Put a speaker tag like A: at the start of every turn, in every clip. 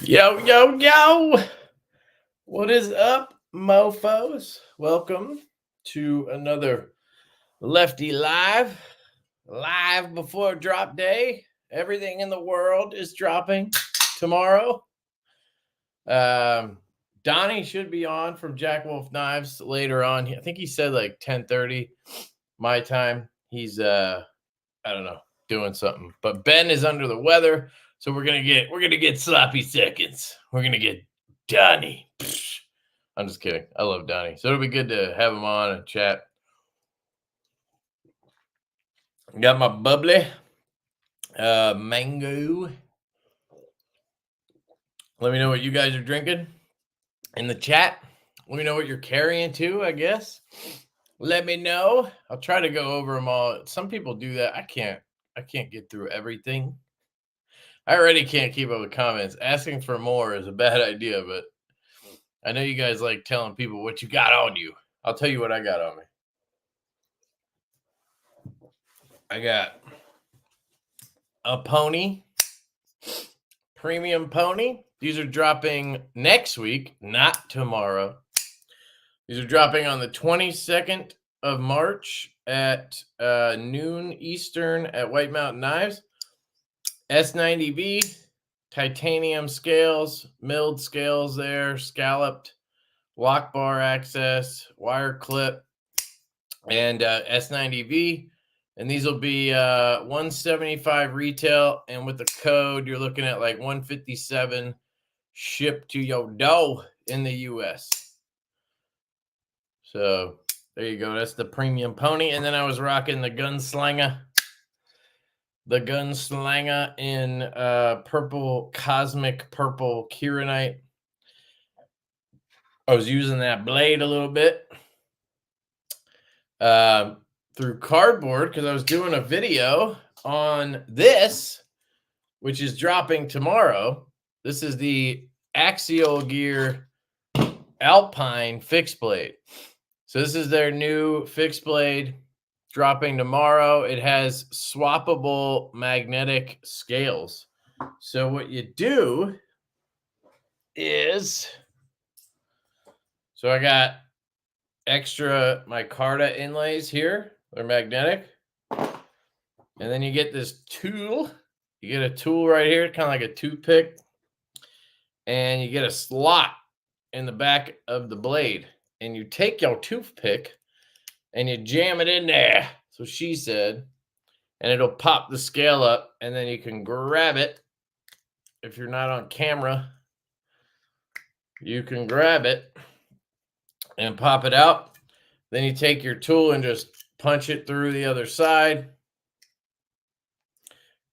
A: Yo, yo, yo. What is up, mofos? Welcome to another Lefty Live. Live before drop day. Everything in the world is dropping tomorrow. Donnie should be on from Jack Wolf Knives later on. I think he said like 10:30 my time. He's I don't know, doing something. But Ben is under the weather. So we're gonna get sloppy seconds. We're gonna get Donnie. I'm just kidding. I love Donnie. So it'll be good to have him on and chat. Got my bubbly mango. Let me know what you guys are drinking in the chat. Let me know what you're carrying too, I guess. Let me know. I'll try to go over them all. Some people do that. I can't get through everything. I already can't keep up with comments. Asking for more is a bad idea, but I know you guys like telling people what you got on you. I'll tell you what I got on me. I got a pony, premium pony. These are dropping next week, not tomorrow. These are dropping on the 22nd of March at noon Eastern at White Mountain Knives. S90V, titanium scales, milled scales there, scalloped, lock bar access, wire clip, and S90V. And these will be $175 retail. And with the code, you're looking at like $157 shipped to your door in the US. So there you go. That's the premium pony. And then I was rocking the Gunslinger. The Gunslinger in purple, cosmic purple Kieranite. I was using that blade a little bit through cardboard because I was doing a video on this, which is dropping tomorrow. This is the Axial Gear Alpine Fix Blade. So this is their new fix blade. Dropping tomorrow. It has swappable magnetic scales. So what you do is, so I got extra micarta inlays here. They're magnetic. And then you get this tool. You get a tool right here, kind of like a toothpick. And you get a slot in the back of the blade. And you take your toothpick and you jam it in there, so she said, and it'll pop the scale up, and then you can grab it. If you're not on camera, you can grab it and pop it out. Then you take your tool and just punch it through the other side.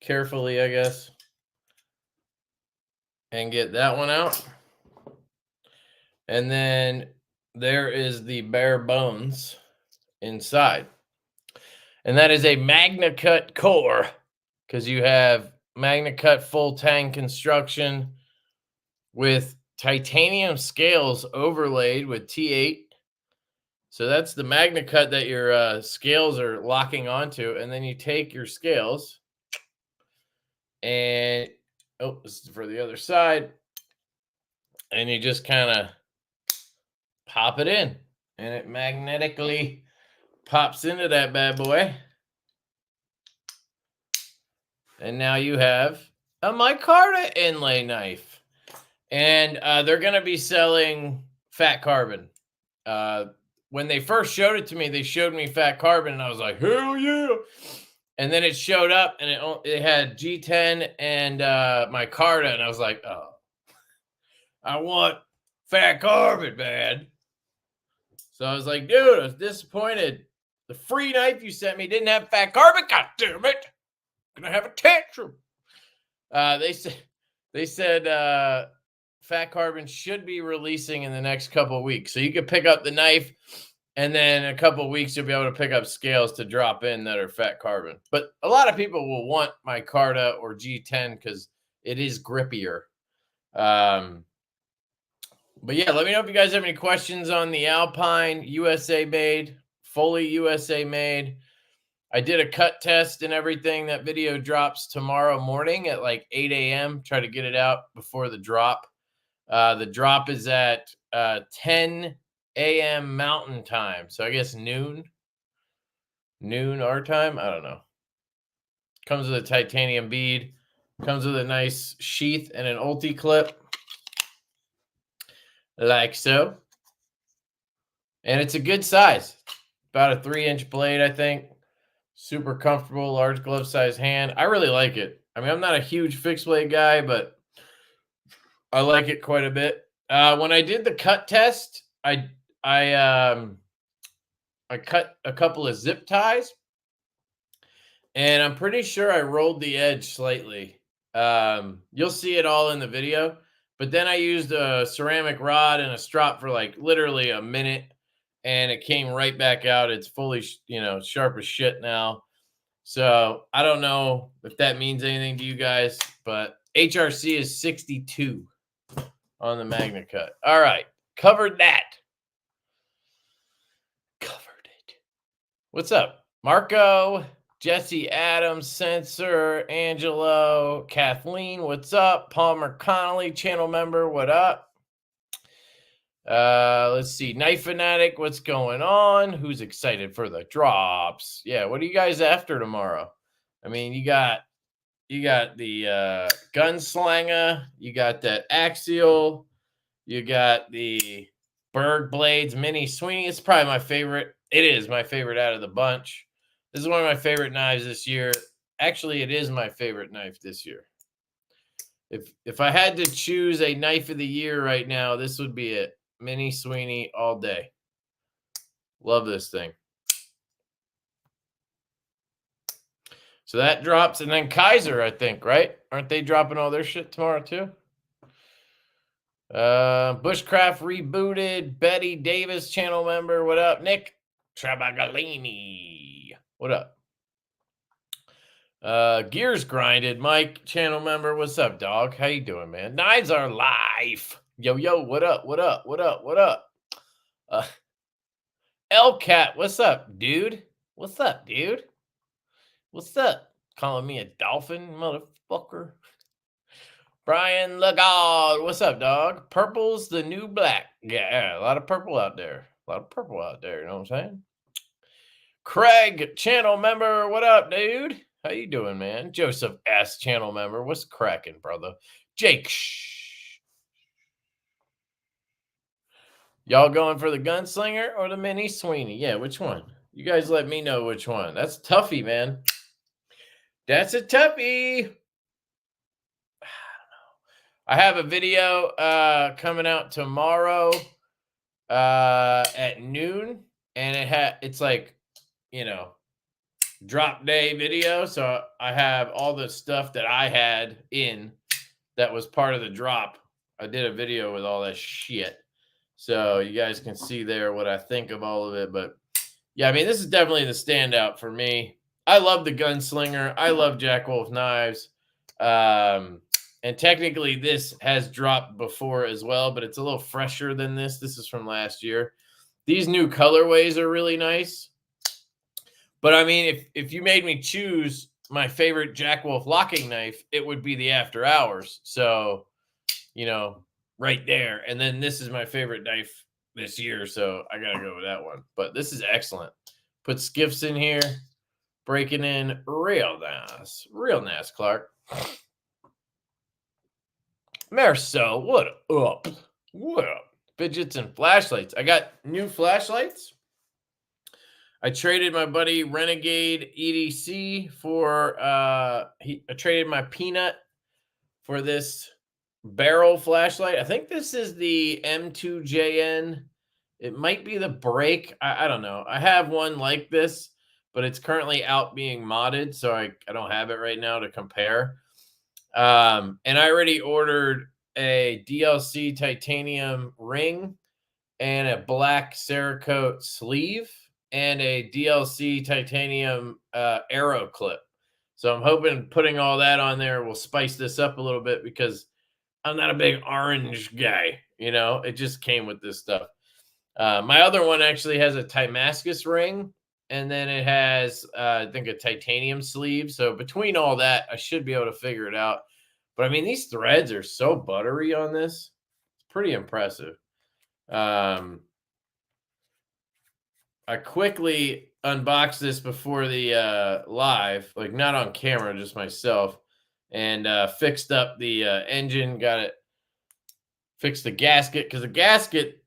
A: Carefully, I guess. And get that one out. And then there is the bare bones inside, and that is a MagnaCut core, because you have MagnaCut full tang construction with titanium scales overlaid with T8. So that's the MagnaCut that your scales are locking onto, and then you take your scales and this is for the other side, and you just kind of pop it in, and it magnetically pops into that bad boy. And now you have a micarta inlay knife. And they're going to be selling fat carbon. When they first showed it to me, they showed me fat carbon, and I was like, hell yeah. And then it showed up, and it had G10 and micarta, and I was like, oh, I want fat carbon, man. So I was like, dude, I was disappointed. The free knife you sent me didn't have fat carbon. God damn it! I'm gonna have a tantrum. They said fat carbon should be releasing in the next couple of weeks, so you can pick up the knife, and then in a couple of weeks you'll be able to pick up scales to drop in that are fat carbon. But a lot of people will want micarta or G10 because it is grippier. But yeah, let me know if you guys have any questions on the Alpine USA made, fully USA made. I did a cut test and everything. That video drops tomorrow morning at like 8 a.m. Try to get it out before the drop. The drop is at 10 a.m. Mountain Time. So I guess noon our time. I don't know. Comes with a titanium bead. Comes with a nice sheath and an ulti clip. Like so. And it's a good size. About a 3-inch blade, I think. Super comfortable, large glove size hand. I really like it. I mean, I'm not a huge fixed blade guy, but I like it quite a bit. When I did the cut test, I cut a couple of zip ties, and I'm pretty sure I rolled the edge slightly. You'll see it all in the video, but then I used a ceramic rod and a strop for like literally a minute, and it came right back out. It's fully, sharp as shit now. So I don't know if that means anything to you guys, but HRC is 62 on the Magna Cut. All right, covered that. Covered it. What's up, Marco, Jesse Adams, Sensor, Angelo, Kathleen, what's up? Palmer Connolly, channel member, what up? Let's see. Knife Fanatic, what's going on? Who's excited for the drops? Yeah, what are you guys after tomorrow? I mean, you got the Gunslinger, you got the Axial, you got the Berg blades, mini Sweeney. It's probably my favorite. It is my favorite out of the bunch. This is one of my favorite knives this year. Actually, it is my favorite knife this year. If I had to choose a knife of the year right now, this would be it. Mini Sweeney all day. Love this thing. So that drops. And then Kaiser, I think, right? Aren't they dropping all their shit tomorrow too? Bushcraft rebooted. Betty Davis, channel member. What up? Nick Trabagalini. What up? Gears grinded. Mike, channel member. What's up, dog? How you doing, man? Knives are life. Yo, what up? What up? What up? What up? Elcat, what's up, dude? What's up, dude? What's up? Calling me a dolphin, motherfucker. Brian Lagarde, what's up, dog? Purple's the new black. Yeah, a lot of purple out there. You know what I'm saying? Craig, channel member, what up, dude? How you doing, man? Joseph S, channel member, what's cracking, brother? Jake, y'all going for the Gunslinger or the Mini Sweeney? Yeah, which one? You guys let me know which one. That's toughy, man. That's a toughie. I have a video coming out tomorrow at noon, and it's like, drop day video. So I have all the stuff that I had in that was part of the drop. I did a video with all that shit. So you guys can see there what I think of all of it. But yeah, I mean, this is definitely the standout for me. I love the Gunslinger. I love Jack Wolf knives. And technically this has dropped before as well, but it's a little fresher than this. This is from last year. These new colorways are really nice. But I mean, if you made me choose my favorite Jack Wolf locking knife, it would be the After Hours. So, right there. And then this is my favorite knife this year, so I got to go with that one. But this is excellent. Put skiffs in here. Breaking in real nice. Real nice, Clark. Marcel, what up? What up? Fidgets and flashlights. I got new flashlights. I traded my buddy Renegade EDC for I traded my Peanut for this barrel flashlight. I think this is the M2JN. It might be the break. I don't know. I have one like this, but it's currently out being modded, so I don't have it right now to compare. And I already ordered a DLC titanium ring and a black Cerakote sleeve and a DLC titanium arrow clip. So I'm hoping putting all that on there will spice this up a little bit because I'm not a big orange guy. It just came with this stuff. My other one actually has a Timascus ring, and then it has, I think, a titanium sleeve. So between all that, I should be able to figure it out. But I mean, these threads are so buttery on this. It's pretty impressive. I quickly unboxed this before the live, like not on camera, just myself, and fixed up the engine, got it, fixed the gasket, because the gasket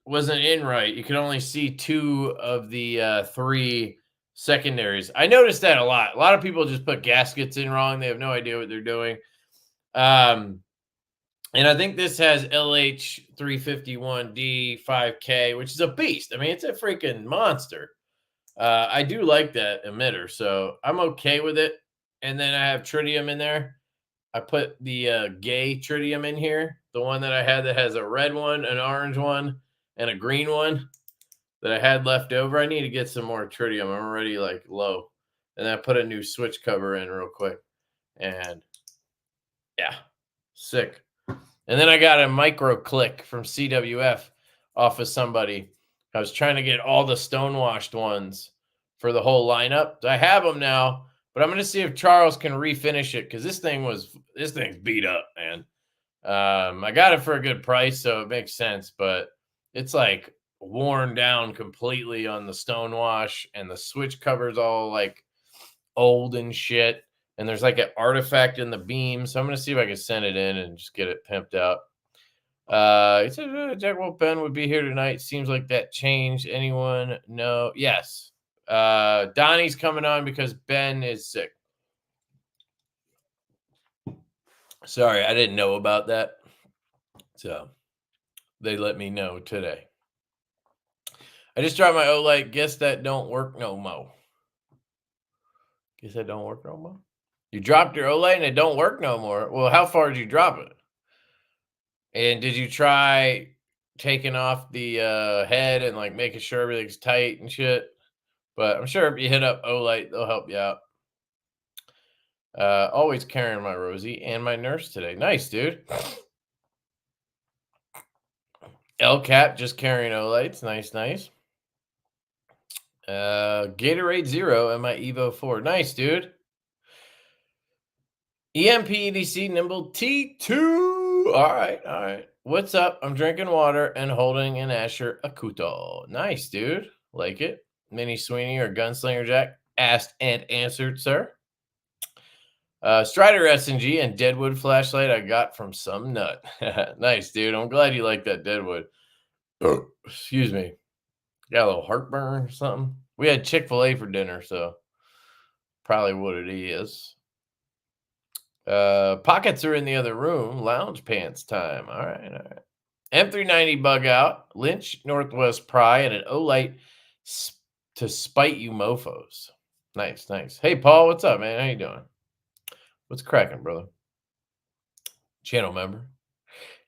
A: wasn't in right. You could only see 2 of the 3 secondaries. I noticed that a lot. A lot of people just put gaskets in wrong. They have no idea what they're doing. And I think this has LH351D 5K, which is a beast. I mean, it's a freaking monster. I do like that emitter, so I'm okay with it. And then I have tritium in there. I put the gay tritium in here, the one that I had that has a red one, an orange one, and a green one that I had left over. I need to get some more tritium. I'm already like low. And then I put a new switch cover in real quick. And yeah, sick. And then I got a micro click from CWF off of somebody. I was trying to get all the stonewashed ones for the whole lineup. I have them now, but I'm going to see if Charles can refinish it, because this thing's beat up, man. I got it for a good price, so it makes sense, but it's like worn down completely on the stonewash, and the switch cover's all like old and shit. And there's like an artifact in the beam. So I'm going to see if I can send it in and just get it pimped out. It said Jack Wolf Ben would be here tonight. Seems like that changed. Anyone know? Yes. Donnie's coming on because Ben is sick. Sorry, I didn't know about that. So they let me know today. I just tried my Olight. Guess that don't work no more. Guess that don't work no more. You dropped your Olight and it don't work no more. Well, how far did you drop it? And did you try taking off the head and like making sure everything's tight and shit? But I'm sure if you hit up Olight, they'll help you out. Always carrying my Rosie and my nurse today. Nice, dude. LCAP just carrying Olights. Nice, nice. Gatorade Zero and my Evo 4. Nice, dude. EMP EDC Nimble T2. All right. What's up? I'm drinking water and holding an Asher Akuto. Nice, dude. Like it. Mini Sweeney or Gunslinger Jack? Asked and answered, sir. Strider SNG and Deadwood flashlight I got from some nut. Nice, dude. I'm glad you like that Deadwood. Oh, excuse me. Got a little heartburn or something. We had Chick-fil-A for dinner, so probably what it is. Pockets are in the other room. Lounge pants time. All right. M390 bug out. Lynch, Northwest Pry, and an Olight to spite you mofos. Nice. Hey, Paul, what's up, man? How you doing? What's cracking, brother? Channel member.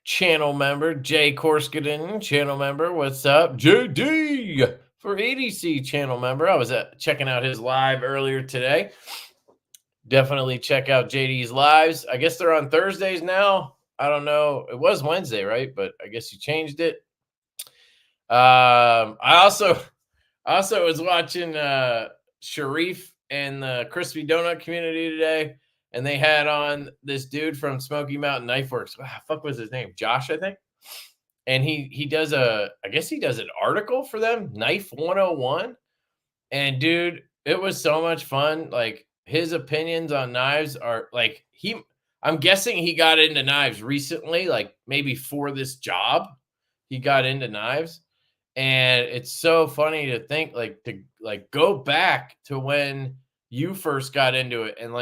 A: Jay Korskinen, channel member. What's up? JD for EDC channel member. I was checking out his live earlier today. Definitely check out JD's lives. I guess they're on Thursdays now. I don't know. It was Wednesday, right? But I guess you changed it. I also was watching Sharif and the Crispy Donut community today, and they had on this dude from Smoky Mountain Knife Works. Fuck was his name? Josh, I think. And he does I guess he does an article for them, Knife 101. And dude, it was so much fun. Like, his opinions on knives are like, I'm guessing he got into knives recently, like maybe for this job, he got into knives. And it's so funny to think to go back to when you first got into it, and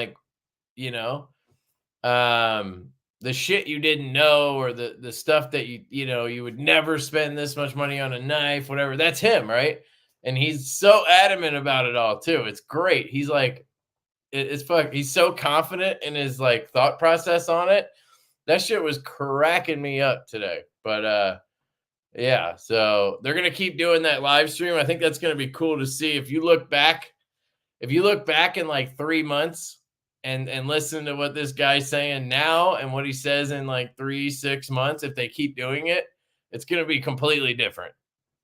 A: the shit you didn't know, or the stuff that you would never spend this much money on a knife, whatever. That's him, right? And he's so adamant about it all too. It's great. He's like, he's so confident in his thought process on it. That shit was cracking me up today. But yeah, so they're gonna keep doing that live stream. I think that's gonna be cool to see. If you look back in 3 months and listen to what this guy's saying now and what he says in 3-6 months, if they keep doing it, it's gonna be completely different.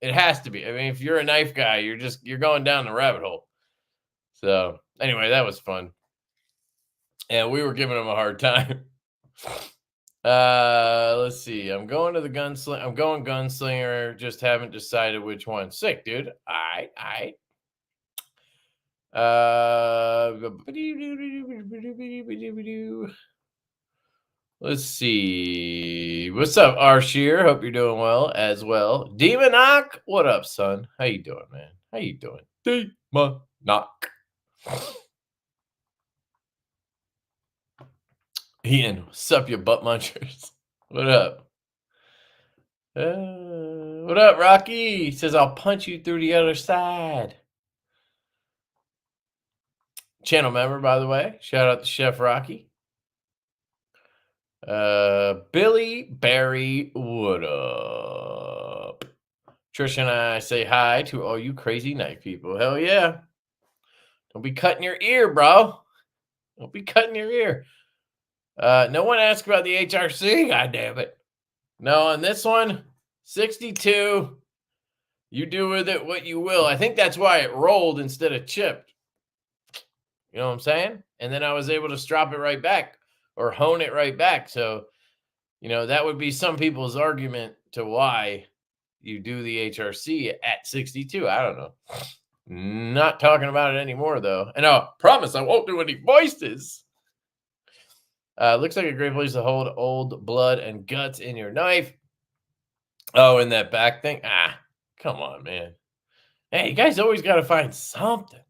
A: It has to be. I mean, if you're a knife guy, you're going down the rabbit hole. So anyway, that was fun. And we were giving him a hard time. Let's see. I'm going to the Gunslinger. I'm going Gunslinger. Just haven't decided which one. Sick, dude. All right. Let's see. What's up, Arsheer? Hope you're doing well as well. Demonock, what up, son? How you doing, man? How you doing? Demonock. Ian, what's up, you butt munchers? What up? What up, Rocky? He says, I'll punch you through the other side. Channel member, by the way. Shout out to Chef Rocky. Billy Barry, what up? Trish and I say hi to all you crazy knife people. Hell yeah. Don't be cutting your ear, bro. Don't be cutting your ear. No one asked about the HRC, god damn it. No, on this one, 62. You do with it what you will. I think that's why it rolled instead of chipped. You know what I'm saying? And then I was able to strop it right back or hone it right back. So, you know, that would be some people's argument to why you do the HRC at 62. I don't know. Not talking about it anymore, though. And I promise I won't do any voices. Looks like a great place to hold old blood and guts in your knife. Oh, and that back thing? Ah, come on, man. Hey, you guys always got to find something.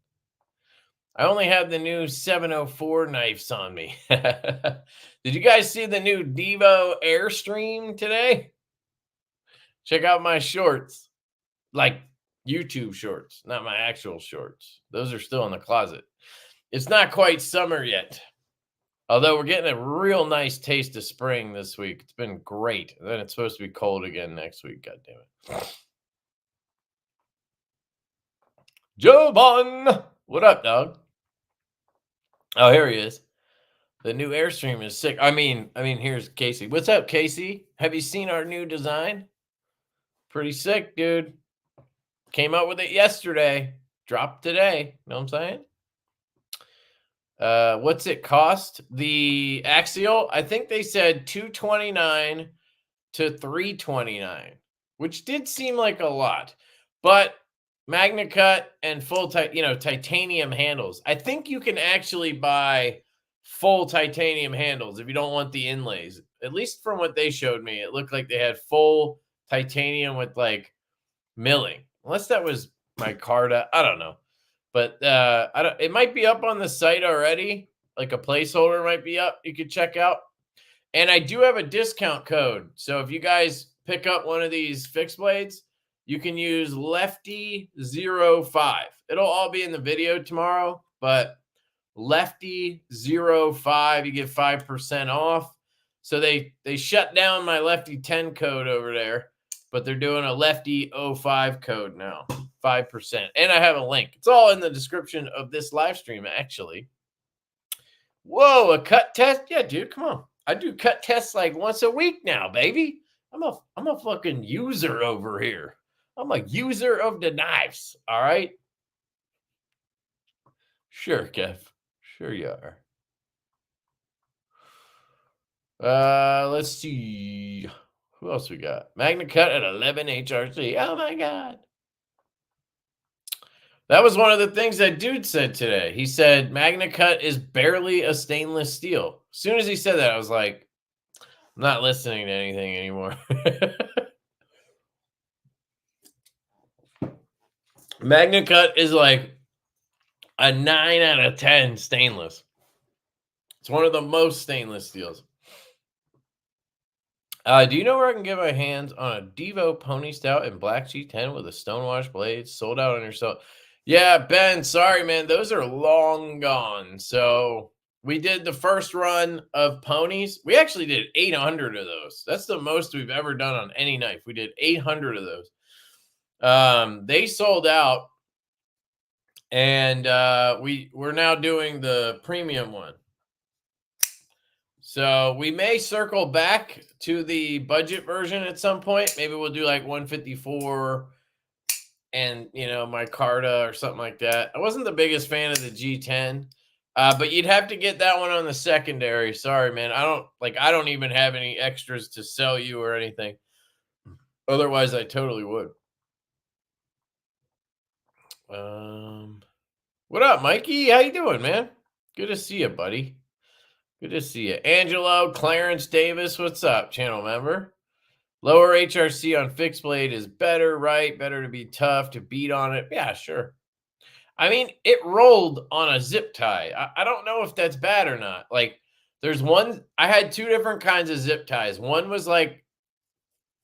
A: I only have the new 704 knives on me. Did you guys see the new DVO Airstream today? Check out my shorts. Like YouTube shorts, not my actual shorts. Those are still in the closet. It's not quite summer yet. Although we're getting a real nice taste of spring this week. It's been great. And then it's supposed to be cold again next week. God damn it. Jovan! What up, dog? Oh, here he is. The new Airstream is sick. I mean, here's Casey. What's up, Casey? Have you seen our new design? Pretty sick, dude. Came out with it yesterday. Dropped today. Know what I'm saying? What's it cost? The Axial, I think they said $229 to $329, which did seem like a lot. But Magna Cut and full titanium handles. I think you can actually buy full titanium handles if you don't want the inlays. At least from what they showed me, it looked like they had full titanium with like milling. Unless that was my Carta, I don't know. But it might be up on the site already. Like a placeholder might be up. You could check out. And I do have a discount code. So if you guys pick up one of these fixed blades, you can use Lefty05. It'll all be in the video tomorrow, but Lefty05, you get 5% off. So they shut down my Lefty 10 code over there, but they're doing a Lefty 05 code now, 5%. And I have a link. It's all in the description of this live stream, actually. Whoa, a cut test? Yeah, dude, come on. I do cut tests like once a week now, baby. I'm a fucking user over here. I'm a user of the knives, all right? Sure, Kev. Sure you are. Let's see. Who else we got? Magna Cut at 11 HRC. Oh, my God. That was one of the things that dude said today. He said Magna Cut is barely a stainless steel. As soon as he said that, I was like, I'm not listening to anything anymore. Magna Cut is like a 9 out of 10 stainless. It's one of the most stainless steels. Do you know where I can get my hands on a DVO Pony Stout in Black G10 with a stonewash blade? Sold out on your site. Yeah, Ben, sorry, man. Those are long gone. So we did the first run of ponies. We actually did 800 of those. That's the most we've ever done on any knife. We did 800 of those. They sold out. And we're now doing the premium one. So we may circle back to the budget version at some point. Maybe we'll do like 154 and you know, my Carta or something like that. I wasn't the biggest fan of the G10, but you'd have to get that one on the secondary. Sorry, man. I don't even have any extras to sell you or anything. Otherwise, I totally would. What up, Mikey? How you doing, man? Good to see you, buddy. Good to see you. Angelo, Clarence Davis, what's up, channel member? Lower HRC on Fix Blade is better, right? Better to be tough, to beat on it. Yeah, sure. I mean, it rolled on a zip tie. I don't know if that's bad or not. Like, there's one, I had two different kinds of zip ties. One was like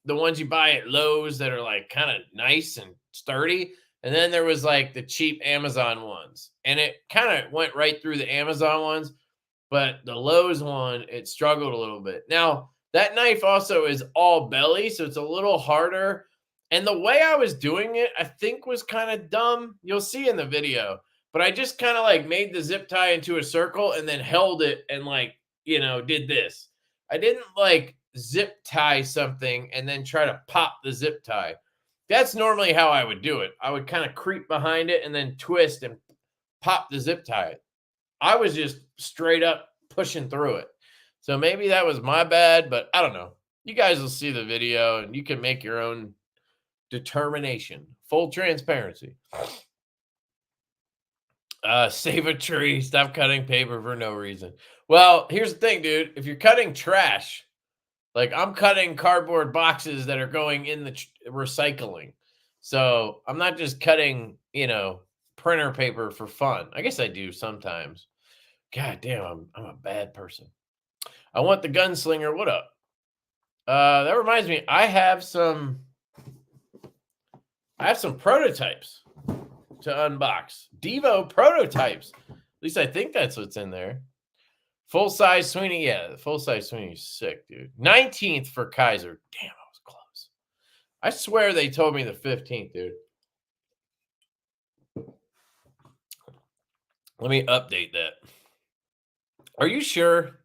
A: the ones you buy at Lowe's that are like kind of nice and sturdy. And then there was like the cheap Amazon ones. And it kind of went right through the Amazon ones. But the Lowe's one, it struggled a little bit. Now, that knife also is all belly, so it's a little harder. And the way I was doing it, I think was kind of dumb. You'll see in the video. But I just kind of like made the zip tie into a circle and then held it and like, you know, did this. I didn't like zip tie something and then try to pop the zip tie. That's normally how I would do it. I would kind of creep behind it and then twist and pop the zip tie. I was just straight up pushing through it. So maybe that was my bad, but I don't know. You guys will see the video and you can make your own determination. Full transparency. Save a tree. Stop cutting paper for no reason. Well, here's the thing, dude. If you're cutting trash, like I'm cutting cardboard boxes that are going in the recycling. So I'm not just cutting, you know, printer paper for fun. I guess I do sometimes. God damn, I'm a bad person. I want the Gunslinger. What up? That reminds me, I have some prototypes to unbox. DVO prototypes. At least I think that's what's in there. Full size Sweeney. Yeah, the full size Sweeney is sick, dude. 19th for Kaiser. Damn, I was close. I swear they told me the 15th, dude. Let me update that. Are you sure?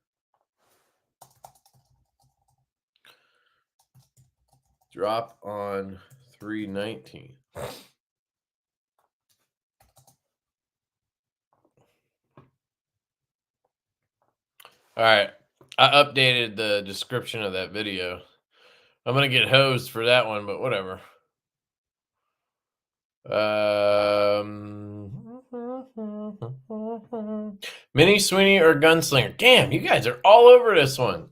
A: Drop on 3/19. All right. I updated the description of that video. I'm going to get hosed for that one, but whatever. Mini Sweeney or Gunslinger? Damn, you guys are all over this one.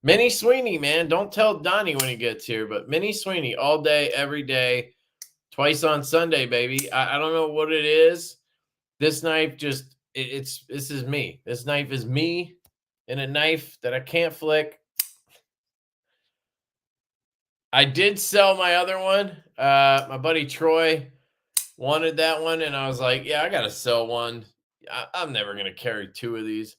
A: Mini Sweeney, man. Don't tell Donnie when he gets here, but Mini Sweeney all day, every day, twice on Sunday, baby. I don't know what it is. This knife just, this is me. This knife is me and a knife that I can't flick. I did sell my other one. My buddy Troy wanted that one, and I was like, yeah, I got to sell one. I'm never going to carry two of these.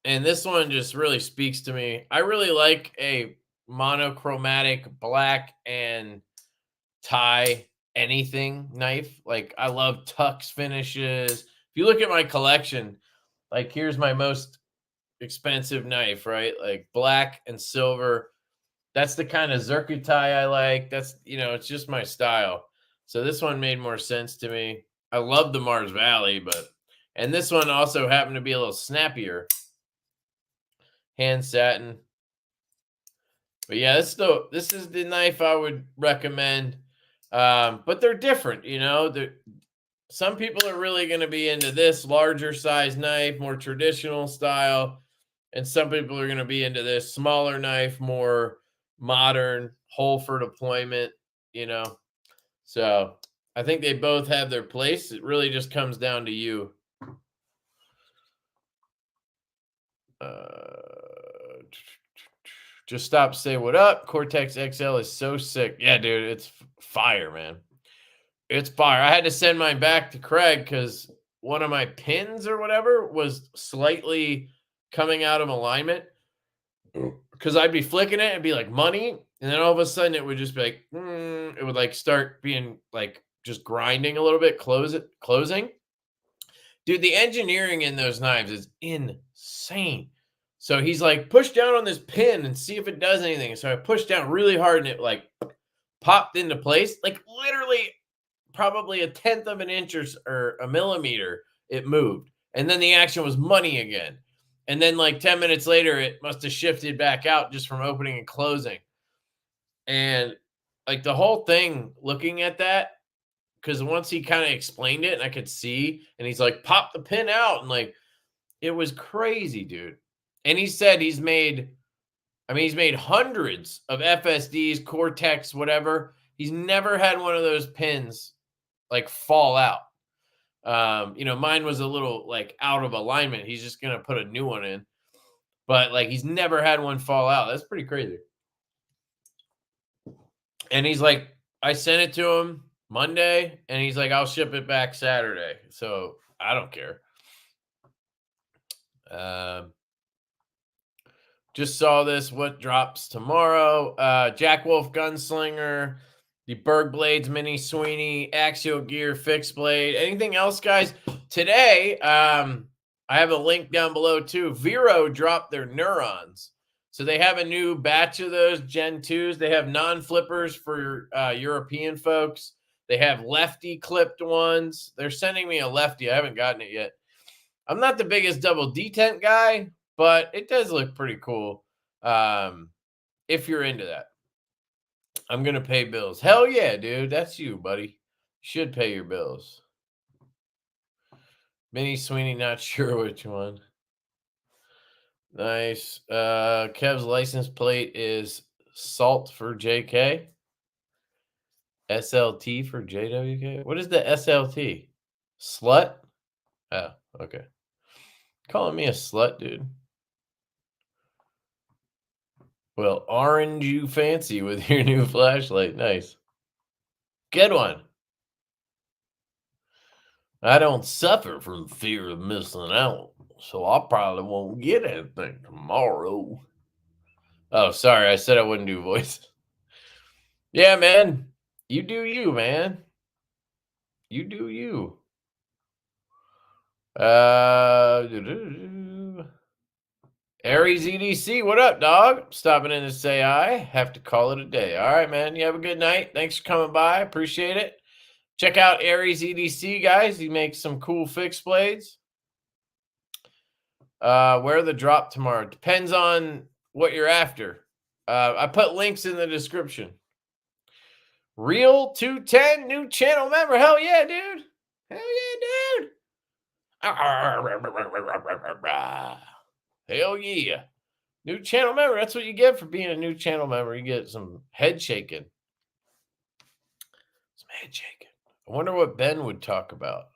A: And this one just really speaks to me. I really like a monochromatic black and tie anything knife. Like I love tux finishes. If you look at my collection, like here's my most expensive knife, right? Like black and silver. That's the kind of zircuit tie I like. That's, you know, it's just my style. So this one made more sense to me. I love the Mars Valley, and this one also happened to be a little snappier. Hand satin. But yeah, this is the knife I would recommend. But they're different, you know. Some people are really going to be into this larger size knife, more traditional style. And some people are going to be into this smaller knife, more modern, hole for deployment, you know. So I think they both have their place. It really just comes down to you. Just stop, say what up. Cortex XL is so sick. Yeah, dude, it's fire, man. It's fire. I had to send mine back to Craig because one of my pins or whatever was slightly coming out of alignment. Because I'd be flicking it and be like money, and then all of a sudden it would just be like, it would like start being like just grinding a little bit, closing. Dude, the engineering in those knives is insane. So he's like, push down on this pin and see if it does anything. So I pushed down really hard and it like popped into place, like literally probably 1/10 of an inch or a millimeter, it moved. And then the action was money again. And then like 10 minutes later, it must have shifted back out just from opening and closing. And like the whole thing, looking at that, because once he kind of explained it and I could see, and he's like, pop the pin out. And like, it was crazy, dude. And he said he's made hundreds of FSDs, Cortex, whatever. He's never had one of those pins like fall out. Mine was a little like out of alignment. He's just going to put a new one in. But like, he's never had one fall out. That's pretty crazy. And he's like, I sent it to him Monday, and he's like, I'll ship it back Saturday. So I don't care. Just saw this. What drops tomorrow? Jack Wolf Gunslinger, the Berg Blades Mini Sweeney, Axial Gear Fix Blade. Anything else, guys? Today, I have a link down below too. Vero dropped their Neurons. So they have a new batch of those Gen 2s. They have non-flippers for European folks. They have lefty clipped ones. They're sending me a lefty. I haven't gotten it yet. I'm not the biggest double detent guy, but it does look pretty cool if you're into that. I'm going to pay bills. Hell yeah, dude. That's you, buddy. You should pay your bills. Mini Sweeney, not sure which one. Nice. Kev's license plate is Salt for JK. SLT for JWK. What is the SLT? Slut? Oh, okay. Calling me a slut, dude. Well, orange you fancy with your new flashlight. Nice. Good one. I don't suffer from fear of missing out, so I probably won't get anything tomorrow. Oh, sorry. I said I wouldn't do voice. Yeah, man. You do you, man. You do you. Aries EDC, what up, dog? Stopping in to say I have to call it a day. All right, man. You have a good night. Thanks for coming by. Appreciate it. Check out Aries EDC, guys. He makes some cool fixed blades. Where the drop tomorrow? Depends on what you're after. I put links in the description. Real 210, new channel member. Hell yeah, dude. Hell yeah, dude. Hell yeah. New channel member. That's what you get for being a new channel member. You get some head shaking. Some head shaking. I wonder what Ben would talk about.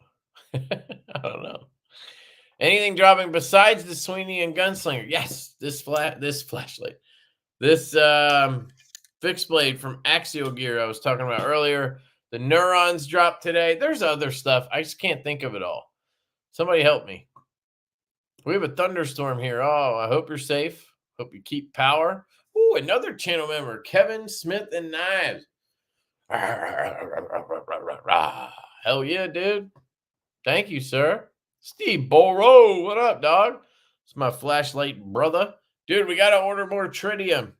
A: I don't know. Anything dropping besides the Sweeney and Gunslinger? Yes, this flashlight. This fixed blade from Axial Gear I was talking about earlier. The Neurons dropped today. There's other stuff. I just can't think of it all. Somebody help me. We have a thunderstorm here. Oh, I hope you're safe. Hope you keep power. Ooh, another channel member, Kevin Smith and Knives. Hell yeah, dude. Thank you, sir. Steve Boro, what up, dog? It's my flashlight brother. Dude, we got to order more tritium.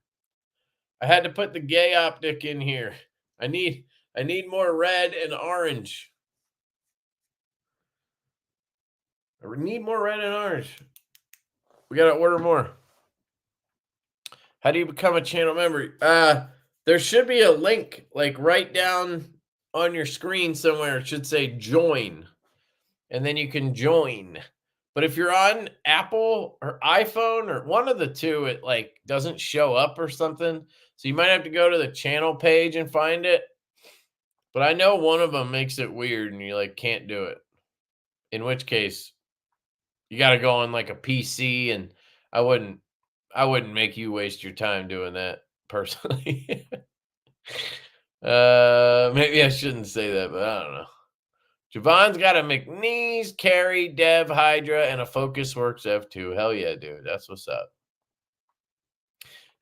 A: I had to put the gay optic in here. I need more red and orange. I need more red and orange. We got to order more. How do you become a channel member? There should be a link like right down on your screen somewhere. It should say join. And then you can join. But if you're on Apple or iPhone or one of the two, it like doesn't show up or something. So you might have to go to the channel page and find it. But I know one of them makes it weird and you like can't do it. In which case, you got to go on like a PC, and I wouldn't make you waste your time doing that personally. Maybe I shouldn't say that, but I don't know. Javon's got a McNeese, Carry, Dev, Hydra, and a Focus Works F2. Hell yeah, dude. That's what's up.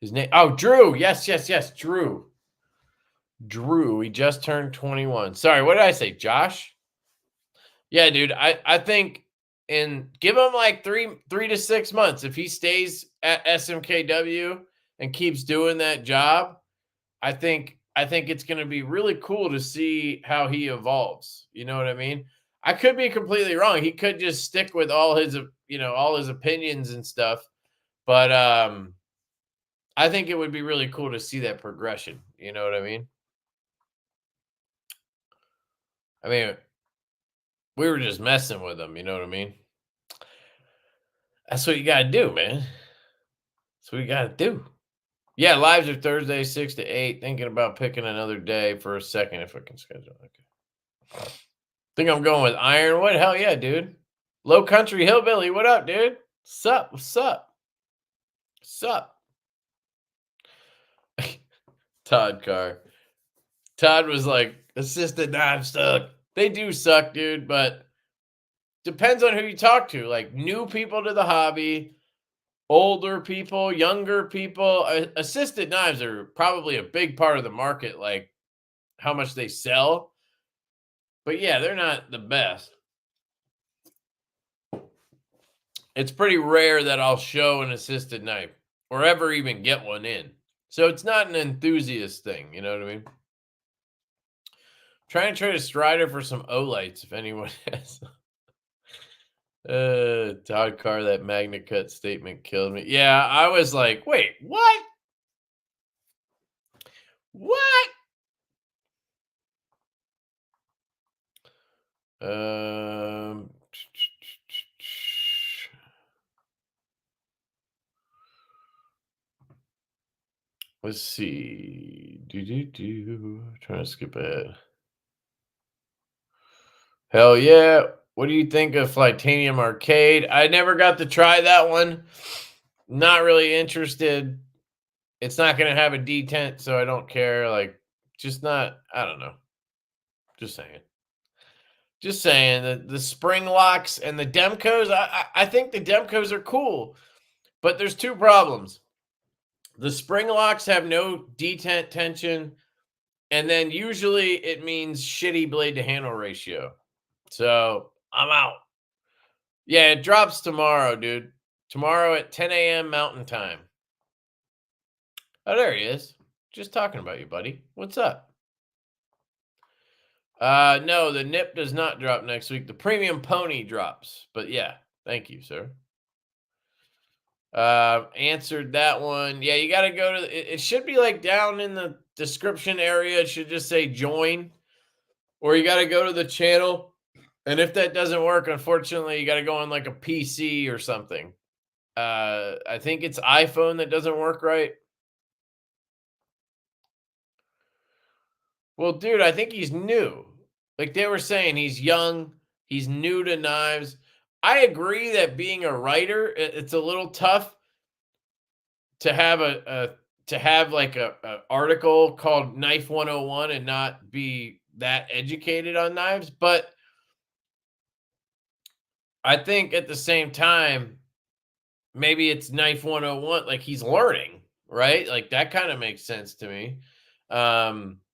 A: His name, Drew. Yes, Drew. Drew, he just turned 21. Sorry, what did I say? Josh? Yeah, dude. I think give him like 3 to 6 months. If he stays at SMKW and keeps doing that job, I think I think it's going to be really cool to see how he evolves. You know what I mean? I could be completely wrong. He could just stick with all his, all his opinions and stuff. But I think it would be really cool to see that progression. You know what I mean? I mean, we were just messing with him. You know what I mean? That's what you got to do, man. That's what you got to do. Yeah, lives are Thursday, 6 to 8. Thinking about picking another day for a second if I can schedule. Okay. Think I'm going with Ironwood. Hell yeah, dude. Low Country Hillbilly. What up, dude? Sup? What's up? Sup? Todd Carr. Todd was like, assisted knives suck. They do suck, dude, but depends on who you talk to. Like new people to the hobby, older people, younger people. Assisted knives are probably a big part of the market, like how much they sell. But yeah, they're not the best. It's pretty rare that I'll show an assisted knife or ever even get one in. So it's not an enthusiast thing. You know what I mean? Trying to trade a Strider for some O-lights if anyone has. Todd Carr, that Magna Cut statement killed me. Yeah, I was like, wait, what? What? Let's see. Trying to skip ahead. Hell yeah. What do you think of Fantium Arcade? I never got to try that one. Not really interested. It's not going to have a detent, so I don't care. Like, just not, I don't know. Just saying. Just saying. The spring locks and the Demcos, I think the Demcos are cool. But there's two problems. The spring locks have no detent tension, and then usually it means shitty blade to handle ratio. So I'm out. Yeah, it drops tomorrow, dude. Tomorrow at 10 a.m. Mountain Time. Oh, there he is. Just talking about you, buddy. What's up? No, the nip does not drop next week. The premium pony drops. But yeah, thank you, sir. Answered that one. Yeah, you got to go to it should be like down in the description area. It should just say join, or you got to go to the channel. And if that doesn't work, unfortunately, you got to go on like a PC or something. I think it's iPhone that doesn't work right. Well, dude, I think he's new. Like they were saying, he's young, he's new to knives. I agree that being a writer, it's a little tough to have like a article called Knife 101 and not be that educated on knives. But I think at the same time, maybe it's Knife 101, like he's learning, right? Like that kind of makes sense to me.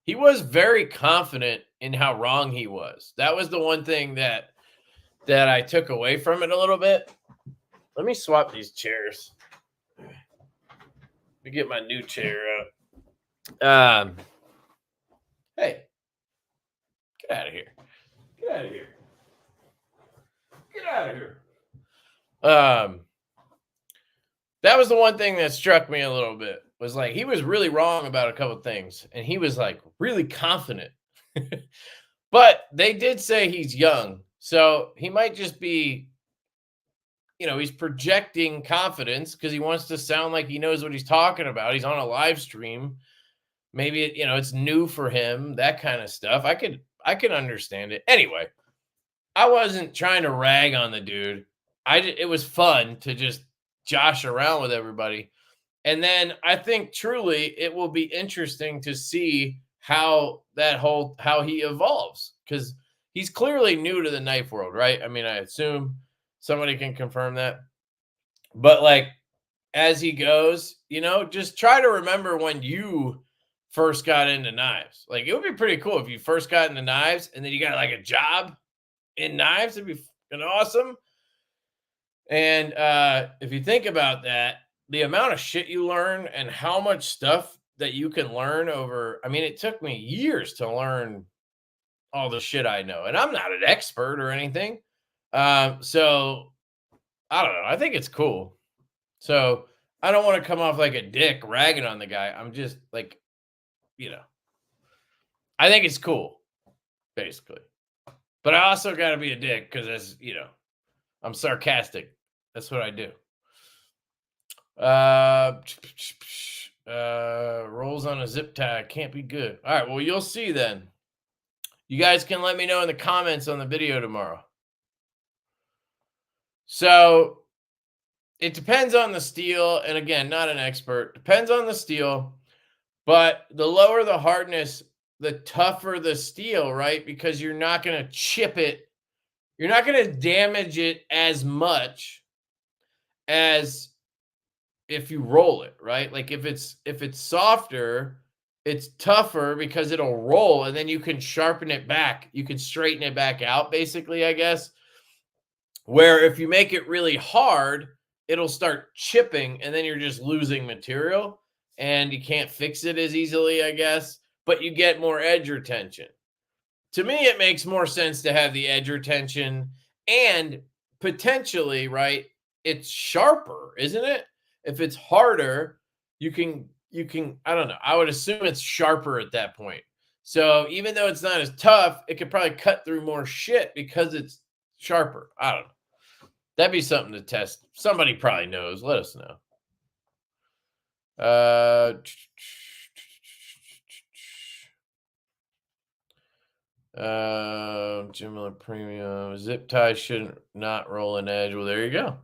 A: He was very confident in how wrong he was. That was the one thing that I took away from it a little bit. Let me swap these chairs. Let me get my new chair out. Hey, get out of here. Get out of here. Get out of here. That was the one thing that struck me a little bit. Was like he was really wrong about a couple of things, and he was like really confident. But they did say he's young, so he might just be, he's projecting confidence because he wants to sound like he knows what he's talking about. He's on a live stream. Maybe it's new for him, that kind of stuff. I can understand it. Anyway, I wasn't trying to rag on the dude. It was fun to just josh around with everybody. And then I think truly it will be interesting to see how he evolves, because he's clearly new to the knife world, right? I mean, I assume somebody can confirm that. But like as he goes, just try to remember when you first got into knives. Like it would be pretty cool if you first got into knives and then you got like a job in knives. It'd be fucking awesome. And if you think about that, the amount of shit you learn and how much stuff that you can learn over. I mean, it took me years to learn all the shit I know, and I'm not an expert or anything. So I don't know. I think it's cool. So I don't want to come off like a dick ragging on the guy. I'm just like, I think it's cool, basically. But I also got to be a dick because, as I'm sarcastic. That's what I do. Rolls on a zip tie can't be good. All right, well, you'll see then. You guys can let me know in the comments on the video tomorrow. So it depends on the steel, and again, not an expert. Depends on the steel, but the lower the hardness, the tougher the steel, right? Because you're not going to chip it. You're not going to damage it as much as if you roll it, right? Like if it's softer, it's tougher because it'll roll, and then you can sharpen it back. You can straighten it back out, basically, I guess. Where if you make it really hard, it'll start chipping, and then you're just losing material, and you can't fix it as easily, I guess, but you get more edge retention. To me, it makes more sense to have the edge retention, and potentially, right, it's sharper, isn't it? If it's harder, you can, I don't know. I would assume it's sharper at that point. So even though it's not as tough, it could probably cut through more shit because it's sharper. I don't know. That'd be something to test. Somebody probably knows. Let us know. Jimler Premium. Zip tie shouldn't not roll an edge. Well, there you go.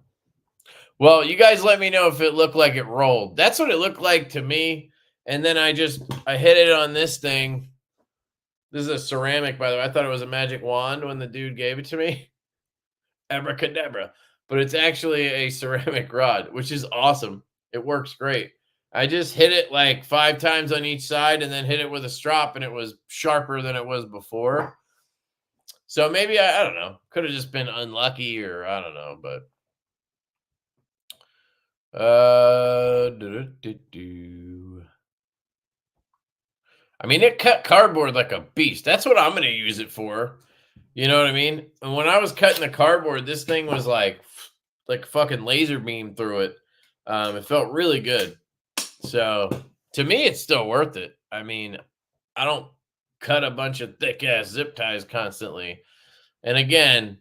A: Well, you guys let me know if it looked like it rolled. That's what it looked like to me. And then I hit it on this thing. This is a ceramic, by the way. I thought it was a magic wand when the dude gave it to me. Abracadabra. But it's actually a ceramic rod, which is awesome. It works great. I just hit it like 5 times on each side and then hit it with a strop, and it was sharper than it was before. So maybe, I don't know. Could have just been unlucky, or I don't know, but I mean, it cut cardboard like a beast. That's what I'm going to use it for. You know what I mean? And when I was cutting the cardboard, this thing was like fucking laser beam through it. It felt really good. So to me, it's still worth it. I mean, I don't cut a bunch of thick ass zip ties constantly. And again,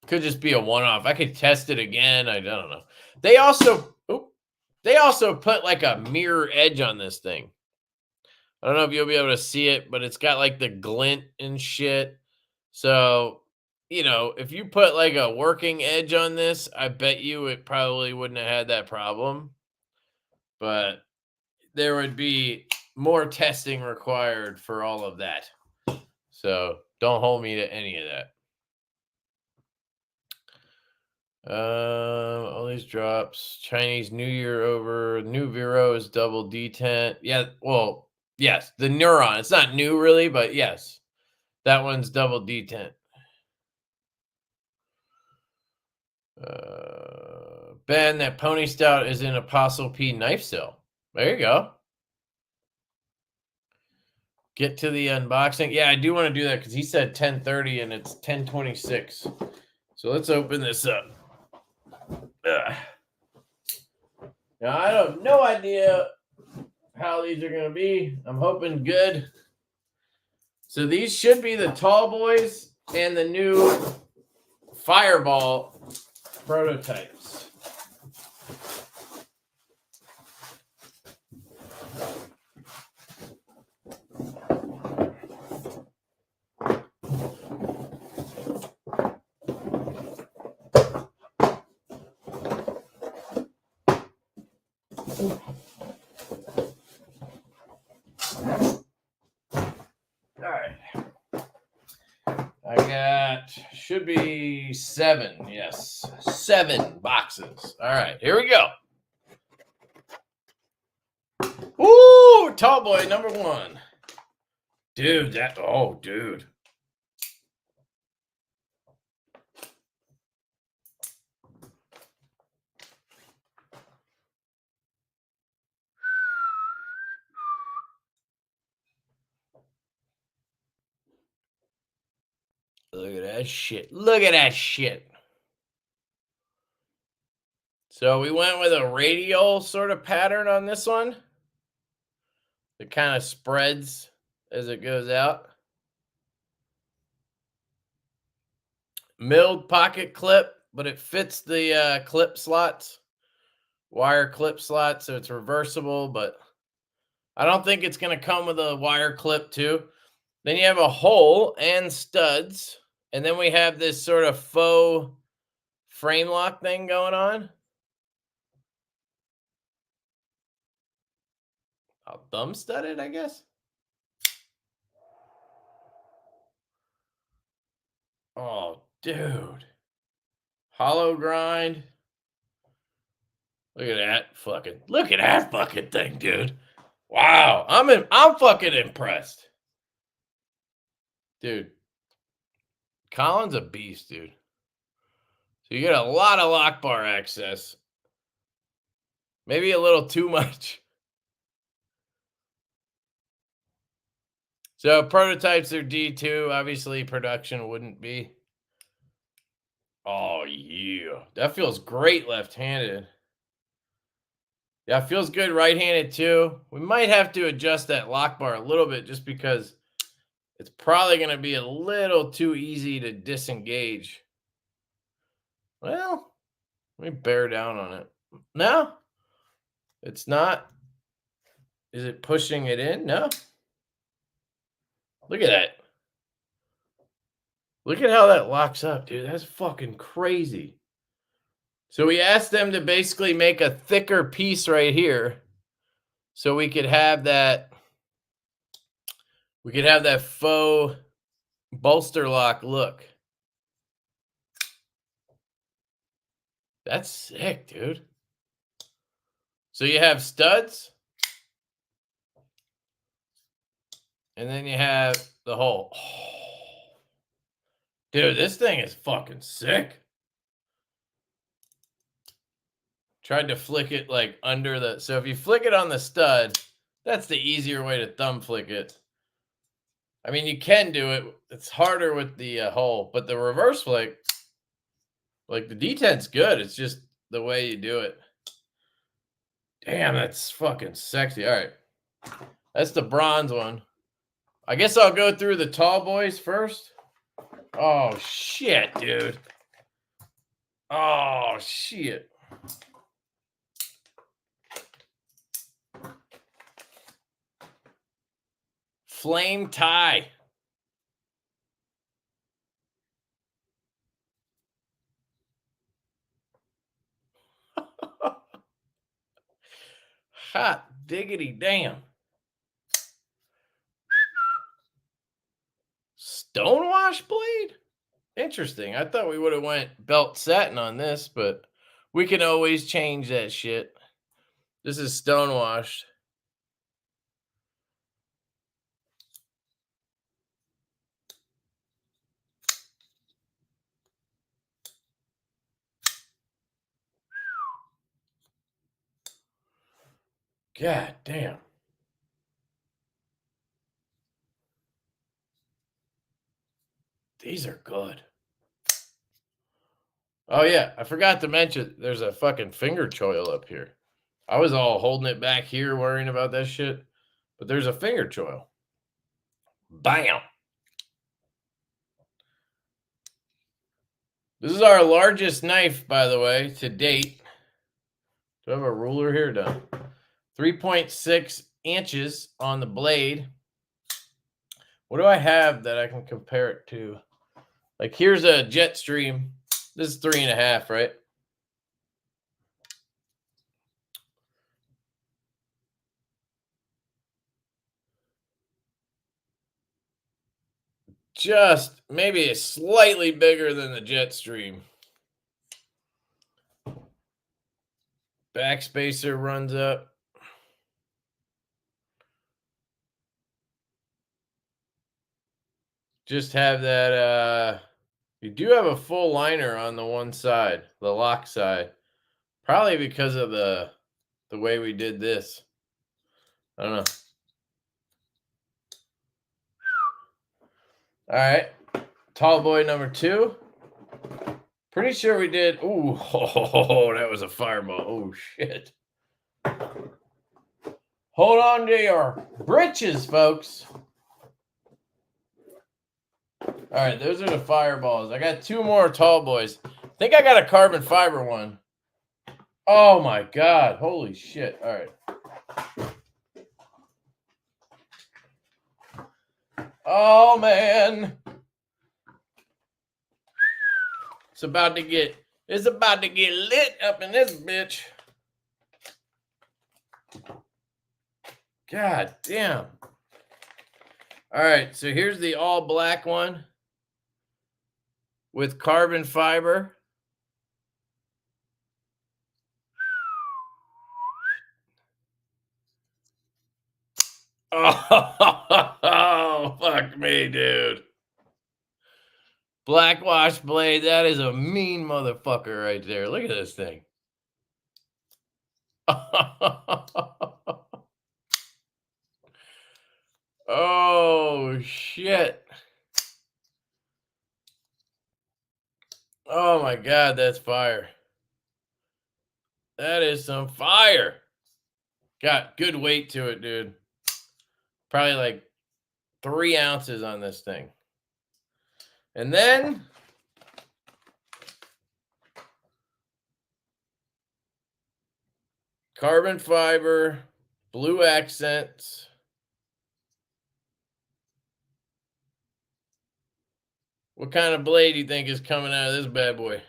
A: could just be a one-off. I could test it again. I don't know. They also put like a mirror edge on this thing. I don't know if you'll be able to see it, but it's got like the glint and shit. So, if you put like a working edge on this, I bet you it probably wouldn't have had that problem. But there would be more testing required for all of that. So don't hold me to any of that. All these drops. Chinese New Year over. New Vero is double detent. Yeah, well, yes, the Neuron. It's not new really, but yes, that one's double detent. Ben, that Pony Stout is in Apostle P knife cell. There you go. Get to the unboxing. Yeah, I do want to do that because he said 10:30 and it's 10:26. So let's open this up. Now, I have no idea how these are going to be. I'm hoping good. So these should be the tall boys and the new Fireball prototypes. All right. I got, should be 7. Yes. 7 boxes. All right. Here we go. Ooh, tall boy number 1. Dude, dude. Look at that shit. Look at that shit. So we went with a radial sort of pattern on this one. It kind of spreads as it goes out. Milled pocket clip, but it fits the clip slots, wire clip slots, so it's reversible, but I don't think it's going to come with a wire clip too. Then you have a hole and studs, and then we have this sort of faux frame lock thing going on. I'll thumb stud it, I guess. Oh, dude. Hollow grind. Look at that fucking thing, dude. Wow. I'm fucking impressed. Dude. Colin's a beast, dude. So you get a lot of lock bar access. Maybe a little too much. So prototypes are D2. Obviously, production wouldn't be. Oh, yeah. That feels great left-handed. Yeah, it feels good right-handed too. We might have to adjust that lock bar a little bit just because it's probably going to be a little too easy to disengage. Well, let me bear down on it. No, it's not. Is it pushing it in? No. Look at that. Look at how that locks up, dude. That's fucking crazy. So we asked them to basically make a thicker piece right here so we could have that faux bolster lock look. That's sick, dude. So you have studs, and then you have the hole. Oh. Dude, this thing is fucking sick. Tried to flick it like under the... So if you flick it on the stud, that's the easier way to thumb flick it. I mean, you can do it. It's harder with the hole, but the reverse flick, like the D10's good. It's just the way you do it. Damn, that's fucking sexy. All right. That's the bronze one. I guess I'll go through the tall boys first. Oh, shit, dude. Oh, shit. Flame tie. Hot diggity damn. Stonewash blade? Interesting. I thought we would have went belt satin on this, but we can always change that shit. This is stonewashed. God damn. These are good. Oh, yeah. I forgot to mention there's a fucking finger choil up here. I was all holding it back here worrying about that shit. But there's a finger choil. Bam. This is our largest knife, by the way, to date. Do I have a ruler here? No. 3.6 inches on the blade. What do I have that I can compare it to? Like, here's a Jetstream. This is 3.5, right? Just maybe slightly bigger than the Jetstream. Backspacer runs up. Just have that, you do have a full liner on the one side, the lock side. Probably because of the way we did this. I don't know. All right. Tall boy number 2. Pretty sure we did. Ooh, oh, that was a fireball. Oh, shit. Hold on to your britches, folks. All right, those are the fireballs. I got 2 more tall boys. I think I got a carbon fiber one. Oh, my God. Holy shit. All right. Oh, man. It's about to get lit up in this bitch. God damn. All right, so here's the all black one with carbon fiber. Oh, fuck me, dude. Black wash blade, that is a mean motherfucker right there. Look at this thing. Oh, shit. Oh, my God, that's fire. That is some fire. Got good weight to it, dude. Probably like 3 ounces on this thing. And then carbon fiber, blue accents. What kind of blade do you think is coming out of this bad boy?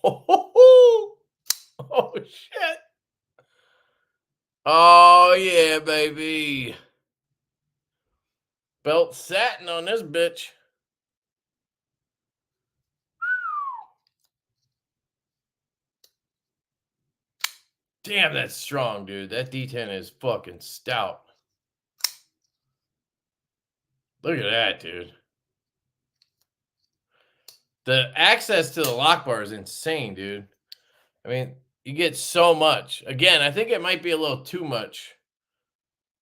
A: Oh, shit. Oh, yeah, baby. Belt satin on this bitch. Damn, that's strong, dude. That D10 is fucking stout. Look at that, dude. The access to the lock bar is insane, dude. I mean, you get so much. Again, I think it might be a little too much.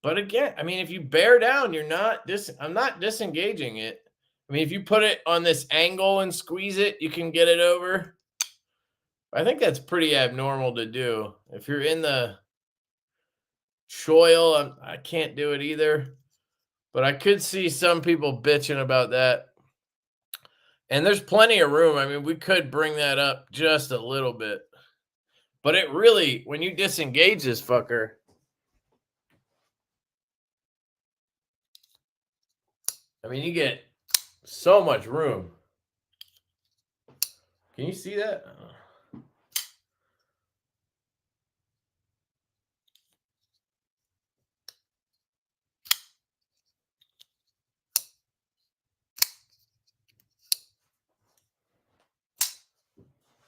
A: But again, I mean, if you bear down, I'm not disengaging it. I mean, if you put it on this angle and squeeze it, you can get it over. I think that's pretty abnormal to do. If you're in the choil, I can't do it either. But I could see some people bitching about that. And there's plenty of room. I mean, we could bring that up just a little bit. But it really, when you disengage this fucker, I mean, you get so much room. Can you see that?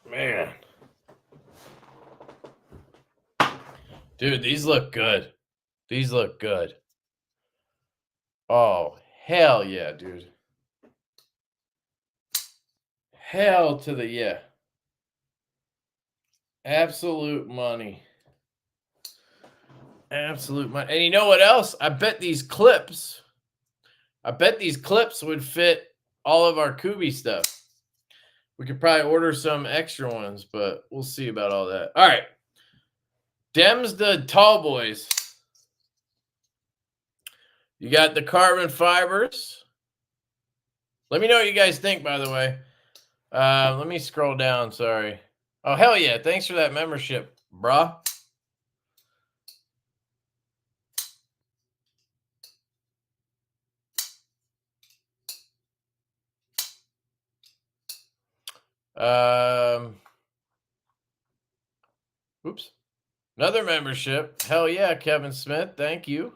A: Man. Dude, these look good. These look good. Oh, hell yeah, dude. Hell to the yeah. Absolute money. Absolute money. And you know what else? I bet these clips would fit all of our Kubi stuff. We could probably order some extra ones, but we'll see about all that. All right. Dem's the tall boys. You got the carbon fibers. Let me know what you guys think, by the way. Let me scroll down. Sorry. Oh, hell yeah. Thanks for that membership, brah. Oops. Another membership. Hell yeah, Kevin Smith. Thank you.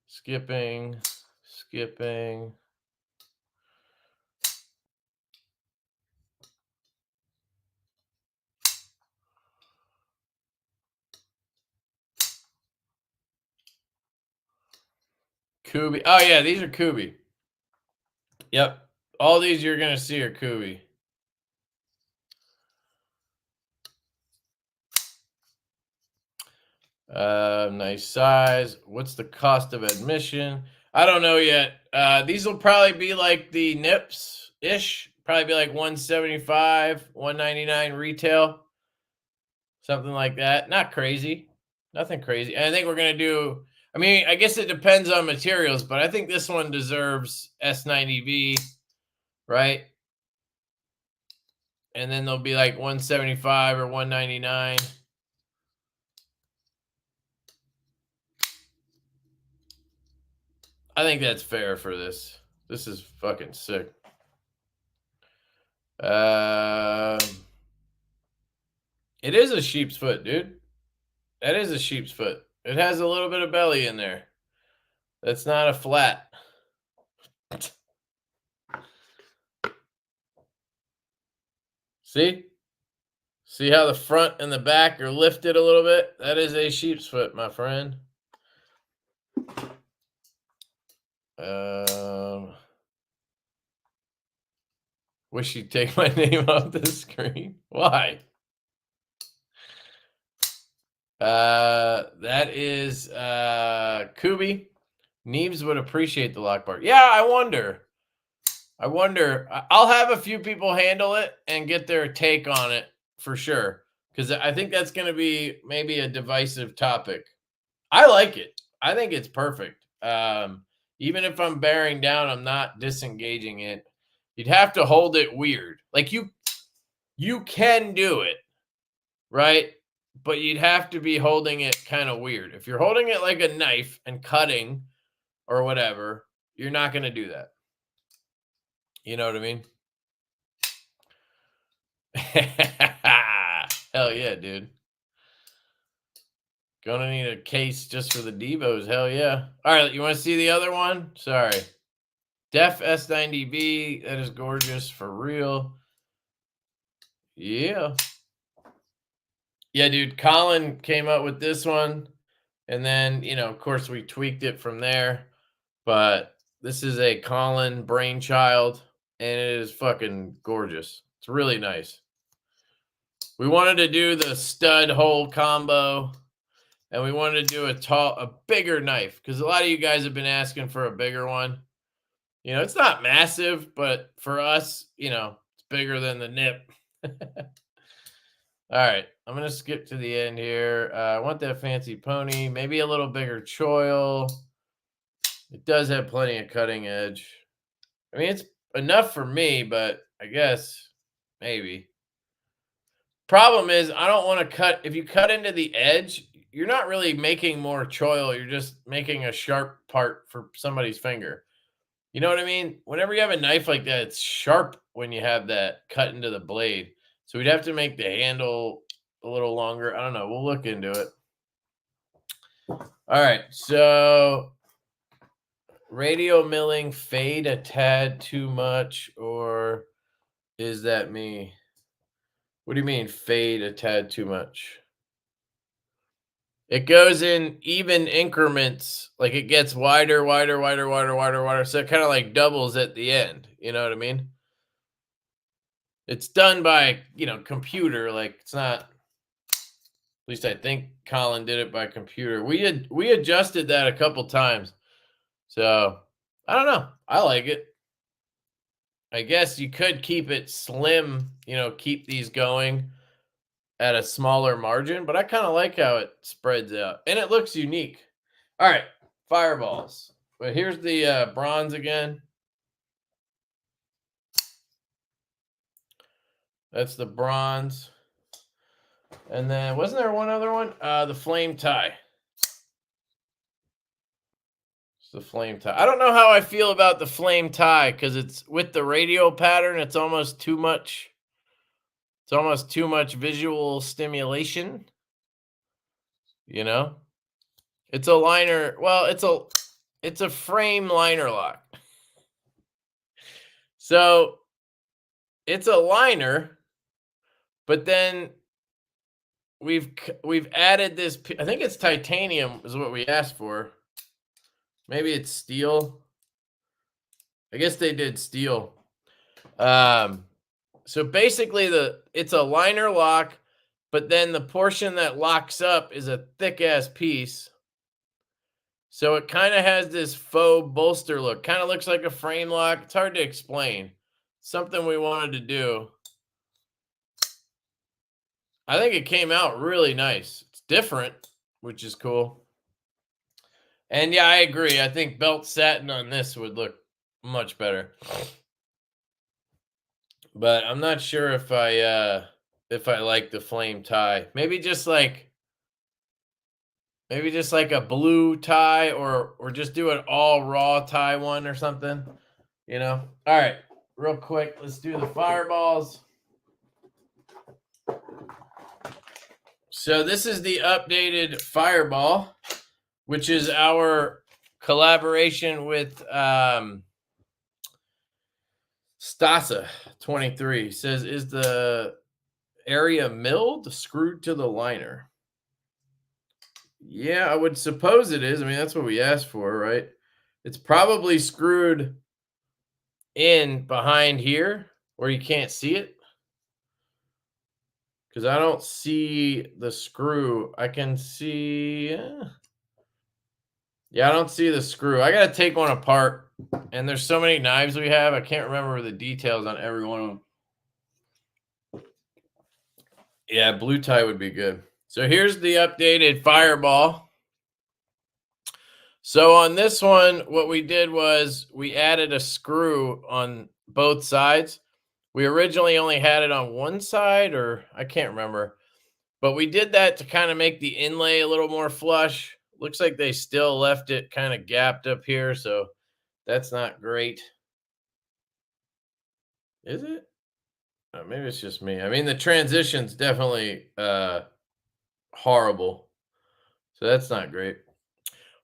A: Skipping. Kubi. Oh, yeah, these are Kubi. Yep. All these you're going to see are Kubi. Nice size. What's the cost of admission? I don't know yet. These will probably be like the nips-ish. Probably be like 175, 199 retail. Something like that. Not crazy. Nothing crazy. And I think we're going to do, I mean, I guess it depends on materials, but I think this one deserves S90V, right? And then they'll be like 175 or 199. I think that's fair for this. This is fucking sick. It is a sheep's foot, dude. That is a sheep's foot. It has a little bit of belly in there. That's not a flat. See? See how the front and the back are lifted a little bit? That is a sheep's foot, my friend. Wish you'd take my name off the screen. Why? That is Kubi. Neebs would appreciate the lock bar. Yeah, I wonder. I'll have a few people handle it and get their take on it for sure. Because I think that's going to be maybe a divisive topic. I like it. I think it's perfect. Even if I'm bearing down, I'm not disengaging it. You'd have to hold it weird. Like you can do it, right? But you'd have to be holding it kind of weird. If you're holding it like a knife and cutting or whatever, you're not going to do that. You know what I mean? Hell yeah, dude. Gonna need a case just for the Devos. Hell yeah. All right, you want to see the other one? Sorry. Def S90V. That is gorgeous for real. Yeah. Yeah, dude. Colin came up with this one. And then, you know, of course, we tweaked it from there. But this is a Colin brainchild. And it is fucking gorgeous. It's really nice. We wanted to do the stud hole combo. And we wanted to do a bigger knife. Because a lot of you guys have been asking for a bigger one. You know, it's not massive, but for us, you know, it's bigger than the nip. All right, I'm going to skip to the end here. I want that fancy pony, maybe a little bigger choil. It does have plenty of cutting edge. I mean, it's enough for me, but I guess maybe. Problem is, I don't want to cut. If you cut into the edge, you're not really making more choil. You're just making a sharp part for somebody's finger. You know what I mean? Whenever you have a knife like that, it's sharp when you have that cut into the blade. So we'd have to make the handle a little longer. I don't know. We'll look into it. All right. So radio milling fade a tad too much, or is that me? What do you mean fade a tad too much? It goes in even increments. Like it gets wider, wider, wider, wider, wider, wider. So it kind of like doubles at the end. You know what I mean? It's done by, you know, computer. Like it's not, at least I think Colin did it by computer. We adjusted that a couple times. So I don't know. I like it. I guess you could keep it slim, you know, keep these going at a smaller margin, but I kind of like how it spreads out and it looks unique. All right, fireballs. But here's the bronze again. That's the bronze. And then wasn't there one other one? The flame tie. It's the flame tie. I don't know how I feel about the flame tie because it's with the radial pattern. It's almost too much. It's almost too much visual stimulation. You know, it's a liner. Well, it's a frame liner lock. So it's a liner, but then we've added this. I think it's titanium is what we asked for. Maybe it's steel. I guess they did steel. So basically it's a liner lock, but then the portion that locks up is a thick ass piece. So it kind of has this faux bolster look. Kind of looks like a frame lock. It's hard to explain. Something we wanted to do. I think it came out really nice. It's different, which is cool. And yeah, I agree. I think belt satin on this would look much better. But I'm not sure if I like the flame tie. Maybe just like a blue tie, or just do an all raw tie one or something. You know? All right, real quick, let's do the fireballs. So this is the updated fireball, which is our collaboration with Stasa 23. Says, is the area milled, screwed to the liner? Yeah, I would suppose it is. I mean, that's what we asked for, right? It's probably screwed in behind here where you can't see it. Because I don't see the screw. I can see... Yeah, I don't see the screw. I got to take one apart. And there's so many knives we have, I can't remember the details on every one of them. Yeah, blue tie would be good. So here's the updated fireball. So on this one, what we did was we added a screw on both sides. We originally only had it on one side, or I can't remember. But we did that to kind of make the inlay a little more flush. Looks like they still left it kind of gapped up here, so that's not great. Is it? Oh, maybe it's just me. I mean, the transition's definitely horrible. So that's not great.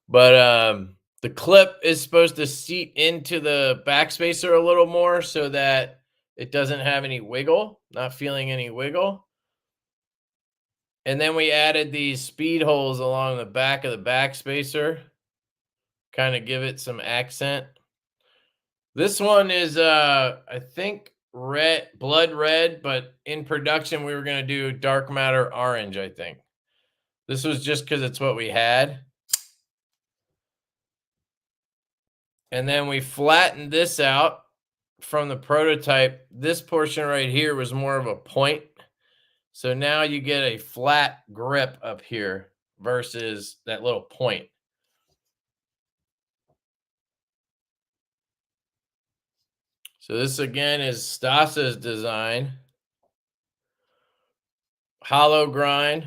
A: But the clip is supposed to seat into the backspacer a little more so that it doesn't have any wiggle, not feeling any wiggle. And then we added these speed holes along the back of the backspacer, kind of give it some accent. This one is, I think, red, blood red, but in production we were going to do dark matter orange, I think. This was just because it's what we had. And then we flattened this out from the prototype. This portion right here was more of a point. So now you get a flat grip up here versus that little point. So this again is Stasa's design. Hollow grind.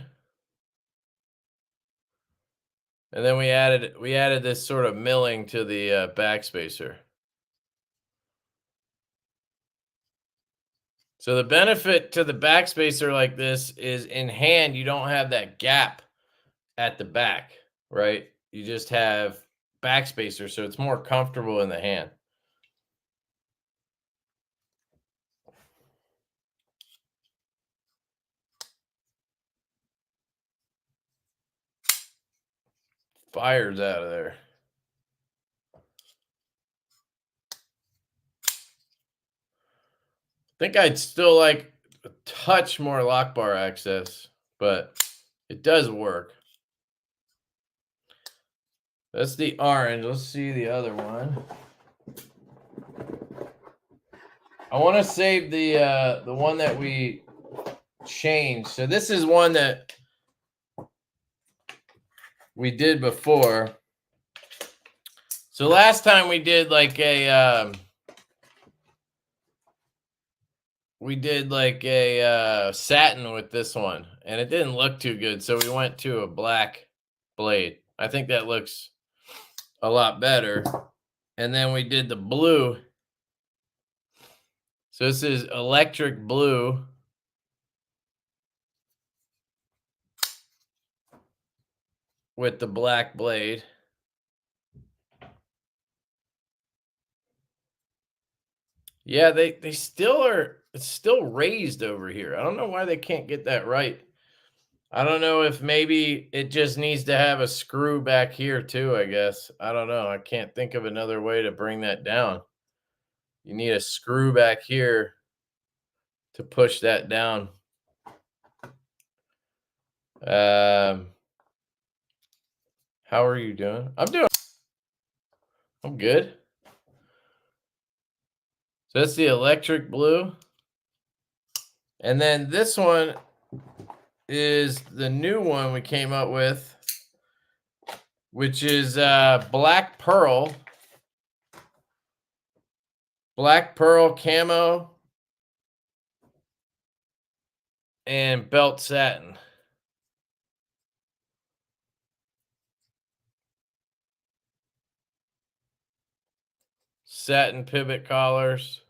A: And then we added this sort of milling to the backspacer. So the benefit to the backspacer like this is in hand, you don't have that gap at the back, right? You just have backspacer, so it's more comfortable in the hand. Fires out of there. I think I'd still like a touch more lock bar access, but it does work. That's the orange. Let's see the other one. I want to save the one that we changed. So this is one that we did before. So last time we did like a satin with this one, and it didn't look too good, so we went to a black blade. I think that looks a lot better. And then we did the blue. So this is electric blue. With the black blade. Yeah, they still are, it's still raised over here. I don't know why they can't get that right. I don't know if maybe it just needs to have a screw back here too, I guess. I don't know. I can't think of another way to bring that down. You need a screw back here to push that down. How are you doing? I'm doing I'm good. So that's the electric blue. And then this one is the new one we came up with, which is black pearl camo and belt satin. Satin pivot collars.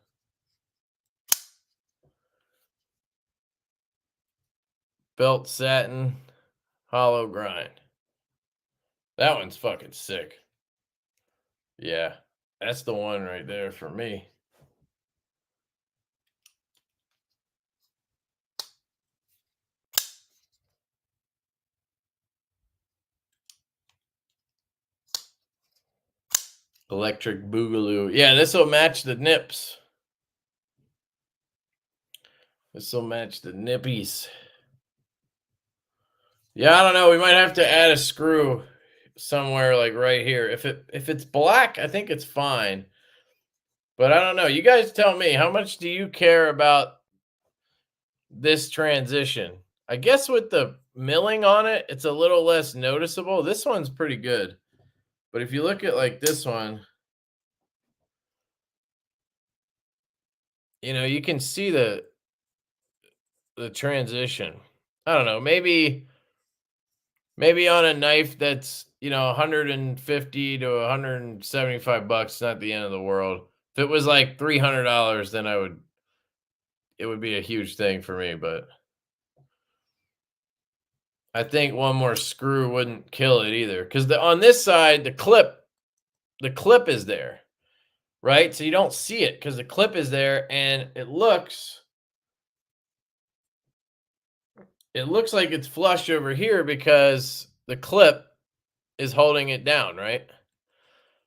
A: Belt satin hollow grind. That one's fucking sick. Yeah, that's the one right there for me. Electric Boogaloo. Yeah, this will match the nips. This will match the nippies. Yeah, I don't know. We might have to add a screw somewhere like right here. If it's black, I think it's fine. But I don't know. You guys tell me, how much do you care about this transition? I guess with the milling on it, it's a little less noticeable. This one's pretty good. But if you look at like this one, you know, you can see the transition. I don't know. Maybe on a knife that's, you know, 150 to 175 bucks, not the end of the world. If it was like $300, then it would be a huge thing for me, but I think one more screw wouldn't kill it either. Because on this side, the clip is there, right? So you don't see it because the clip is there, and it looks like it's flush over here because the clip is holding it down, right?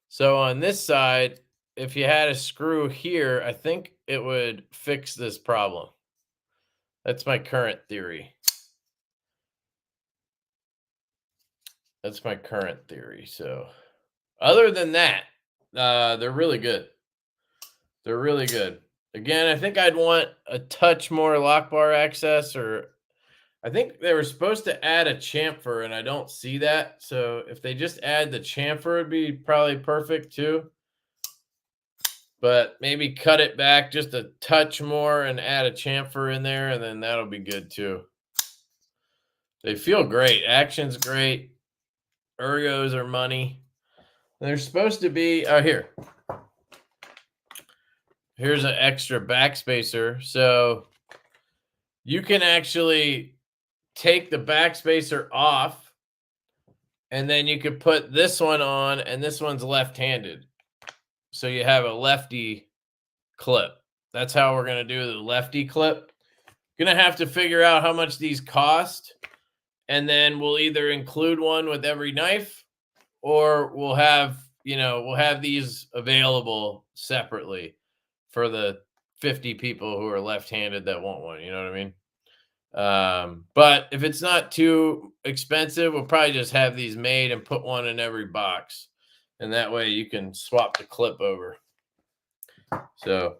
A: So on this side, if you had a screw here, I think it would fix this problem. That's my current theory. So other than that, they're really good. Again, I think I'd want a touch more lock bar access, or I think they were supposed to add a chamfer, and I don't see that. So if they just add the chamfer, it'd be probably perfect too. But maybe cut it back just a touch more and add a chamfer in there, and then that'll be good too. They feel great. Action's great. Ergos are money. They're supposed to be here. Here's an extra backspacer. So you can actually take the backspacer off, and then you could put this one on, and this one's left-handed. So you have a lefty clip. That's how we're going to do the lefty clip. Going to have to figure out how much these cost, and then we'll either include one with every knife, or we'll have these available separately for the 50 people who are left-handed that want one. You know what I mean? But if it's not too expensive, we'll probably just have these made and put one in every box. And that way you can swap the clip over. So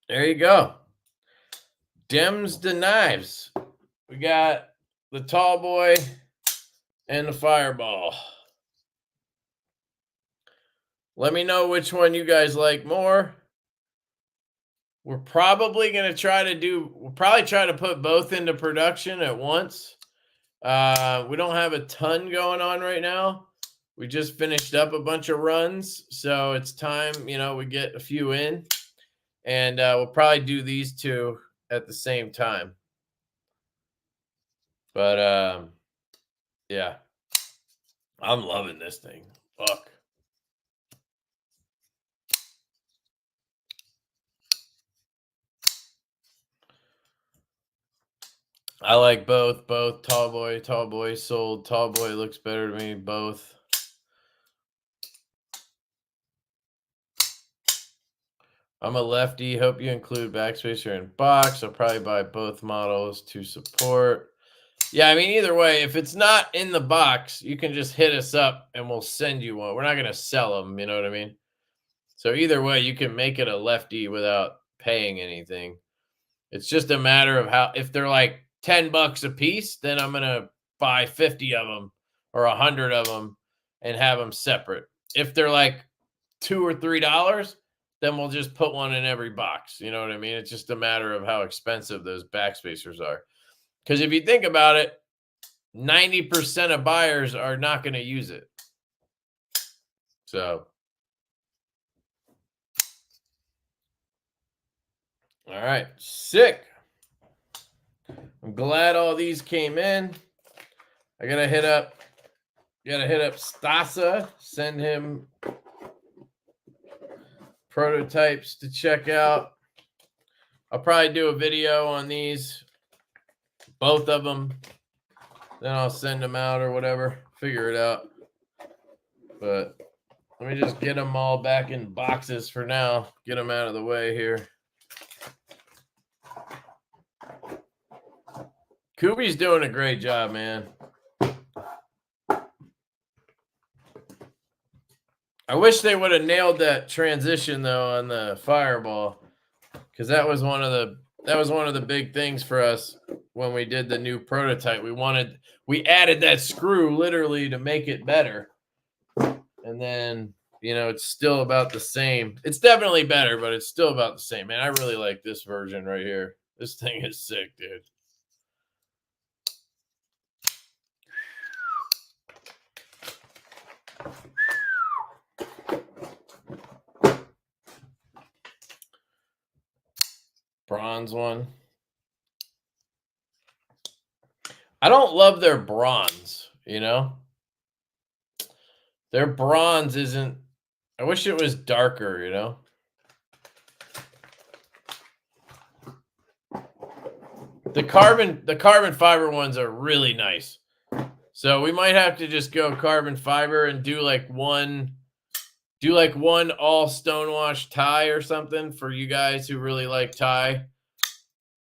A: there you go. Dems to knives. We got the tall boy and the fireball. Let me know which one you guys like more. We're probably going to try to put both into production at once. We don't have a ton going on right now. We just finished up a bunch of runs, so it's time, we get a few in, and we'll probably do these two at the same time. But yeah, I'm loving this thing. Fuck. I like both. Tall boy sold. Tall boy looks better to me. Both. I'm a lefty. Hope you include backspacer in box. I'll probably buy both models to support. Yeah, I mean, either way, if it's not in the box, you can just hit us up and we'll send you one. We're not going to sell them, you know what I mean? So either way, you can make it a lefty without paying anything. It's just a matter of how, if they're like $10 a piece, then I'm going to buy 50 of them or 100 of them and have them separate. If they're like $2 or $3, then we'll just put one in every box. You know what I mean? It's just a matter of how expensive those backspacers are. Because if you think about it, 90% of buyers are not going to use it. So, all right, sick. I'm glad all these came in. I gotta hit up Stasa, send him prototypes to check out. I'll probably do a video on these, both of them. Then I'll send them out or whatever. Figure it out. But let me just get them all back in boxes for now. Get them out of the way here. Kubi's doing a great job, man. I wish they would have nailed that transition though on the Fireball, because that was one of the big things for us when we did the new prototype. We added that screw literally to make it better, and then it's still about the same. It's definitely better, but it's still about the same. Man, I really like this version right here. This thing is sick, dude. Bronze one. I don't love their bronze, Their bronze isn't. I wish it was darker, The carbon fiber ones are really nice. So we might have to just go carbon fiber and do like one all stonewash tie or something for you guys who really like tie.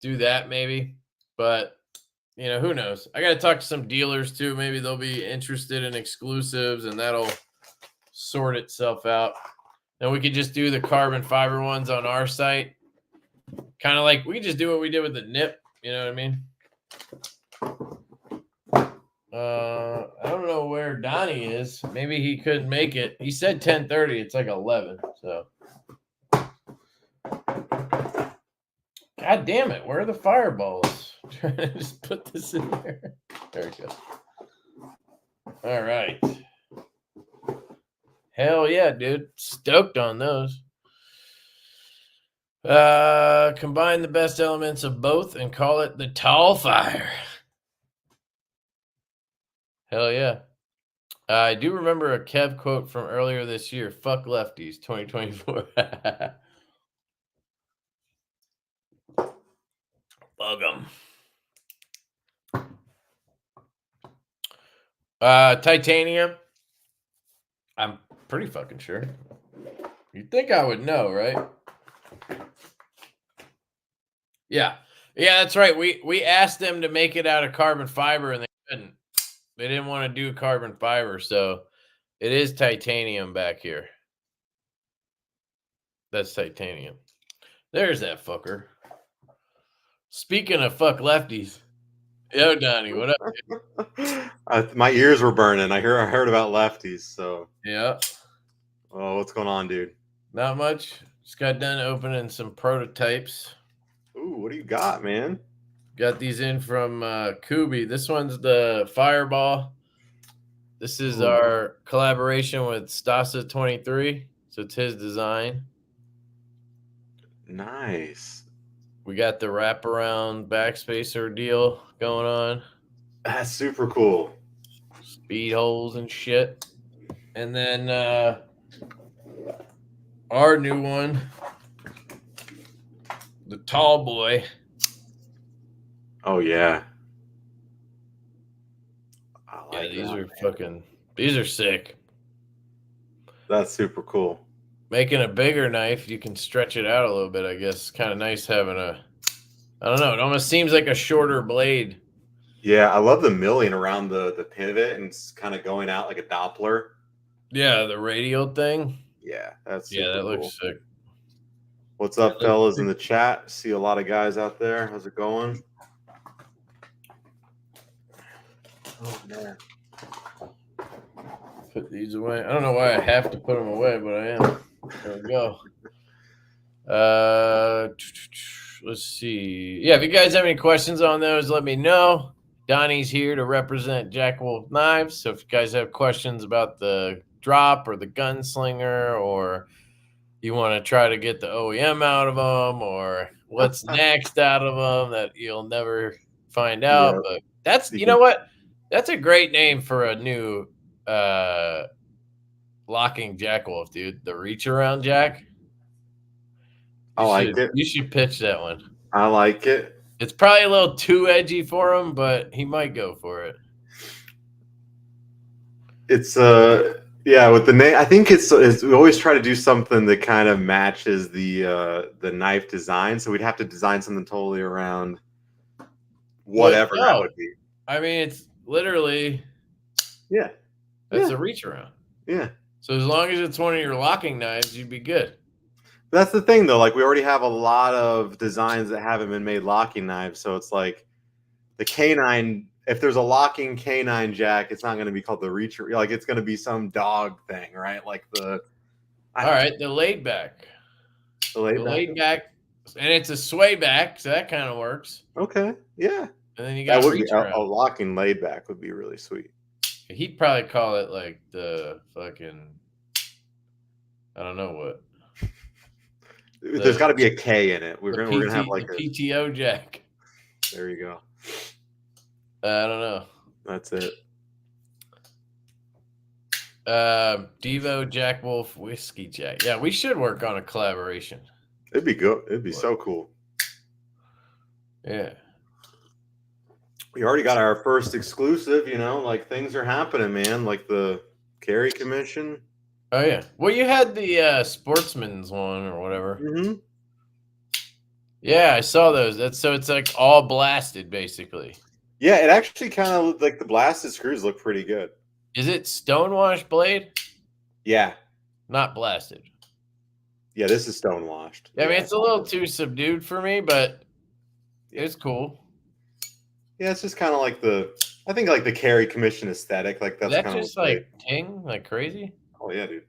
A: Do that maybe. But who knows? I got to talk to some dealers too. Maybe they'll be interested in exclusives and that'll sort itself out. Then we could just do the carbon fiber ones on our site. Kind of like we just do what we did with the nip. You know what I mean? I don't know where Donnie is. Maybe he couldn't make it. He said 10:30. It's like 11. So, God damn it! Where are the fireballs? I'm trying to just put this in there. There we go. All right. Hell yeah, dude! Stoked on those. Combine the best elements of both and call it the tall fire. Hell yeah. I do remember a Kev quote from earlier this year. Fuck lefties, 2024. Bug them. Titanium. I'm pretty fucking sure. You'd think I would know, right? Yeah. Yeah, that's right. We asked them to make it out of carbon fiber and they couldn't. They didn't want to do carbon fiber, so it is titanium back here. That's titanium. There's that fucker. Speaking of fuck lefties. Yo, Donnie, what up?
B: My ears were burning. I heard about lefties, so.
A: Yeah.
B: Oh, what's going on, dude?
A: Not much. Just got done opening some prototypes.
B: Ooh, what do you got, man?
A: Got these in from Kubi. This one's the Fireball. This is our collaboration with Stasa 23. So it's his design.
B: Nice.
A: We got the wraparound backspacer deal going on.
B: That's super cool.
A: Speed holes and shit. And then our new one, the tall boy.
B: Oh yeah.
A: Yeah, these are sick.
B: That's super cool.
A: Making a bigger knife, you can stretch it out a little bit, I guess. It's kind of nice having I don't know, it almost seems like a shorter blade.
B: Yeah, I love the milling around the pivot and it's kind of going out like a Doppler.
A: Yeah, the radial thing.
B: Yeah, that's
A: Yeah,
B: super
A: that
B: cool.
A: looks sick.
B: What's up, fellas, in the chat? See a lot of guys out there. How's it going? Oh, man.
A: Put these away. I don't know why I have to put them away, but I am. There we go. Let's see. Yeah, if you guys have any questions on those, let me know. Donnie's here to represent Jack Wolf Knives. So if you guys have questions about the drop or the Gunslinger, or you want to try to get the OEM out of them, or what's next out of them that you'll never find out.
B: Yeah.
A: But that's, you know what? That's a great name for a new locking Jack Wolf, dude. The reach around Jack.
B: I like it.
A: You should pitch that one.
B: I like it.
A: It's probably a little too edgy for him, but he might go for it.
B: It's yeah, with the name, I think it's we always try to do something that kind of matches the knife design. So we'd have to design something totally around whatever that would be.
A: I mean, it's literally that's a reach around.
B: Yeah.
A: So as long as it's one of your locking knives, you'd be good.
B: That's the thing, though. Like, we already have a lot of designs that haven't been made locking knives. So it's like the canine, if there's a locking canine Jack, it's not going to be called the reacher. Like, it's going to be some dog thing, right? Like the.
A: All right, the laid back. The laid back. And it's a sway back, so that kind of works.
B: Okay. Yeah.
A: And then you got reach around.
B: A locking laid back would be really sweet.
A: He'd probably call it like the fucking. I don't know what.
B: There's got to be a K in it. We're gonna have like
A: a PTO Jack.
B: There you go.
A: I don't know.
B: That's it.
A: DVO Jack Wolf Whiskey Jack. Yeah, we should work on a collaboration.
B: It'd be good. It'd be so cool.
A: Yeah.
B: We already got our first exclusive. You know, like things are happening, man. Like the carry commission.
A: Oh yeah. Well, you had the Sportsman's one or whatever.
B: Mm-hmm.
A: Yeah, I saw those. It's like all blasted, basically.
B: Yeah, it actually kind of looked like the blasted screws look pretty good.
A: Is it stonewash blade?
B: Yeah.
A: Not blasted.
B: Yeah, this is stonewashed.
A: I mean, it's a little too subdued for me, but it's cool.
B: Yeah, it's just kind of like I think like the carry commission aesthetic. Like that's kind of
A: just like ting like crazy.
B: Oh yeah, dude.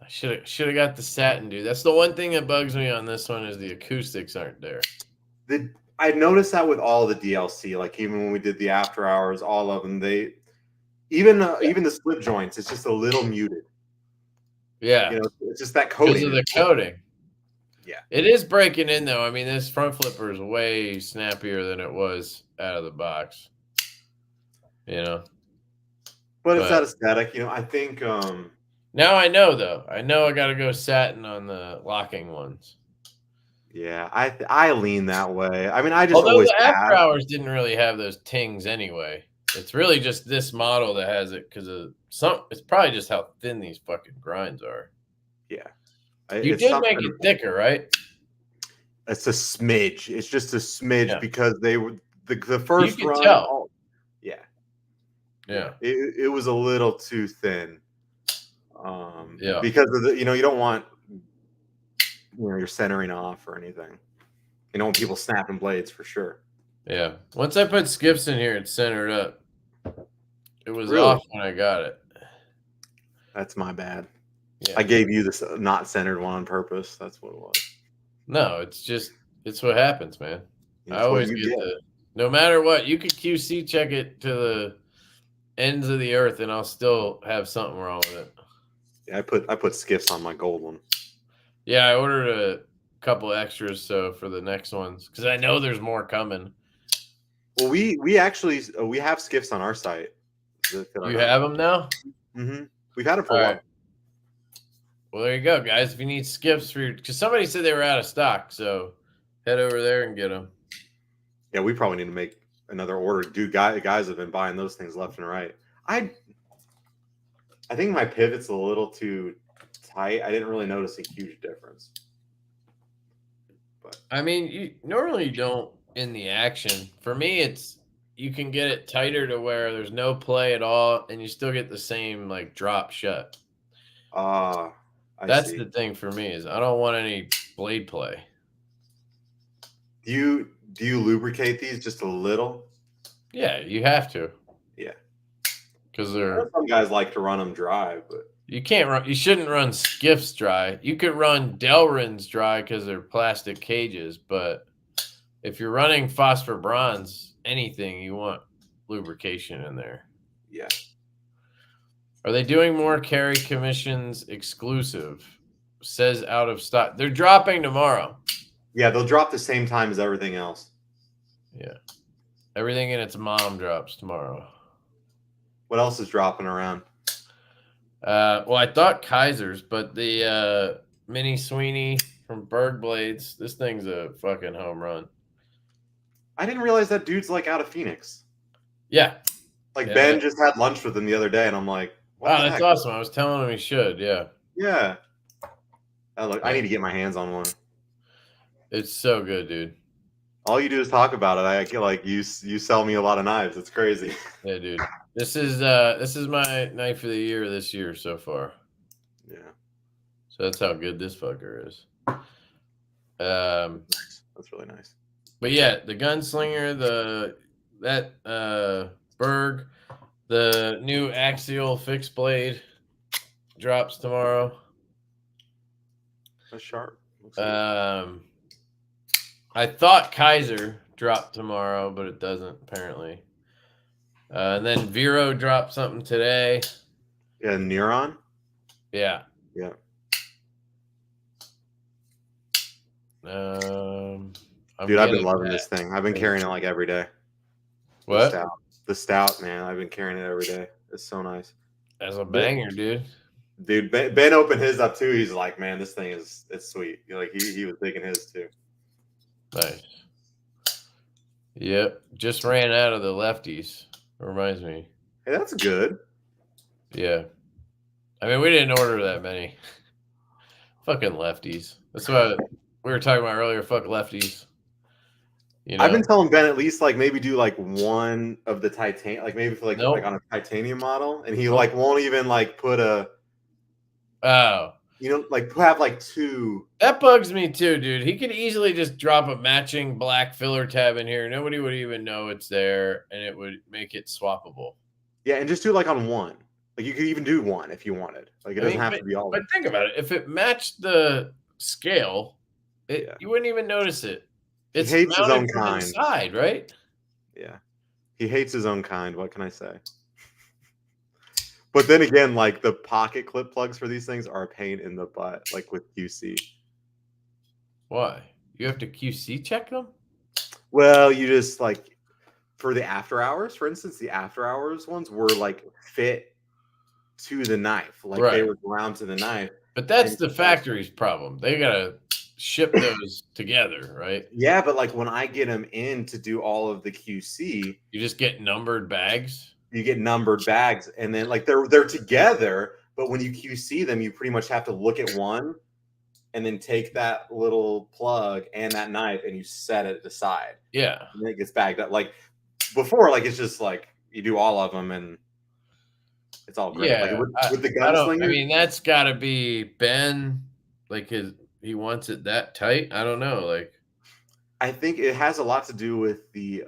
A: I should have got the satin, dude. That's the one thing that bugs me on this one is the acoustics aren't there.
B: I noticed that with all the DLC, like even when we did the after hours, all of them, even the slip joints, it's just a little muted.
A: Yeah,
B: you know, it's just that coating.
A: Because of the coating.
B: Yeah,
A: it is breaking in though. I mean, this front flipper is way snappier than it was out of the box. You know.
B: But it's that aesthetic, you know. I think.
A: Now I know though. I know I got to go satin on the locking ones.
B: Yeah, I lean that way. I mean, I just
A: although the after hours didn't really have those tings anyway. It's really just this model that has it because of it's probably just how thin these fucking grinds are.
B: Yeah,
A: you did make it thicker, right?
B: It's a smidge. It's just a smidge because they were the first
A: you
B: run.
A: Tell.
B: Yeah. It was a little too thin.
A: Yeah.
B: Because of you don't want you're centering off or anything. You don't want people snapping blades for sure.
A: Yeah. Once I put skiffs in here, it's centered up. It was off when I got it.
B: That's my bad.
A: Yeah.
B: I gave you this not centered one on purpose. That's what it was.
A: No, it's what happens, man. I always get no matter what, you could QC check it to the ends of the earth and I'll still have something wrong with it.
B: Yeah, I put skiffs on my gold one.
A: Yeah, I ordered a couple extras for the next ones because I know there's more coming.
B: Well, we actually have skiffs on our site.
A: You have them now?
B: Mm-hmm. We've had them for a while.
A: Well, there you go, guys. If you need skiffs because somebody said they were out of stock, so head over there and get them.
B: Yeah, we probably need to make another order. Dude, guys have been buying those things left and right. I think my pivot's a little too tight. I didn't really notice a huge difference. But
A: I mean, you normally don't in the action. For me, it's you can get it tighter to where there's no play at all, and you still get the same like drop shut.
B: I
A: That's
B: see.
A: the thing for me is I don't want any blade play.
B: Do you lubricate these just a little?
A: Yeah, you have to.
B: Yeah,
A: because they're.
B: Some guys like to run them dry, but
A: You can't run. You shouldn't run Skiffs dry. You could run Delrins dry because they're plastic cages, but if you're running phosphor bronze, anything you want lubrication in there.
B: yeah.
A: Are they doing more carry commissions exclusive? Says out of stock. They're dropping tomorrow.
B: Yeah, they'll drop the same time as everything else.
A: Yeah. Everything in its mom drops tomorrow.
B: What else is dropping around?
A: Well, I thought Kaiser's, but the mini Sweeney from Berg Blades, this thing's a fucking home run.
B: I didn't realize that dude's like out of Phoenix.
A: Yeah.
B: Like
A: Yeah.
B: Ben just had lunch with him the other day, and I'm like,
A: what wow, that's awesome. I was telling him he should. Yeah.
B: Yeah. I need to get my hands on one.
A: It's so good, dude.
B: All you do is talk about it. I feel like you sell me a lot of knives. It's crazy.
A: Yeah, dude. This is my knife of the year this year so far.
B: Yeah.
A: So that's how good this fucker is.
B: That's really nice.
A: But yeah, the Gunslinger, Berg, the new Axial Fix Blade drops tomorrow.
B: That's sharp.
A: I thought Kaiser dropped tomorrow, but it doesn't apparently. And then Vero dropped something today.
B: Yeah, Neuron.
A: Yeah.
B: Yeah. Dude, I've been loving this thing. I've been carrying it like every day.
A: What?
B: The stout, man. I've been carrying it every day. It's so nice.
A: That's a banger, dude.
B: Dude, Ben opened his up too. He's like, man, this thing it's sweet. Like he was digging his too.
A: Nice. Yep. Just ran out of the lefties. Reminds me.
B: Hey, that's good.
A: Yeah. I mean, we didn't order that many. Fucking lefties. That's what we were talking about earlier. Fuck lefties. You know?
B: I've been telling Ben at least like maybe do like one of the titanium, like maybe for like on a titanium model, and he like won't even like put a.
A: Oh.
B: You know, like have like two.
A: That bugs me too, dude. He could easily just drop a matching black filler tab in here. Nobody would even know it's there, and it would make it swappable.
B: Yeah, and just do like on one. Like you could even do one if you wanted. Like it doesn't have to be all.
A: But think about it. If it matched the scale, you wouldn't even notice it. It's
B: he hates his own kind.
A: Inside, right?
B: Yeah, he hates his own kind. What can I say? But then again, like the pocket clip plugs for these things are a pain in the butt, like with QC.
A: Why? You have to QC check them?
B: Well, you just like for the after hours, for instance, the after hours ones were like fit to the knife. Like they were ground to the knife.
A: But that's the factory's problem. They gotta ship those together, right?
B: Yeah, but like when I get them in to do all of the QC,
A: you just get numbered bags.
B: You get numbered bags, and then like they're together, but when you QC them, you pretty much have to look at one and then take that little plug and that knife and you set it aside.
A: Yeah.
B: And then it gets bagged up. Like before, like it's just like you do all of them and it's all great.
A: Yeah.
B: Like with the Gunslinger.
A: I mean, that's gotta be Ben, like he wants it that tight. I don't know. Like
B: I think it has a lot to do with the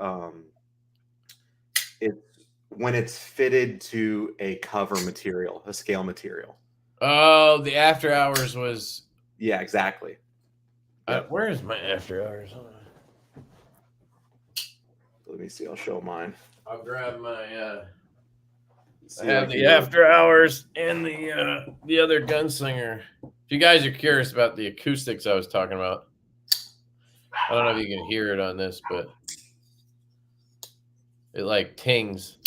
B: when it's fitted to a cover material, a scale material.
A: Oh, the after hours was.
B: Yeah, exactly.
A: Where is my after hours?
B: Let me see. I'll show mine.
A: I'll grab my. I have the after hours and the other Gunslinger. If you guys are curious about the acoustics I was talking about, I don't know if you can hear it on this, but it like tings.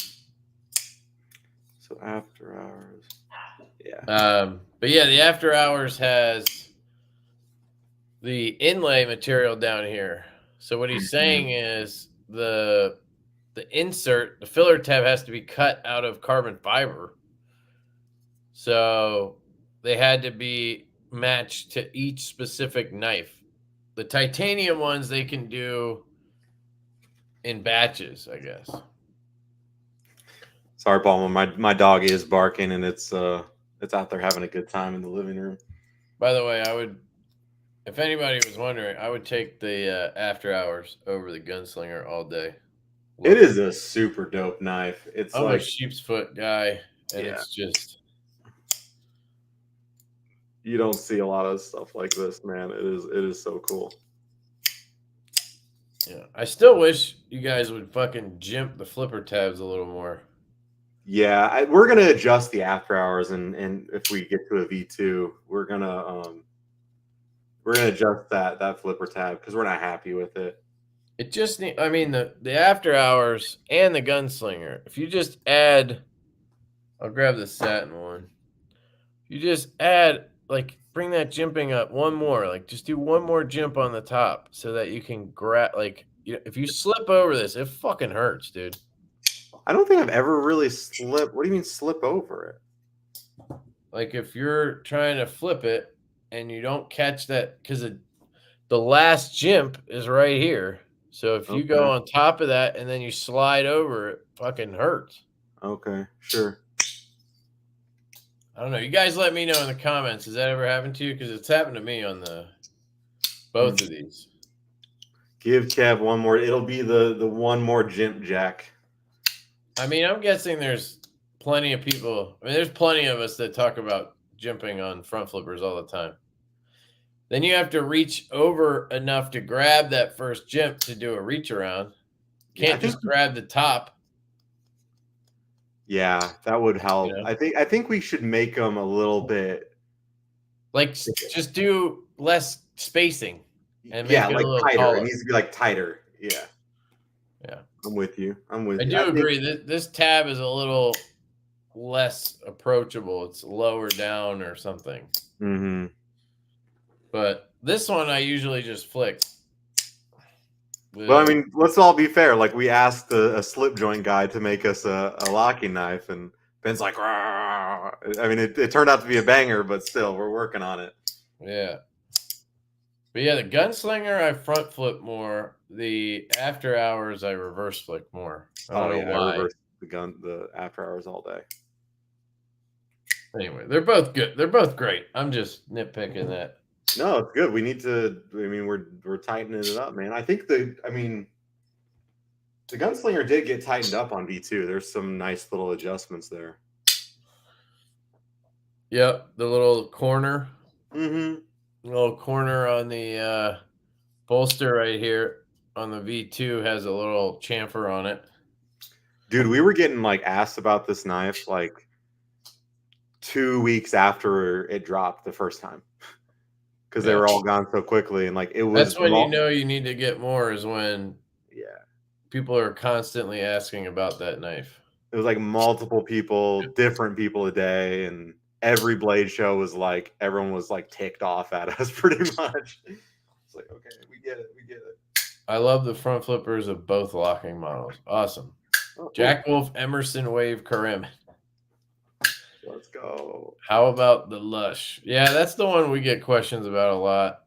B: So after hours, yeah.
A: But yeah, the after hours has the inlay material down here. So what he's saying is the insert, the filler tab has to be cut out of carbon fiber. So they had to be matched to each specific knife. The titanium ones they can do in batches, I guess.
B: Sorry, Paul. My dog is barking, and it's out there having a good time in the living room.
A: By the way, if anybody was wondering, I would take the After Hours over the Gunslinger all day.
B: It is a super dope knife. It's
A: I'm
B: like
A: a sheep's foot guy, and it's just
B: you don't see a lot of stuff like this, man. It is so cool.
A: Yeah, I still wish you guys would fucking jimp the flipper tabs a little more.
B: Yeah, we're gonna adjust the After Hours, and if we get to a V2, we're gonna adjust that flipper tab because we're not happy with it.
A: It just I mean the After Hours and the Gunslinger. If you just add, I'll grab the Satin one. You just add, like, bring that jimping up one more, like just do one more jimp on the top so that you can grab, like, if you slip over this, it fucking hurts, dude.
B: I don't think I've ever really slipped. What do you mean slip over it?
A: Like if you're trying to flip it and you don't catch that, because the last jimp is right here. So if you go on top of that and then you slide over, it fucking hurts.
B: Okay, sure.
A: I don't know. You guys let me know in the comments. Has that ever happened to you? Because it's happened to me on both of these.
B: Give Kev one more. It'll be the one more jimp jack.
A: I mean, I'm guessing there's plenty of people. I mean, there's plenty of us that talk about jimping on front flippers all the time. Then you have to reach over enough to grab that first jimp to do a reach around. Can't just grab the top.
B: Yeah, that would help. You know? I think we should make them a little bit
A: like just do less spacing and make it
B: like
A: a little
B: tighter.
A: taller.
B: It needs to be like tighter. Yeah.
A: Yeah.
B: I'm with you. I
A: do agree that this tab is a little less approachable. It's lower down or something.
B: Mm-hmm.
A: But this one I usually just flick.
B: Well, I mean, let's all be fair. Like, we asked a slip joint guy to make us a locking knife, and Ben's like, Rawr. I mean, it turned out to be a banger, but still, we're working on it.
A: Yeah. But yeah, the Gunslinger I front flip more. The After Hours I reverse flick more. I don't know why. I reverse
B: the After Hours all day.
A: Anyway, they're both good. They're both great. I'm just nitpicking that.
B: No, it's good. We need to. I mean, we're tightening it up, man. I think the Gunslinger did get tightened up on V2. There's some nice little adjustments there.
A: Yep, the little corner.
B: Mm-hmm.
A: Little corner on the bolster right here on the V2 has a little chamfer on it.
B: Dude, we were getting like asked about this knife like 2 weeks after it dropped the first time. Because they were all gone so quickly, and like it was.
A: That's when you know you need to get more. Is when people are constantly asking about that knife.
B: It was like multiple people, different people a day, and every blade show was like everyone was like ticked off at us pretty much. It's like, okay, we get it.
A: I love the front flippers of both locking models. Awesome. Oh, Jack Wolf Emerson Wave Karim.
B: Let's go.
A: How about the Lush? Yeah, that's the one we get questions about a lot.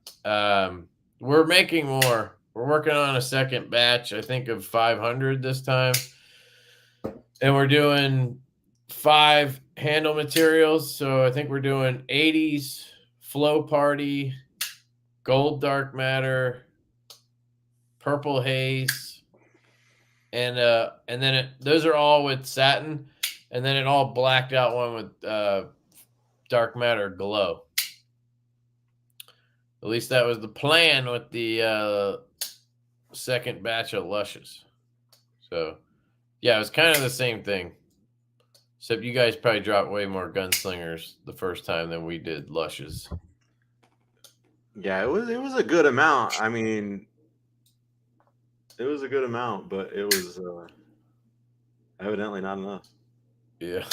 A: We're making more. We're working on a second batch, I think, of 500 this time. And we're doing 5 handle materials. So I think we're doing 80s, Flow Party, Gold Dark Matter, Purple Haze, and then those are all with Satin. And then it all blacked out one with Dark Matter Glow. At least that was the plan with the second batch of Lushes. So, yeah, it was kind of the same thing. Except you guys probably dropped way more Gunslingers the first time than we did Lushes.
B: Yeah, it was a good amount. I mean, it was a good amount, but it was evidently not enough.
A: Yeah.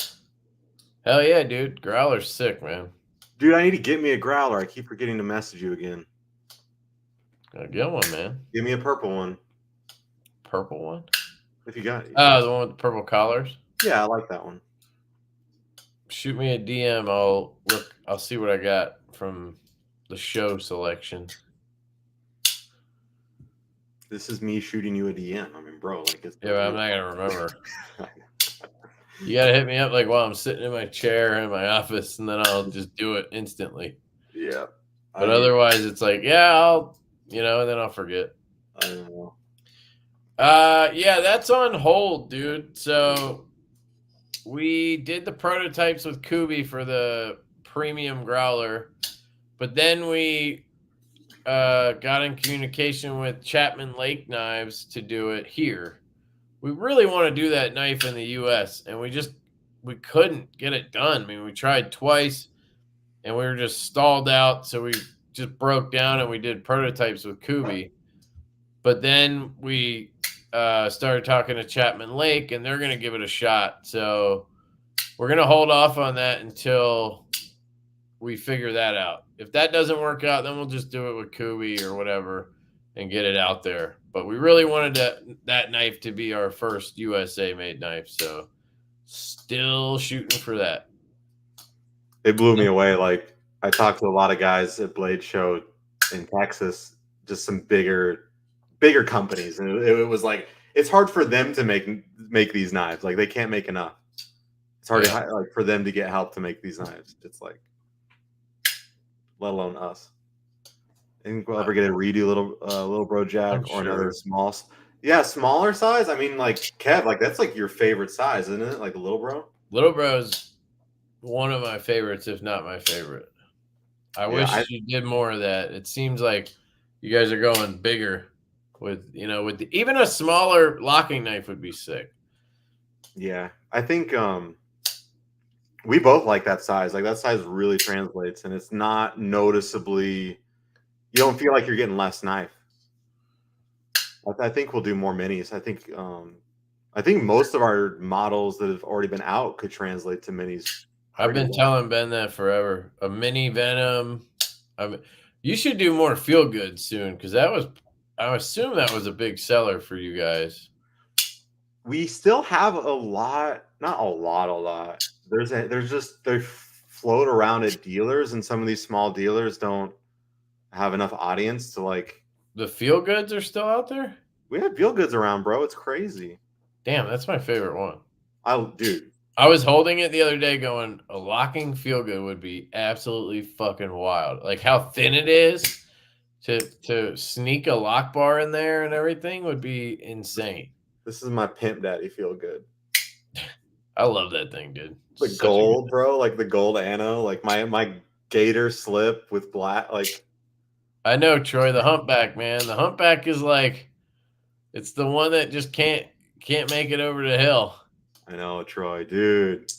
A: Hell yeah, dude. Growler's sick, man.
B: Dude, I need to get me a Growler. I keep forgetting to message you again.
A: Get one, man.
B: Give me a purple one.
A: Purple one?
B: If you got it.
A: Oh, the one with the purple collars?
B: Yeah, I like that one.
A: Shoot me a DM. I'll see what I got from the show selection.
B: This is me shooting you a DM. I mean, bro, like it's.
A: Yeah, but I'm not gonna remember. You gotta hit me up like while I'm sitting in my chair in my office, and then I'll just do it instantly.
B: Yeah.
A: But otherwise, it's like, yeah, I'll, and then I'll forget.
B: I don't know.
A: Yeah, that's on hold, dude. So we did the prototypes with Kubi for the premium growler, but then we got in communication with Chapman Lake Knives to do it here. We really want to do that knife in the US, and we couldn't get it done. I mean, we tried twice and we were just stalled out, so we just broke down and we did prototypes with Kubi. But then we started talking to Chapman Lake, and they're going to give it a shot. So we're going to hold off on that until we figure that out. If that doesn't work out, then we'll just do it with Kubi or whatever and get it out there. But we really wanted that knife to be our first USA-made knife, so still shooting for that.
B: It blew me away. Like, I talked to a lot of guys at Blade Show in Texas, just some bigger companies, and it was like it's hard for them to make these knives. Like, they can't make enough. It's hard like for them to get help to make these knives. It's like, let alone us. I think we'll ever get a redo little bro jack or another small. Yeah, smaller size. I mean, like, Kev, like, that's like your favorite size, isn't it? Like a little bro.
A: Little bro's one of my favorites, if not my favorite. I wish you did more of that. It seems like you guys are going bigger with even a smaller locking knife would be sick.
B: Yeah, I think we both like that size. Like, that size really translates, and it's not noticeably. You don't feel like you're getting less knife. I think we'll do more minis. I think most of our models that have already been out could translate to minis.
A: I've been telling Ben that forever. A mini Venom. You should do more Feel Good soon, because I assume that was a big seller for you guys.
B: We still have a lot, not a lot. They float around at dealers, and some of these small dealers don't have enough audience to like.
A: The Feel Goods are still out there?
B: We have Feel Goods around, bro. It's crazy.
A: Damn, that's my favorite one.
B: Dude.
A: I was holding it the other day going, a locking Feel Good would be absolutely fucking wild. Like, how thin it is to sneak a lock bar in there and everything would be insane.
B: This is my Pimp Daddy Feel Good.
A: I love that thing, dude.
B: The gold, bro. Like the gold Anno. Like my gator slip with black. Like,
A: I know, Troy, the humpback, man. The humpback is like, it's the one that just can't make it over the hill.
B: I know, Troy, dude.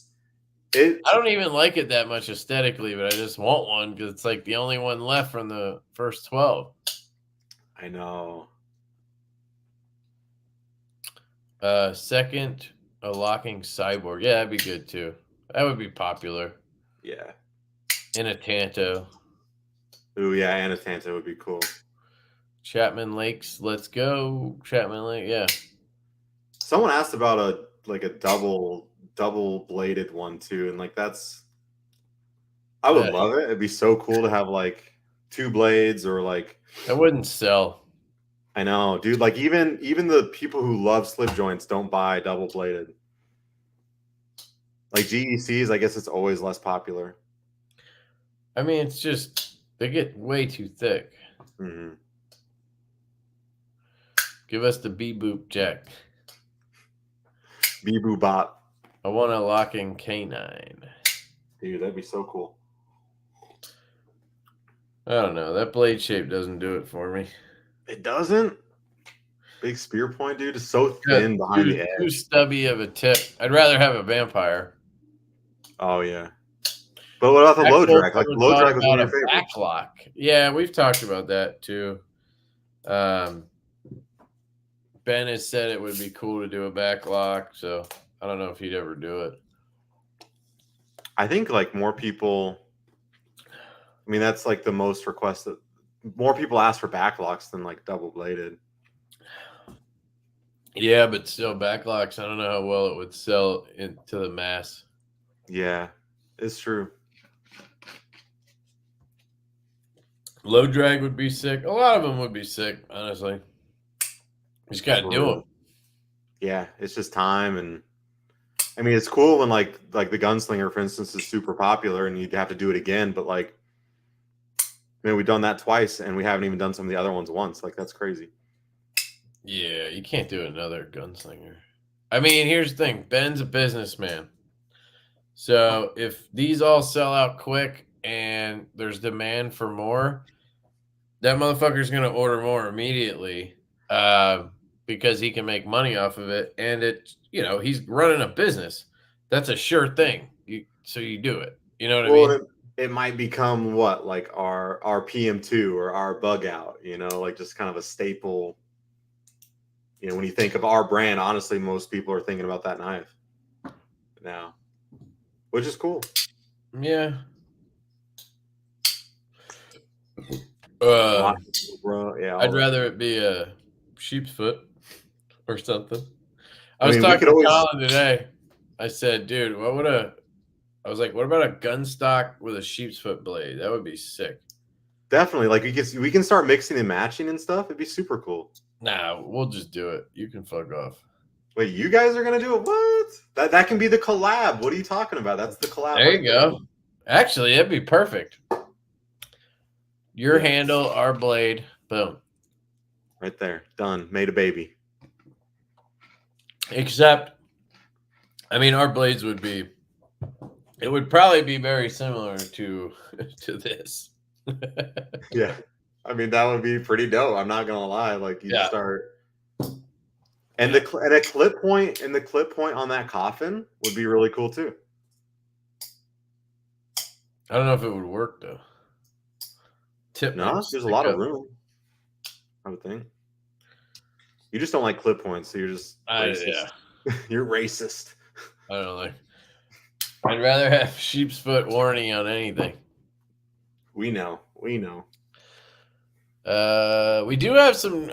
A: I don't even like it that much aesthetically, but I just want one because it's like the only one left from the first 12.
B: I know.
A: Second, a locking cyborg. Yeah, that'd be good too. That would be popular.
B: Yeah.
A: In a Tanto.
B: Ooh, yeah, and a Tanto would be cool.
A: Chapman Lakes, let's go. Chapman Lake, yeah.
B: Someone asked about a double bladed one too, and like I would love it. It'd be so cool to have like 2 blades, or like.
A: That wouldn't sell.
B: I know, dude. Like, even the people who love slip joints don't buy double bladed. Like GECs, I guess it's always less popular.
A: I mean, it's just they get way too thick.
B: Mm-hmm.
A: Give us the B-boop jack.
B: B-boo bot.
A: I want a locking K9.
B: Dude, that'd be so cool.
A: I don't know. That blade shape doesn't do it for me.
B: It doesn't? Big spear point, dude, is so thin behind the edge.
A: Too stubby of a tip. I'd rather have a vampire.
B: Oh, yeah. But what about the low drag? Like, low drag was one of your favorites.
A: Backlock. Yeah, we've talked about that too. Ben has said it would be cool to do a backlock, so I don't know if he'd ever do it.
B: I think like more people. I mean, that's like the most requested. More people ask for backlocks than like double bladed.
A: Yeah, but still, backlocks, I don't know how well it would sell into the mass.
B: Yeah, it's true.
A: Low drag would be sick. A lot of them would be sick, honestly. You just got to do them.
B: Yeah, it's just time, and I mean, it's cool when like the Gunslinger, for instance, is super popular and you'd have to do it again. But like, I mean, we've done that twice and we haven't even done some of the other ones once. Like, that's crazy.
A: Yeah, you can't do another Gunslinger. I mean, here's the thing. Ben's a businessman. So if these all sell out quick and there's demand for more, that motherfucker's going to order more immediately because he can make money off of it. And he's running a business. That's a sure thing. So you do it. You know what I mean?
B: It might become what, like our PM2 or our bug out, like just kind of a staple. When you think of our brand, honestly, most people are thinking about that knife now, which is cool.
A: Yeah. I'd rather it be a sheep's foot or something. I was talking to Colin today. I said, dude, what about a gun stock with a sheep's foot blade? That would be sick.
B: Definitely. Like we can start mixing and matching and stuff. It'd be super cool.
A: Nah, we'll just do it. You can fuck off.
B: Wait, you guys are gonna do it? What? That can be the collab. What are you talking about? That's the collab.
A: There you go. Actually, it'd be perfect. Your handle, our blade, boom.
B: Right there. Done. Made a baby.
A: Except, I mean, our blades would probably be very similar to this.
B: Yeah. I mean, that would be pretty dope. I'm not gonna lie. Like you start, and the clip point on that coffin would be really cool too.
A: I don't know if it would work though.
B: There's a lot of room. I would think. You just don't like clip points, so you're just racist. Yeah. You're racist.
A: I don't like. I'd rather have sheep's foot warning on anything.
B: We know.
A: We do have some.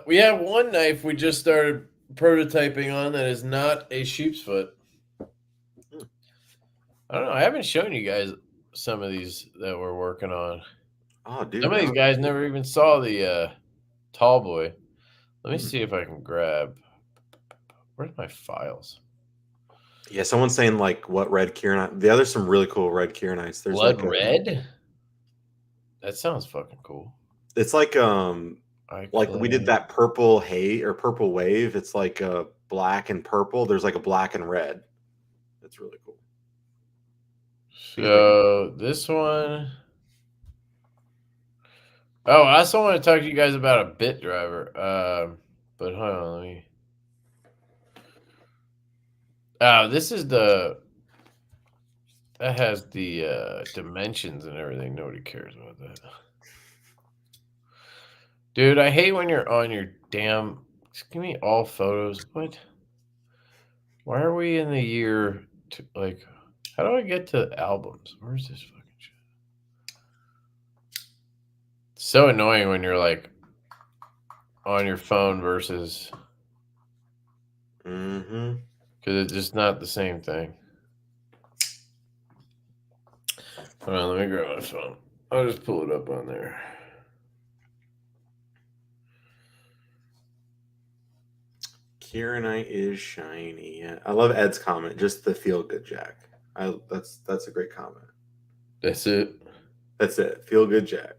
A: We have one knife we just started prototyping on that is not a sheep's foot. I don't know. I haven't shown you guys some of these that we're working on.
B: Oh, dude.
A: Some of these guys never even saw the tall boy. Let me see if I can grab. Where's my files?
B: Yeah, someone's saying like what red Kier knife. There's some really cool red Kier knives. There's
A: blood red. That sounds fucking cool.
B: It's like we did that purple hay or purple wave. It's like black and purple. There's like a black and red. That's really cool.
A: So this one. Oh, I also want to talk to you guys about a bit driver. But hold on, let me. This is that has the dimensions and everything. Nobody cares about that. Dude, I hate when you're on your damn. Just give me all photos. What? Why are we in the year? How do I get to albums? Where's this fucking shit? It's so annoying when you're like on your phone versus.
B: Mm-hmm.
A: Because it's just not the same thing. Hold on, let me grab my phone. I'll just pull it up on there.
B: Kieranite is shiny. Yeah, I love Ed's comment. Just the feel good Jack. That's a great comment.
A: That's it.
B: That's it. Feel good Jack.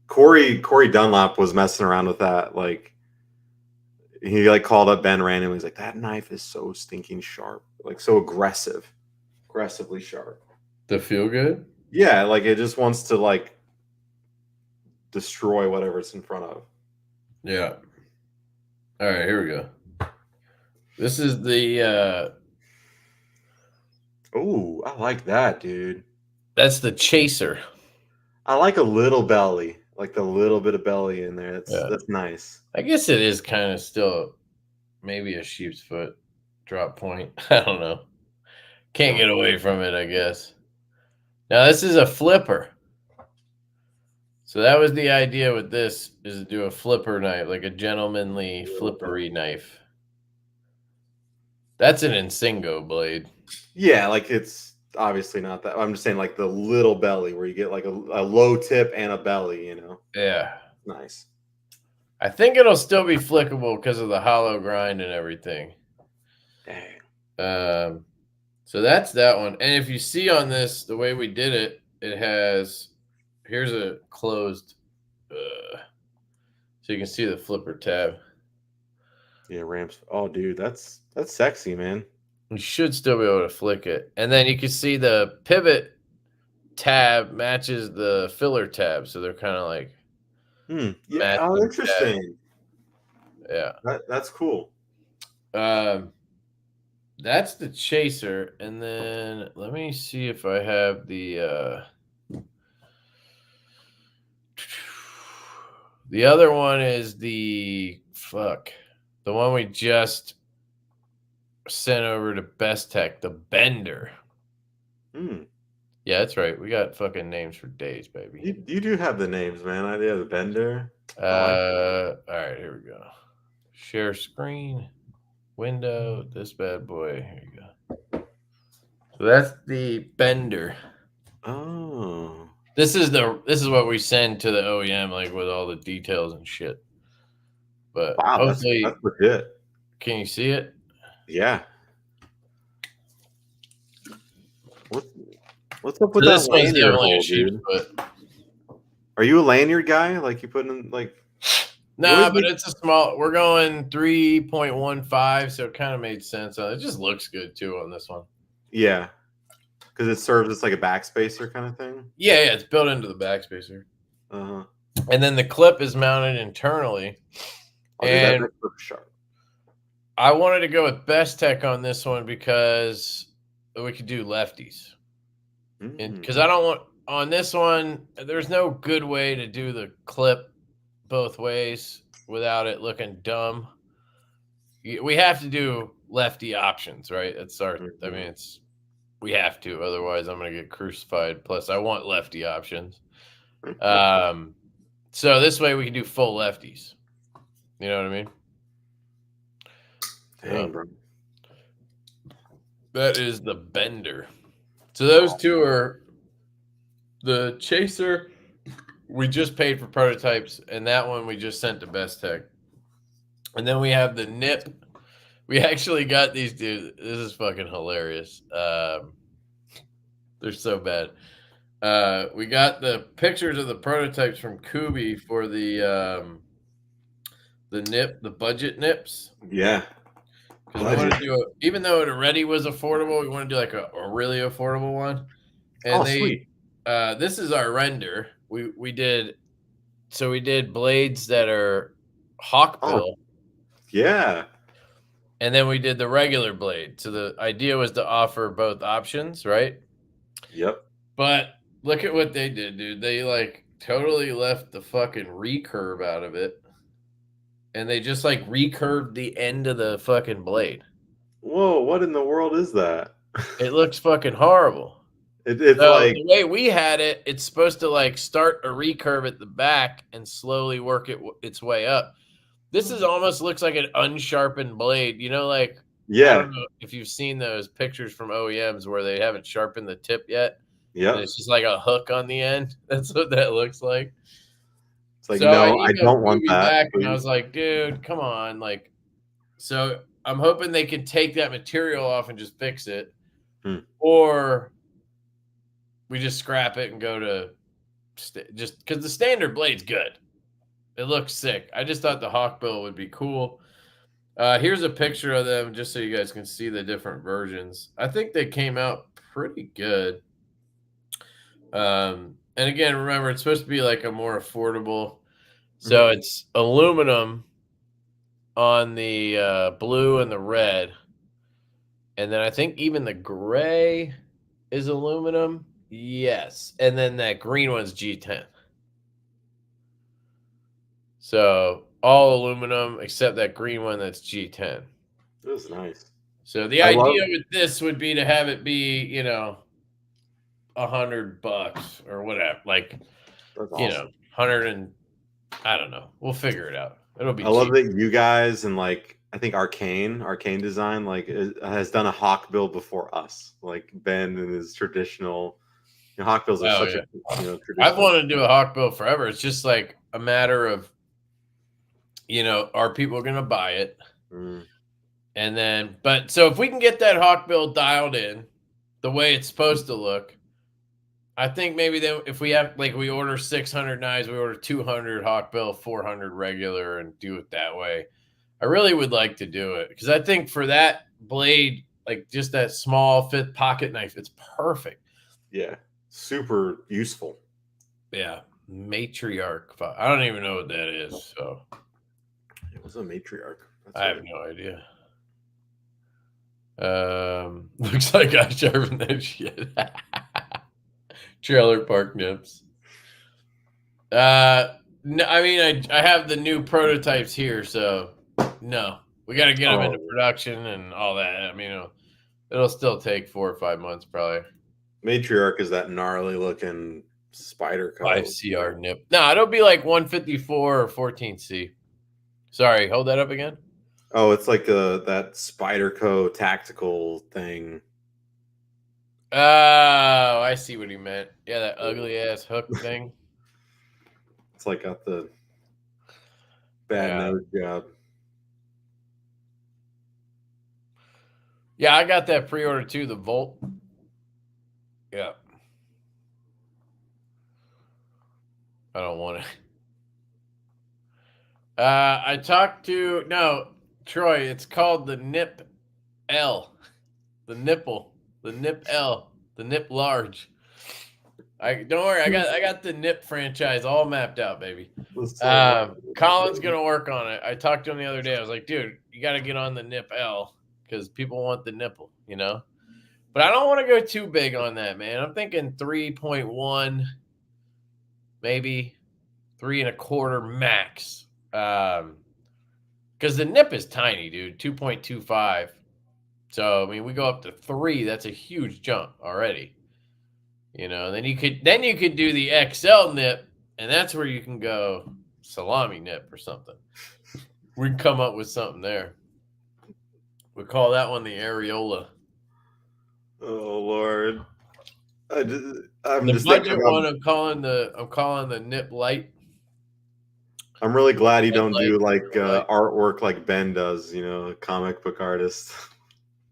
B: Corey Dunlap was messing around with that. Like he like called up Ben randomly. He's like, that knife is so stinking sharp. Like so aggressively sharp.
A: The feel good?
B: Yeah, like it just wants to like destroy whatever it's in front of.
A: Yeah. All right, here we go. This is the
B: oh, I like that, dude.
A: That's the chaser.
B: I like a little belly, like the little bit of belly in there. That's nice.
A: I guess it is kind of still maybe a sheep's foot drop point. I don't know. Can't get away from it, I guess. Now this is a flipper. So that was the idea with this, is to do a flipper knife, like a gentlemanly flippery knife. That's an Insingo blade.
B: Yeah, like it's obviously not that. I'm just saying like the little belly where you get like a low tip and a belly,
A: Yeah.
B: Nice.
A: I think it'll still be flickable because of the hollow grind and everything.
B: Dang.
A: So that's that one. And if you see on this, the way we did it, it has, here's a closed, so you can see the flipper tab.
B: Yeah, ramps. Oh, dude, that's sexy, man.
A: You should still be able to flick it. And then you can see the pivot tab matches the filler tab. So they're kind of like,
B: Yeah. Oh, interesting.
A: Yeah.
B: That's cool.
A: That's the chaser. And then let me see if I have the other one is the one we just sent over to Best Tech, the Bender. Yeah, that's right. We got fucking names for days, baby.
B: You do have the names, man. I do have the Bender.
A: All right, here we go. Share screen, window, this bad boy. Here you go. So that's the Bender.
B: Oh.
A: This is what we send to the OEM, like with all the details and shit. But
B: wow,
A: hopefully,
B: that's legit.
A: Can you see it?
B: Yeah. What's up with that lanyard hole, dude? Are you a lanyard guy? Like you put in like?
A: Nah, but it's a small. We're going 3.15, so it kind of made sense. It just looks good too on this one.
B: Yeah, because it serves as like a backspacer kind of thing.
A: Yeah, it's built into the backspacer.
B: Uh-huh.
A: And then the clip is mounted internally. And I wanted to go with Best Tech on this one because we could do lefties. Because I don't want on this one, there's no good way to do the clip both ways without it looking dumb. We have to do lefty options, right? It's our, I mean, we have to, otherwise I'm going to get crucified. Plus I want lefty options. So this way we can do full lefties. You know what I mean?
B: Dang, bro.
A: That is the Bender. So those two are the chaser. We just paid for prototypes, and that one we just sent to Best Tech. And then we have the nip. We actually got these dudes. This is fucking hilarious. They're so bad. We got the pictures of the prototypes from Kubi for the nip, the budget nips.
B: Yeah.
A: Because we want to do even though it already was affordable, we want to do like a really affordable one. And
B: sweet.
A: This is our render. We did blades that are hawkbill.
B: Yeah.
A: And then we did the regular blade. So the idea was to offer both options, right?
B: Yep.
A: But look at what they did, dude. They like totally left the fucking recurve out of it. And they just like recurved the end of the fucking blade.
B: Whoa, what in the world is that?
A: It looks fucking horrible.
B: It's like
A: the way we had it, it's supposed to like start a recurve at the back and slowly work its way up. This is almost looks like an unsharpened blade, you know, like
B: yeah.
A: I don't know if you've seen those pictures from OEMs where they haven't sharpened the tip yet.
B: Yeah,
A: it's just like a hook on the end. That's what that looks like.
B: It's like, so no, I don't want that.
A: Back and I was like, dude, come on, like. So I'm hoping they can take that material off and just fix it, or we just scrap it and go to just because the standard blade's good. It looks sick. I just thought the hawkbill would be cool. Here's a picture of them just so you guys can see the different versions. I think they came out pretty good. And again, remember, it's supposed to be like a more affordable. So it's aluminum on the blue and the red. And then I think even the gray is aluminum. Yes. And then that green one's G10. So all aluminum except that green one that's G10.
B: That's nice.
A: So the idea with this would be to have it be, you know, $100 or whatever. Like, awesome. You know, 100 and I don't know. We'll figure it out. It'll be
B: I love that you guys and like I think Arcane Design like has done a hawkbill before us. Like Ben and his traditional hawkbills are such a traditional.
A: I've wanted to do a hawkbill forever. It's just like a matter of, you know, are people going to buy it? And And then, but so if we can get that hawkbill dialed in the way it's supposed to look, I think maybe then if we have, like, we order 600 knives, we order 200 hawkbill, 400 regular, and do it that way. I really would like to do it because I think for that blade, like just that small fifth pocket knife, it's perfect.
B: Yeah, super useful.
A: Yeah, Matriarch. I don't even know what that is. So
B: it was a Matriarch.
A: I have no idea. Looks like I sharpened that shit. Trailer park nips. No, I mean, I have the new prototypes here, so no, we got to get them into production and all that. I mean, it'll still take 4 or 5 months probably.
B: Matriarch is that gnarly looking spider code.
A: 5CR nip. No, it'll be like 154 or 14C. Sorry, hold that up again.
B: Oh, it's like that Spyderco tactical thing.
A: Oh, I see what he meant. Yeah, that ugly ass hook thing.
B: It's like got the bad nose job.
A: Yeah, I got that pre-order too, the Volt. Yeah. I don't want it. I talked to, no, Troy, it's called the Nip L. The nipple. The Nip L. The Nip Large. Don't worry, I got the Nip franchise all mapped out, baby. Colin's gonna work on it. I talked to him the other day. I was like, dude, you gotta get on the Nip L because people want the nipple, you know? But I don't want to go too big on that, man. I'm thinking 3.1, maybe 3.25 max. Because the nip is tiny, dude, 2.25. So I mean, we go up to 3. That's a huge jump already. You know, then you could do the XL nip, and that's where you can go salami nip or something. We can come up with something there. We call that one the areola.
B: Oh Lord, I'm
A: the
B: just
A: budget
B: thinking
A: one. I'm calling the nip light.
B: I'm really glad you don't do like artwork like Ben does. You know, comic book artist.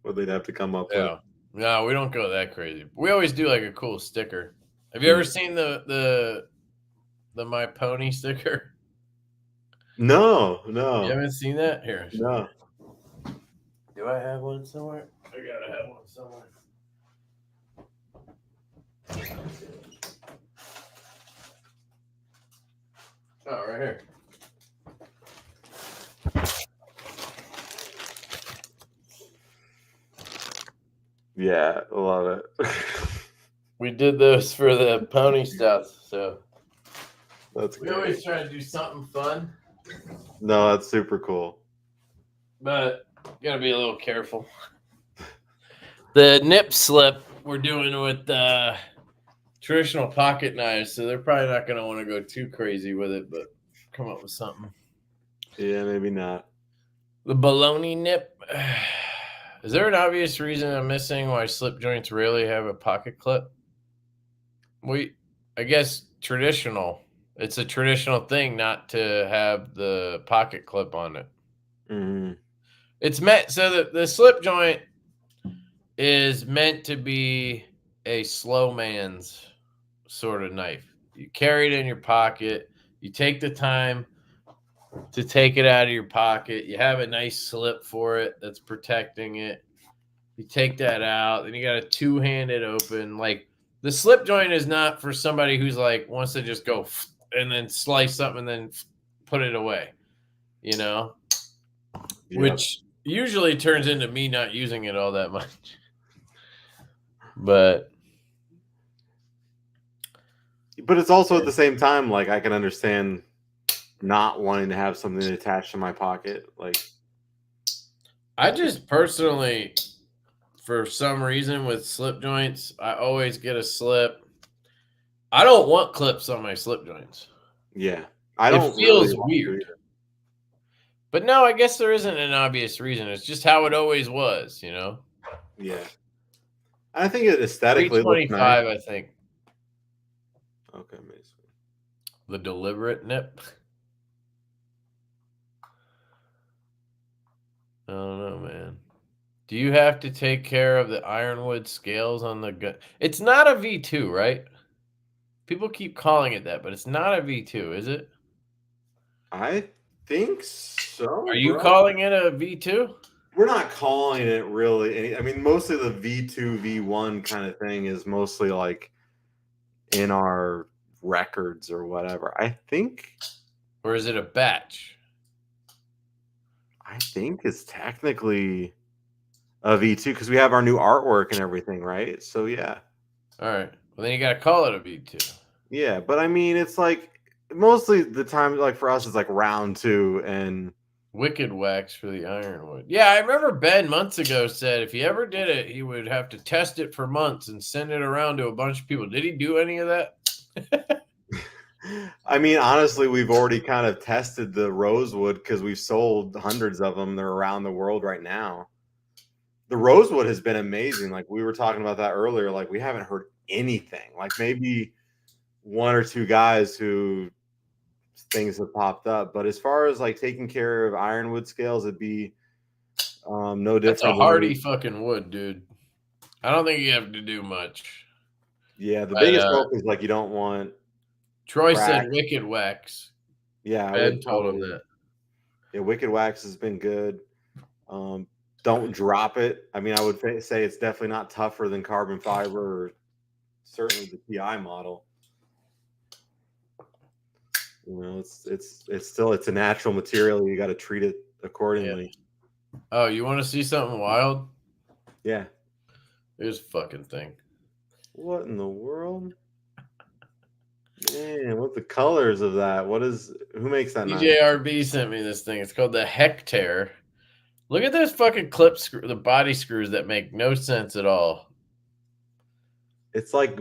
B: What they'd have to come up with.
A: No, we don't go that crazy. We always do like a cool sticker. Have you ever seen the My Pony sticker?
B: No.
A: You haven't seen that? Here.
B: No.
A: Do I have one somewhere? I gotta have one somewhere. Oh, right here.
B: Yeah, I love it.
A: We did those for the pony stouts, so
B: that's
A: we always try to do something fun.
B: No, that's super cool.
A: But gotta be a little careful. The nip slip we're doing with traditional pocket knives, so they're probably not gonna want to go too crazy with it, but come up with something.
B: Yeah, maybe not.
A: The baloney nip. Is there an obvious reason I'm missing why slip joints rarely have a pocket clip? I guess traditional. It's a traditional thing not to have the pocket clip on it.
B: Mm-hmm.
A: It's meant so that the slip joint is meant to be a slow man's sort of knife. You carry it in your pocket. You take the time to take it out of your pocket. You have a nice slip for it that's protecting it. You take that out, then you got a two-handed open. Like the slip joint is not for somebody who's like wants to just go and then slice something and then put it away, you know, which usually turns into me not using it all that much. But
B: it's also at the same time, like I can understand not wanting to have something attached to my pocket. Like
A: I just personally, for some reason with slip joints, I always get a slip. I don't want clips on my slip joints.
B: Yeah. I don't.
A: It feels weird. But no, I guess there isn't an obvious reason. It's just how it always was, you know?
B: Yeah. I think it aesthetically looks nice.
A: I think.
B: Okay, amazing.
A: The deliberate nip. I don't know, man. Do you have to take care of the Ironwood scales on the gun? It's not a V2, right? People keep calling it that, but it's not a V2, is it?
B: I think so,
A: Are you
B: bro.
A: calling it a V2?
B: We're not calling it really. I mean, mostly the V2, V1 kind of thing is mostly like in our records or whatever.
A: Or is it a batch?
B: I think it's technically a V2 because we have our new artwork and everything, right? So yeah.
A: All right. Well, then you got to call it a V2.
B: Yeah, but I mean, it's like mostly the time, like for us, it's like round 2 and
A: Wicked wax for the Ironwood. Yeah, I remember Ben months ago said if he ever did it, he would have to test it for months and send it around to a bunch of people. Did he do any of that?
B: I mean, honestly, we've already kind of tested the rosewood because we've sold hundreds of them. They're around the world right now. The rosewood has been amazing. Like we were talking about that earlier. Like we haven't heard anything. Like maybe 1 or 2 guys who things have popped up. But as far as like taking care of ironwood scales, it'd be no
A: That's a
B: different.
A: hardy fucking wood, dude. I don't think you have to do much.
B: Yeah, the
A: But,
B: biggest hope is like you don't want.
A: Troy
B: crack.
A: said wicked wax.
B: Yeah, I
A: Ben
B: would
A: told him
B: probably.
A: that.
B: Yeah, wicked wax has been good. Don't drop it. I mean, I would say it's definitely not tougher than carbon fiber or certainly the TI model. You know, it's a natural material. You got to treat it accordingly.
A: Yeah. Oh, you want to see something wild?
B: Yeah.
A: Here's a fucking thing.
B: What in the world? Man, what the colors of that? Who makes that knife?
A: DJRB sent me this thing. It's called the Hectare. Look at those fucking clip screw, the body screws that make no sense at all.
B: It's like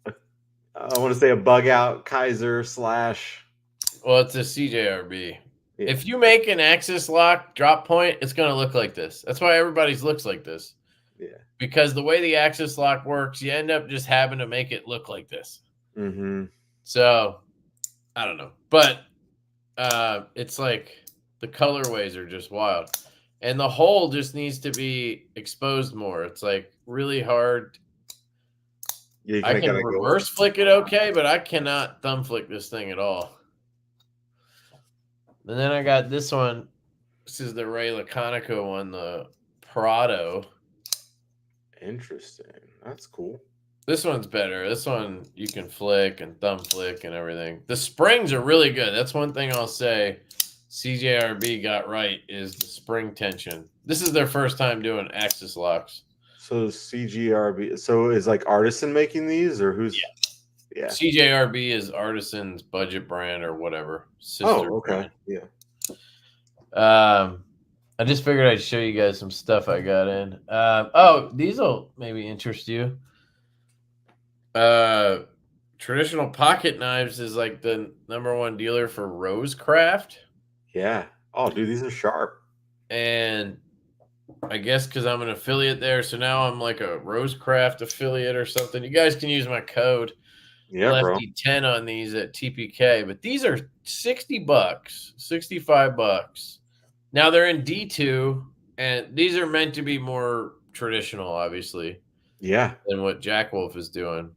B: I want to say a bug out Kaiser /
A: Well, it's a CJRB.
B: Yeah.
A: If you make an axis lock drop point, it's going to look like this. That's why everybody's looks like this.
B: Yeah.
A: Because the way the axis lock works, you end up just having to make it look like this.
B: Mm-hmm.
A: So, I don't know. But it's like the colorways are just wild. And the hole just needs to be exposed more. It's like really hard.
B: Yeah,
A: I can reverse flick it okay, but I cannot thumb flick this thing at all. And then I got this one. This is the Ray Laconico one, the Prado.
B: Interesting. That's cool.
A: This one's better. This one you can flick and thumb flick and everything. The springs are really good. That's one thing I'll say CJRB got right is the spring tension. This is their first time doing axis locks.
B: So CGRB. So is like Artisan making these or who's? Yeah.
A: CJRB is Artisan's budget brand or whatever.
B: Okay.
A: Brand. Yeah. I just figured I'd show you guys some stuff I got in. These will maybe interest you. Traditional Pocket Knives is like the #1 dealer for Rosecraft.
B: Yeah. Oh, dude, these are sharp.
A: And I guess because I'm an affiliate there, so now I'm like a Rosecraft affiliate or something. You guys can use my code Lefty10 on these at TPK, but these are $60, $65. Now they're in D2, and these are meant to be more traditional, obviously.
B: Yeah.
A: Than what Jack Wolf is doing.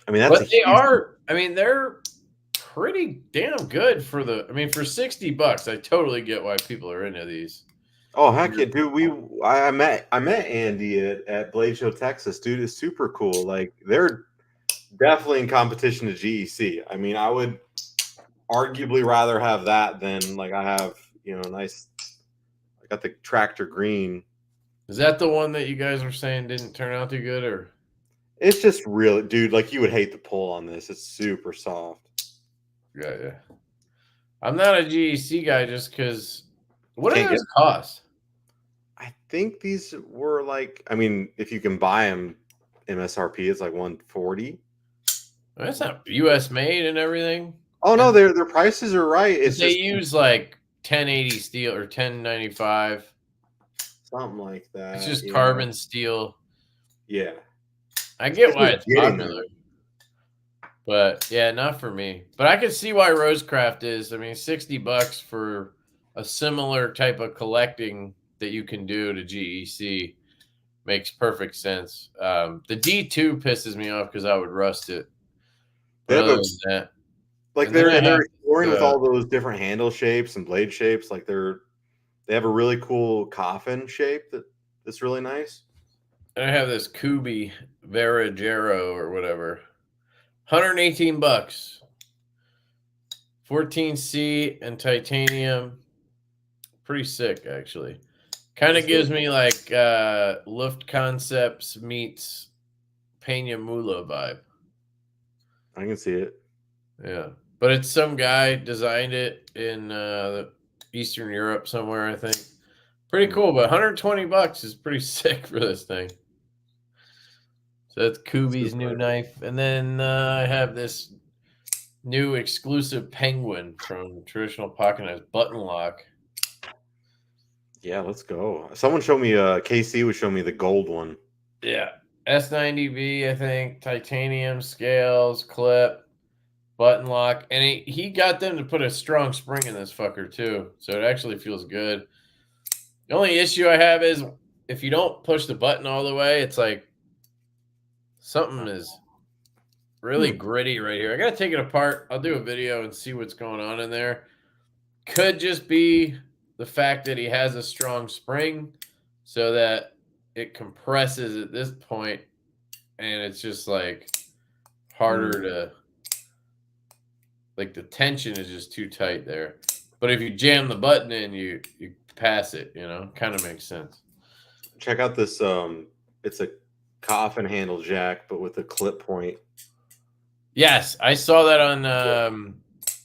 B: I mean, that's
A: they're pretty damn good for for $60. I totally get why people are into these.
B: Oh heck yeah, dude! I met Andy at Blade Show Texas. Dude, is super cool. Like they're definitely in competition to GEC. I mean, I would arguably rather have that than like I have, nice. I got the Tractor Green.
A: Is that the one that you guys were saying didn't turn out too good, or?
B: It's just really, dude. Like you would hate the pull on this. It's super soft.
A: Yeah. I'm not a GEC guy just because. What do those cost?
B: I think these were like. I mean, if you can buy them, MSRP it's like $140.
A: That's not US made and everything.
B: Oh no, their prices are right. It's
A: they use like 1080 steel or 1095,
B: something like that.
A: It's just carbon steel.
B: Yeah,
A: I get why it's popular, but yeah, not for me. But I can see why Rosecraft is. I mean, $60 for a similar type of collecting that you can do to GEC makes perfect sense. The D2 pisses me off because I would rust it.
B: They have
A: Other than that,
B: like
A: and then I
B: they're
A: have
B: exploring with all those different handle shapes and blade shapes. Like they have a really cool coffin shape that's really nice.
A: I have this Kubi Veragero or whatever. $118. 14C and titanium. Pretty sick, actually. Kind of gives me like Luft Concepts meets Peña Mula vibe.
B: I can see it.
A: Yeah. But it's some guy designed it in Eastern Europe somewhere, I think. Pretty cool, but $120 is pretty sick for this thing. So that's Kubi's new knife. And then I have this new exclusive penguin from Traditional Pocket Knives, button lock.
B: Yeah, let's go. Someone showed me KC would show me the gold one.
A: Yeah. S90V, I think, titanium scales, clip, button lock. And he got them to put a strong spring in this fucker too. So it actually feels good. The only issue I have is if you don't push the button all the way, it's like something is really gritty right here. I got to take it apart. I'll do a video and see what's going on in there. Could just be the fact that he has a strong spring so that it compresses at this point and it's just like harder to, like the tension is just too tight there. But if you jam the button in, you pass it, you know, kind of makes sense.
B: Check out this. It's a coffin handle jack, but with a clip point.
A: Yes, I saw that on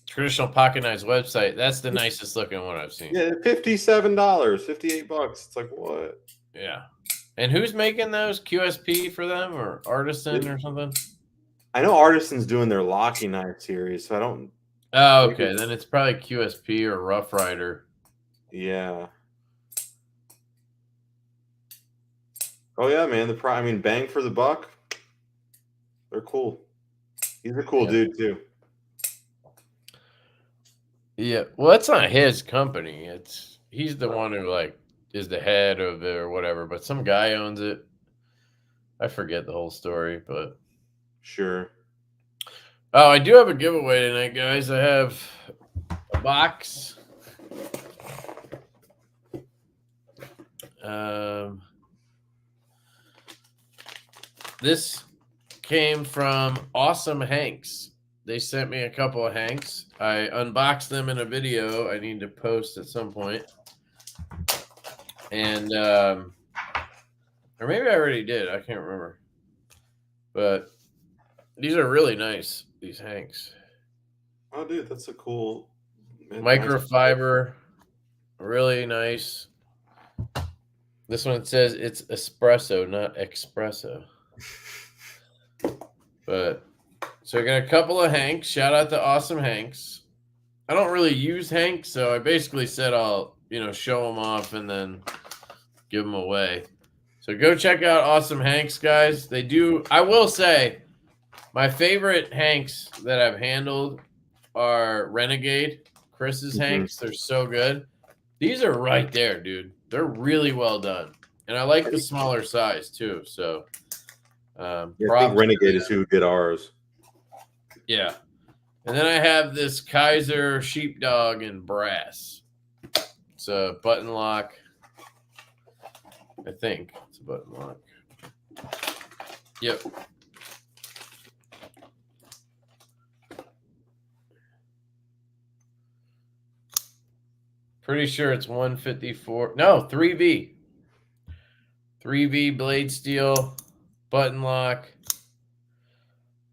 A: Traditional Pocket Knives website. That's the nicest looking one I've seen.
B: Yeah, $57, $58. It's like what?
A: Yeah. And who's making those? QSP for them or Artisan or something?
B: I know Artisan's doing their locking knife series, so I don't.
A: Oh, okay. Then it's probably QSP or Rough Rider.
B: Yeah. Oh yeah, man. I mean, bang for the buck. They're cool. He's a cool dude too.
A: Yeah. Well, it's not his company. He's the one who like is the head of it or whatever, but some guy owns it. I forget the whole story, but
B: sure.
A: Oh, I do have a giveaway tonight, guys. I have a box. This came from Awesome Hanks. They sent me a couple of Hanks. I unboxed them in a video I need to post at some point. And, or maybe I already did. I can't remember. But these are really nice, these Hanks.
B: Oh, dude, that's a cool.
A: Microfiber. Really nice. This one says it's espresso, not espresso. But so I got a couple of Hanks. Shout out to Awesome Hanks. I don't really use Hanks, so I basically said I'll, show them off and then give them away. So go check out Awesome Hanks, guys. They do. I will say my favorite Hanks that I've handled are Renegade, Chris's Hanks. They're so good. These are right there, dude. They're really well done. And I like the smaller size too. So
B: I think Renegade is who did ours.
A: Yeah. And then I have this Kaiser Sheepdog in brass. It's a button lock. I think it's a button lock. Yep. Pretty sure it's 154. No, 3V. 3V blade steel, button lock,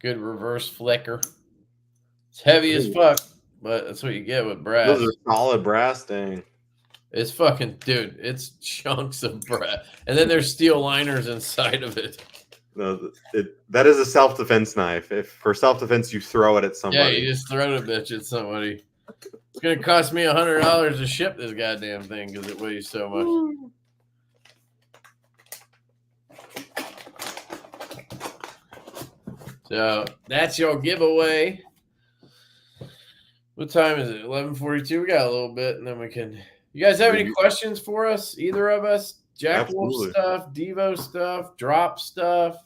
A: good reverse flicker. It's heavy as fuck, but that's what you get with brass.
B: Those are solid brass, dang.
A: It's fucking, dude, it's chunks of brass. And then there's steel liners inside of it.
B: No, that is a self-defense knife. If for self-defense you throw it at somebody.
A: Yeah, you just throw the bitch at somebody. It's going to cost me $100 to ship this goddamn thing because it weighs so much. So that's your giveaway. What time is it? 11:42. We got a little bit, and then we can. You guys have any questions for us? Either of us? Jack Wolf stuff, Devo stuff, drop stuff,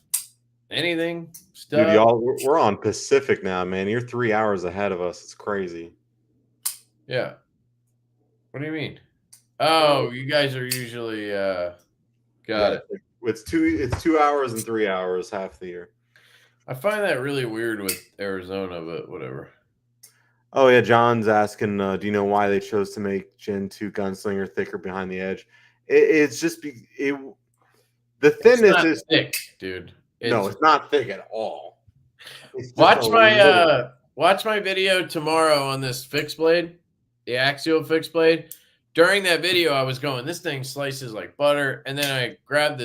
A: anything stuff.
B: Dude, y'all, we're on Pacific now, man. You're 3 hours ahead of us. It's crazy.
A: Yeah. What do you mean? Oh, you guys are usually got it.
B: It's 2 hours and 3 hours half the year.
A: I find that really weird with Arizona, but whatever.
B: Oh yeah, John's asking, do you know why they chose to make Gen 2 Gunslinger thicker behind the edge? It's just the thinness is
A: thick, dude.
B: It's not thick at all.
A: Watch my video tomorrow on this fix blade, the Axial Fix Blade. During that video, I was going, this thing slices like butter, and then I grabbed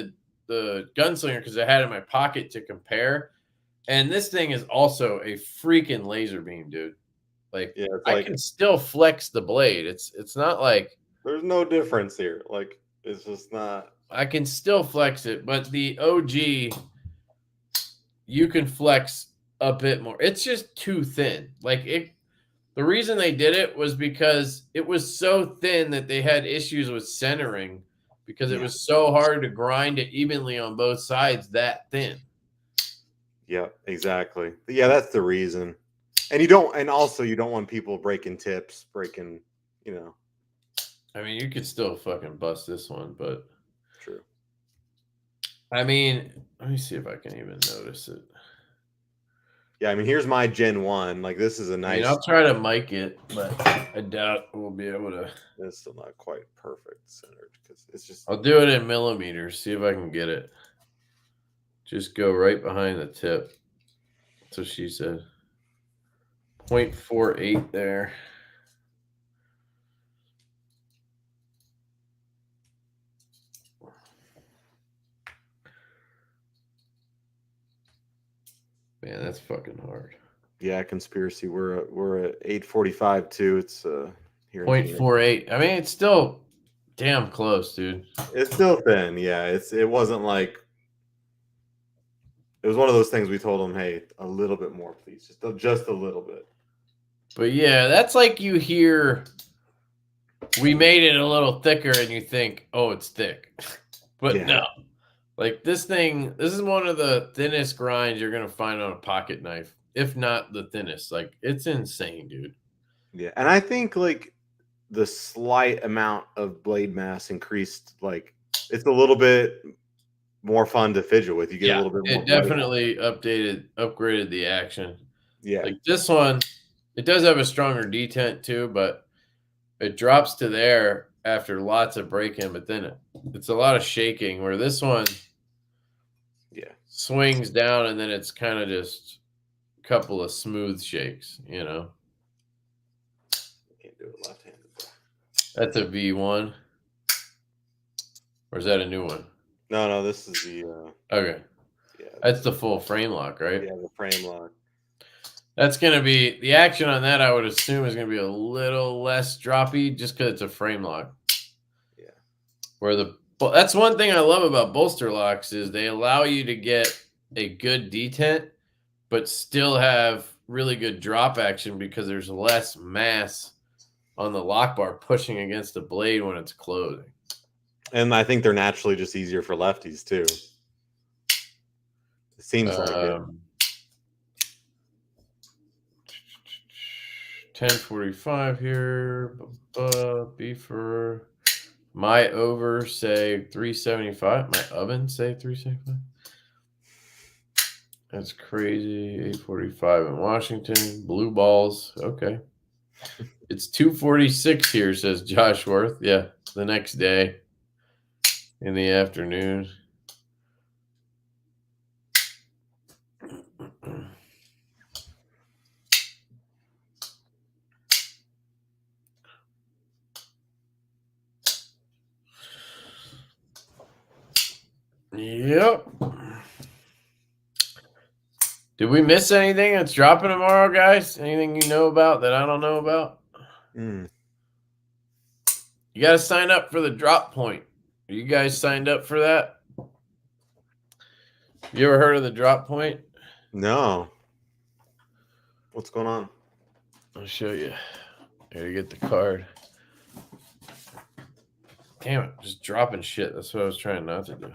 A: the Gunslinger because I had it in my pocket to compare, and this thing is also a freaking laser beam, dude. Like, I can still flex the blade. It's not like
B: there's no difference here. Like, it's just not.
A: I can still flex it, but the OG, you can flex a bit more. It's just too thin. Like the reason they did it was because it was so thin that they had issues with centering because it was so hard to grind it evenly on both sides that thin.
B: Yeah, exactly. Yeah, that's the reason. And also you don't want people breaking tips,
A: I mean, you could still fucking bust this one, but
B: true.
A: I mean, let me see if I can even notice it.
B: Yeah, I mean, here's my Gen 1. Like, this is a nice.
A: I'll try to mic it, but I doubt we'll be able to.
B: It's still not quite perfect centered because it's just.
A: I'll do it in millimeters. See if I can get it. Just go right behind the tip. That's what she said. 0.48 there. Man, that's fucking hard.
B: Yeah, conspiracy. We're at 8:45 too. It's
A: here. 0.48. I mean, it's still damn close, dude.
B: It's still thin. Yeah, it wasn't like. It was one of those things we told them, hey, a little bit more, please, just a little bit.
A: But yeah, that's like you hear. We made it a little thicker, and you think, oh, it's thick, but no. Like this is one of the thinnest grinds you're gonna find on a pocket knife, if not the thinnest. Like, it's insane, dude.
B: Yeah, and I think like the slight amount of blade mass increased. Like, it's a little bit more fun to fidget with. You get a little bit more.
A: It definitely upgraded the action.
B: Yeah,
A: like this one, it does have a stronger detent too, but it drops to there after lots of break-in. But then it's a lot of shaking. Where this one. Swings down and then it's kind of just a couple of smooth shakes, Can't
B: do it left-handed.
A: That's a V1. Or is that a new one?
B: No, this is the
A: okay. Yeah. That's the full frame lock, right?
B: Yeah, the frame lock.
A: That's gonna be the action on that, I would assume, is gonna be a little less droppy just because it's a frame lock.
B: Yeah.
A: Where that's one thing I love about bolster locks is they allow you to get a good detent, but still have really good drop action because there's less mass on the lock bar pushing against the blade when it's closing.
B: And I think they're naturally just easier for lefties too. It seems like it.
A: 10:45 here. Beefer. My over say 375. My oven say 375. That's crazy. 8:45 in Washington. Blue balls. Okay. It's 2:46 here, says Josh Worth. Yeah, the next day in the afternoon. Yep. Did we miss anything that's dropping tomorrow, guys? Anything you know about that I don't know about? You got to sign up for the drop point. Are you guys signed up for that? You ever heard of the drop point?
B: No. What's going on?
A: I'll show you. Here, you get the card. Damn it, just dropping shit. That's what I was trying not to do.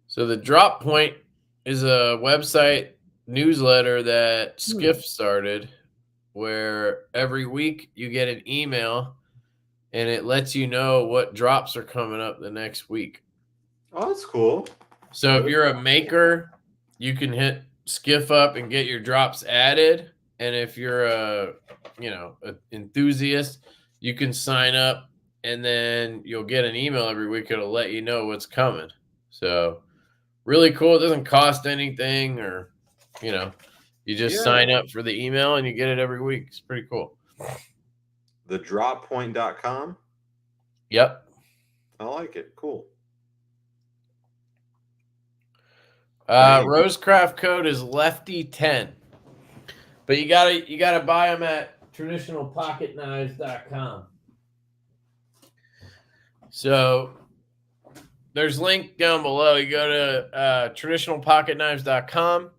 A: So the Drop Point is a website newsletter that Skiff started where every week you get an email and it lets you know what drops are coming up the next week.
B: Oh, that's cool.
A: So if you're a maker, you can hit Skiff up and get your drops added. And if you're an enthusiast, you can sign up and then you'll get an email every week. It'll let you know what's coming. So really cool. It doesn't cost anything or, you just sign up for the email and you get it every week. It's pretty cool.
B: TheDropPoint.com?
A: Yep.
B: I like it. Cool.
A: Rosecraft code is Lefty10. But you gotta buy them at traditionalpocketknives.com. So there's link down below. You go to traditionalpocketknives.com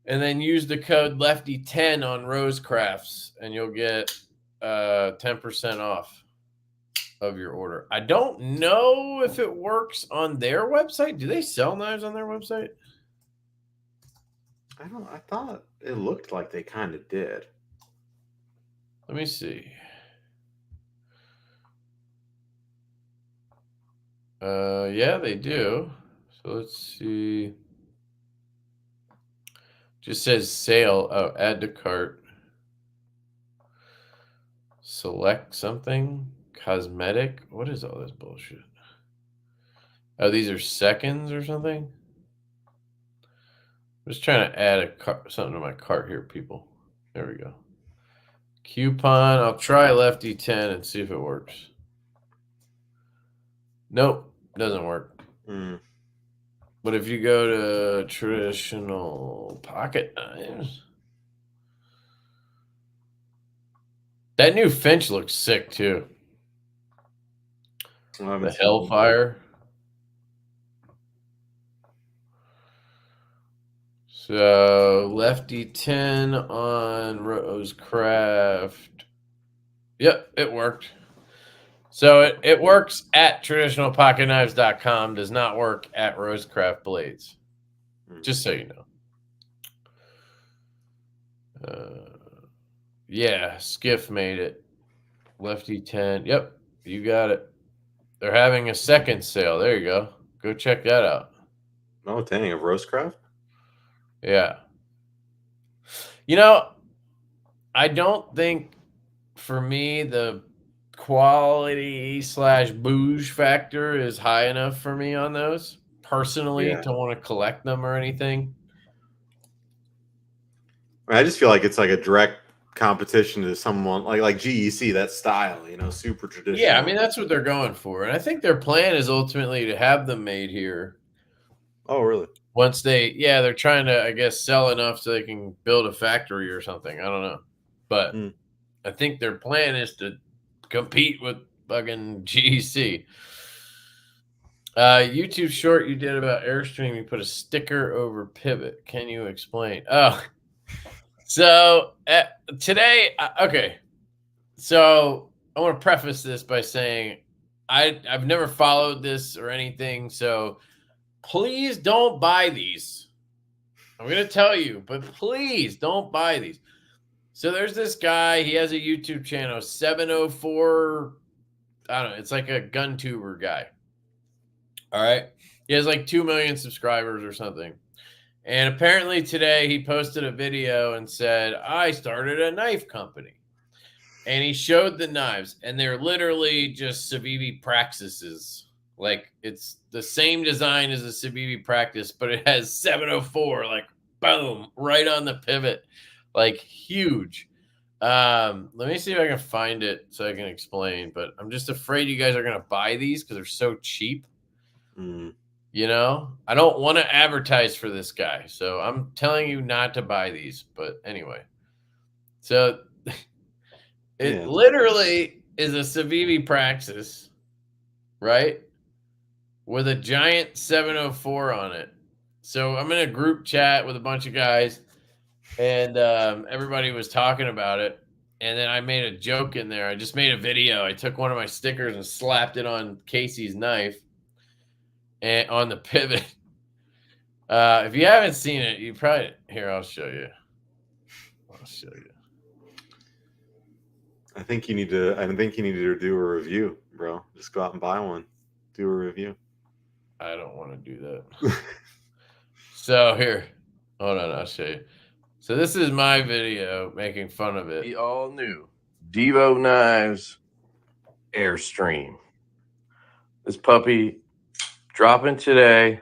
A: and then use the code Lefty10 on Rosecrafts and you'll get 10% off of your order. I don't know if it works on their website. Do they sell knives on their website?
B: I thought it looked like they kind of did.
A: Let me see. Yeah, they do. So let's see. Just says sale. Oh, add to cart. Select something. Cosmetic. What is all this bullshit? Oh, these are seconds or something? I'm just trying to add something to my cart here, people. There we go. Coupon. I'll try Lefty 10 and see if it works. Nope, doesn't work. But if you go to traditional pocket knives, that new Finch looks sick too. The Hellfire. So Lefty 10 on Rosecraft. Yep, it worked. So it works at traditionalpocketknives.com, does not work at Rosecraft Blades. Just so you know. Yeah, Skiff made it. Lefty 10. Yep, you got it. They're having a second sale. There you go. Go check that out.
B: Oh, dang, of Rosecraft?
A: Yeah. I don't think for me the quality / bouge factor is high enough for me on those personally to want to collect them or anything.
B: I just feel like it's like a direct competition to someone like GEC, that style, super traditional.
A: Yeah, I mean, that's what they're going for. And I think their plan is ultimately to have them made here.
B: Oh, really?
A: Once they're trying to, I guess, sell enough so they can build a factory or something. I don't know. But I think their plan is to compete with fucking GEC. YouTube short you did about Airstream, you put a sticker over pivot. Can you explain? Oh, so today, okay. So I want to preface this by saying I've never followed this or anything, so please don't buy these. I'm going to tell you, but please don't buy these. So there's this guy. He has a YouTube channel, 704. I don't know. It's like a gun tuber guy. All right. He has like 2 million subscribers or something. And apparently today he posted a video and said, I started a knife company. And he showed the knives. And they're literally just Civivi Praxises. Like, it's the same design as a Civivi Practice, but it has 704, like, boom, right on the pivot. Like, huge. Let me see if I can find it so I can explain. But I'm just afraid you guys are going to buy these because they're so cheap. I don't want to advertise for this guy. So I'm telling you not to buy these. But anyway. So it literally is a Civivi Praxis, right? With a giant 704 on it. So I'm in a group chat with a bunch of guys, And everybody was talking about it. And then I made a joke in there. I just made a video. I took one of my stickers and slapped it on Casey's knife and on the pivot. If you haven't seen it, you probably here. I'll show you.
B: I think you need to do a review, bro. Just go out and buy one. Do a review.
A: I don't want to do that. So here, hold on. I'll show you. So this is my video making fun of it. The all new DVO Knives Airstream. This puppy dropping today.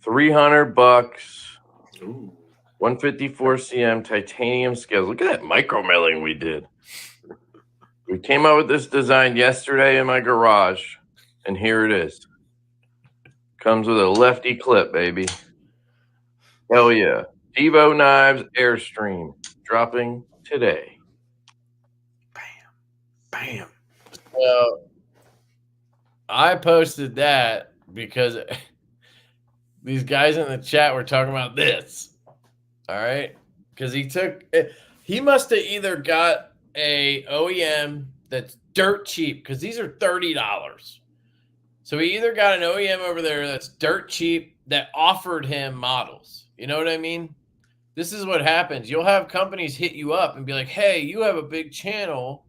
A: $300.
B: Ooh.
A: 154 cm titanium scales. Look at that micro milling we did. We came up with this design yesterday in my garage, and here it is. Comes with a lefty clip, baby. Hell yeah. DVO Knives Airstream dropping today.
B: Bam.
A: So I posted that because these guys in the chat were talking about this. All right. Because he must have either got a OEM that's dirt cheap, because these are $30. So he either got an OEM over there that's dirt cheap that offered him models. You know what I mean? This is what happens. You'll have companies hit you up and be like, hey, you have a big channel.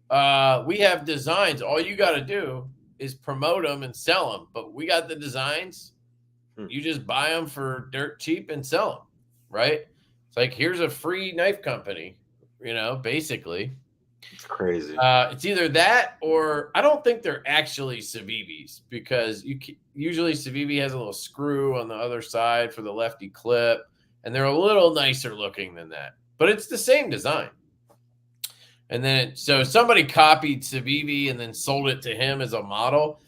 A: We have designs. All you got to do is promote them and sell them. But we got the designs. You just buy them for dirt cheap and sell them, right? It's like, here's a free knife company, basically.
B: It's crazy.
A: It's either that or I don't think they're actually Civivis, because usually Civivi has a little screw on the other side for the lefty clip, and they're a little nicer looking than that. But it's the same design. And then so somebody copied Civivi and then sold it to him as a model,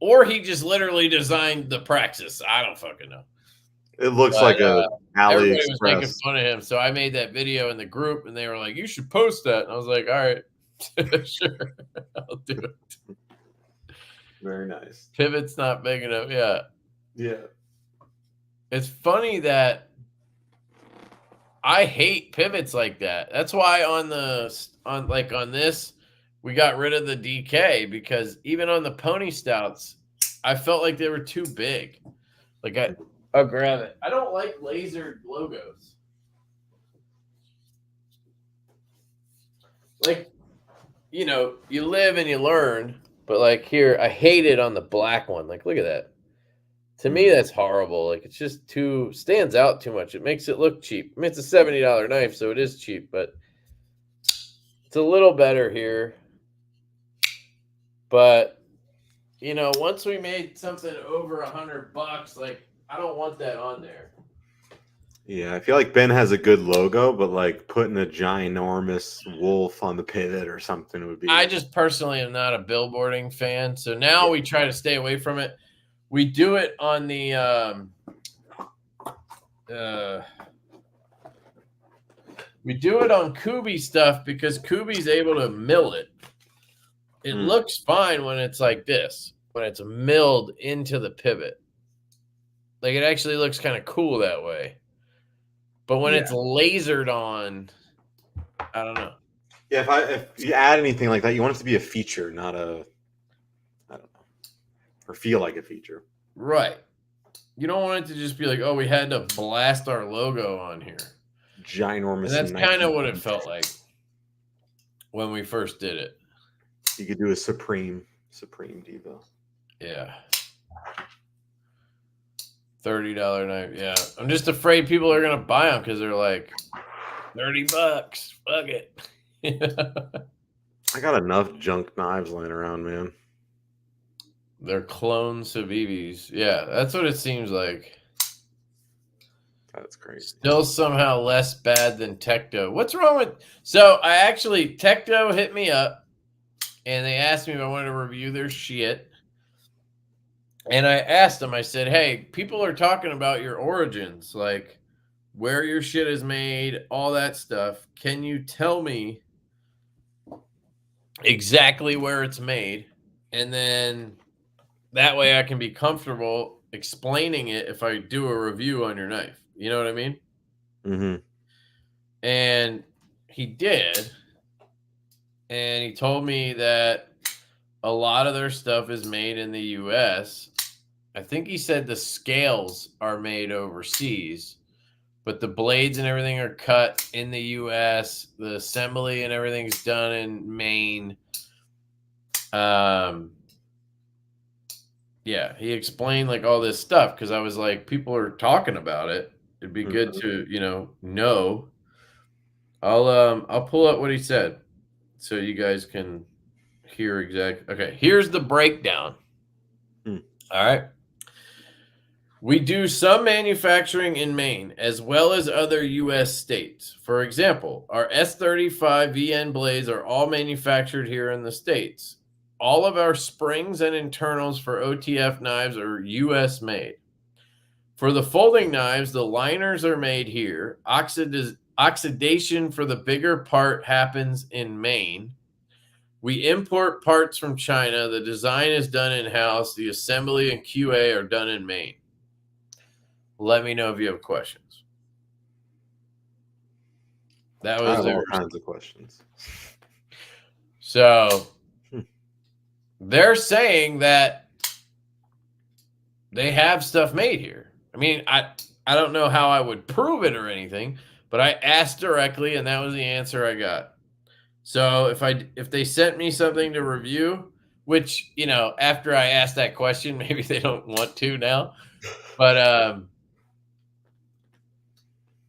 A: or he just literally designed the Praxis. I don't fucking know.
B: It looks like a AliExpress.
A: Everybody was making fun of him, so I made that video in the group, and they were like, "You should post that." And I was like, "All right, sure, I'll do it."
B: Very nice.
A: Pivot's not big enough.
B: Yeah.
A: It's funny that I hate pivots like that. That's why on this, we got rid of the DK, because even on the Pony Stouts, I felt like they were too big. Like I'll grab it. I don't like lasered logos. Like, you live and you learn, but like here, I hate it on the black one. Like, look at that. To me, that's horrible. Like, it's just stands out too much. It makes it look cheap. I mean, it's a $70 knife, so it is cheap, but it's a little better here. But, once we made something over $100, like, I don't want that on there.
B: Yeah, I feel like Ben has a good logo, but like putting a ginormous wolf on the pivot or something would be.
A: I just personally am not a billboarding fan, so now we try to stay away from it. We do it on the we do it on Kubi stuff, because Kubi's able to mill it. It looks fine when it's like this, when it's milled into the pivot. Like, it actually looks kind of cool that way. But when it's lasered on, I don't know.
B: Yeah, if you add anything like that, you want it to be a feature, not a, I don't know, or feel like a feature.
A: Right. You don't want it to just be like, oh, we had to blast our logo on here.
B: Ginormous.
A: And that's kind of what it felt like when we first did it.
B: You could do a Supreme DVO.
A: Yeah. $30 knife. Yeah. I'm just afraid people are going to buy them because they're like, $30. Fuck it.
B: I got enough junk knives laying around, man.
A: They're clone Civivis. Yeah, that's what it seems like.
B: That's crazy.
A: Still somehow less bad than Tecto. What's wrong with... So, Tecto hit me up, and they asked me if I wanted to review their shit. And I asked them, I said, hey, people are talking about your origins, like where your shit is made, all that stuff. Can you tell me exactly where it's made? And then that way I can be comfortable explaining it if I do a review on your knife. You know what I mean?
B: Mm-hmm.
A: And he did. And he told me that a lot of their stuff is made in the US. I think he said the scales are made overseas, but the blades and everything are cut in the US. The assembly and everything's done in Maine. Yeah, he explained like all this stuff because I was like, people are talking about it. It'd be good to, know. I'll pull up what he said so you guys can hear exactly. Okay, here's the breakdown. All right. We do some manufacturing in Maine as well as other U.S. states. For example, our S35 VN blades are all manufactured here in the States. All of our springs and internals for OTF knives are U.S. made. For the folding knives, the liners are made here. Oxidation for the bigger part happens in Maine. We import parts from China. The design is done in-house. The assembly and QA are done in Maine. Let me know if you have questions. That was
B: I have all kinds of questions.
A: So they're saying that they have stuff made here. I mean, I don't know how I would prove it or anything, but I asked directly and that was the answer I got. So if they sent me something to review, which, after I asked that question, maybe they don't want to now, but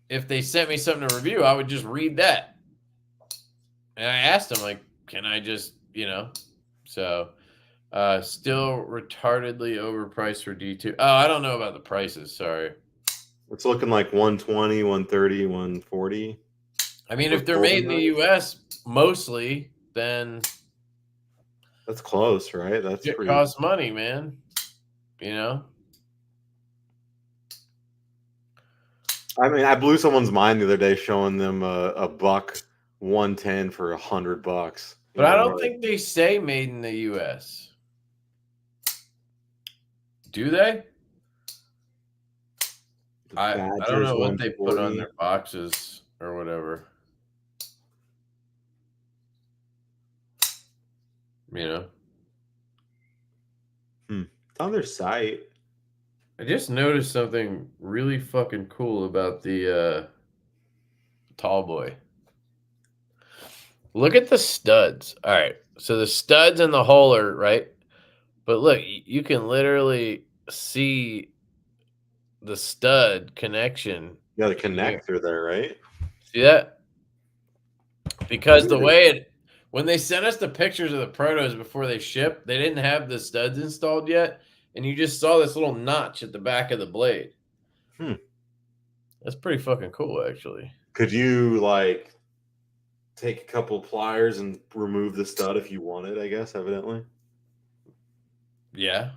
A: if they sent me something to review, I would just read that. And I asked them, like, can I just, so still retardedly overpriced for D2. Oh, I don't know about the prices. Sorry.
B: It's looking like 120, 130, 140.
A: I mean, if they're made in the US mostly, then
B: that's close, right? That's
A: it
B: pretty...
A: costs money, man.
B: I mean, I blew someone's mind the other day showing them a buck 110 for $100.
A: But I don't think they say made in the US. Do they? I don't know what they put on their boxes or whatever.
B: It's on their site.
A: I just noticed something really fucking cool about the tall boy. Look at the studs. All right. So the studs and the hole are right. But look, you can literally see the stud connection.
B: Yeah, the connector there, right?
A: See that? Because the way when they sent us the pictures of the Protos before they shipped, they didn't have the studs installed yet. And you just saw this little notch at the back of the blade. That's pretty fucking cool, actually.
B: Could you, take a couple of pliers and remove the stud if you wanted, I guess, evidently?
A: Yeah.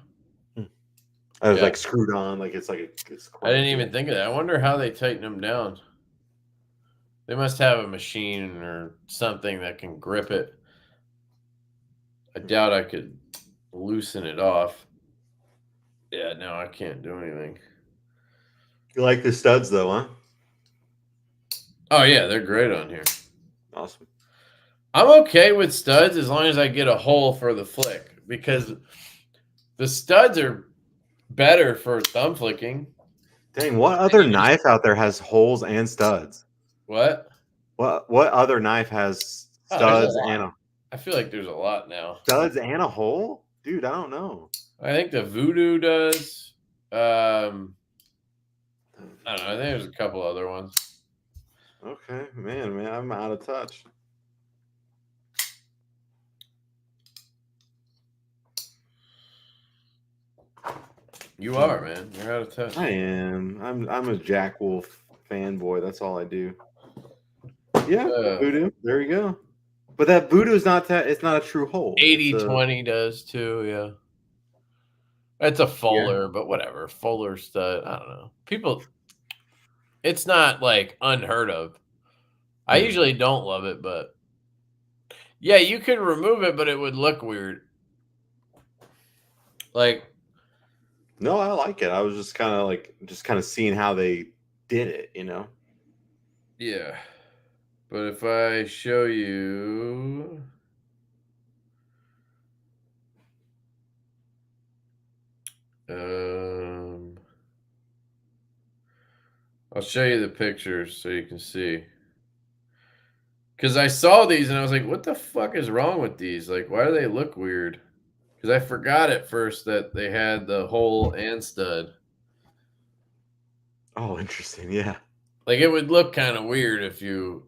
B: I was, screwed on. It's I
A: didn't even think of that. I wonder how they tighten them down. They must have a machine or something that can grip it. I doubt I could loosen it off. Yeah, no, I can't do anything.
B: You like the studs, though, huh?
A: Oh, yeah, they're great on here.
B: Awesome.
A: I'm okay with studs as long as I get a hole for the flick, because the studs are better for thumb flicking.
B: Dang, what other knife out there has holes and studs?
A: What?
B: What other knife has studs and a...
A: I feel like there's a lot now.
B: Studs and a hole? Dude, I don't know.
A: I think the Voodoo does. I don't know. I think there's a couple other ones.
B: Okay, man, I'm out of touch.
A: You are, man. You're out of touch.
B: I am. I'm a Jack Wolf fanboy. That's all I do. Yeah, Voodoo. There you go. But that Voodoo is not that. It's not a true hole.
A: 80-20 does too. Yeah. It's a Fuller, but whatever. Fuller stud. I don't know. People. It's not unheard of. I usually don't love it, but yeah, you could remove it, but it would look weird.
B: No, I like it. I was just kind of seeing how they did it,
A: Yeah. But if I show you... I'll show you the pictures so you can see. Because I saw these and I was like, what the fuck is wrong with these? Like, why do they look weird? Because I forgot at first that they had the hole and stud.
B: Oh, interesting. Yeah.
A: Like, it would look kind of weird if you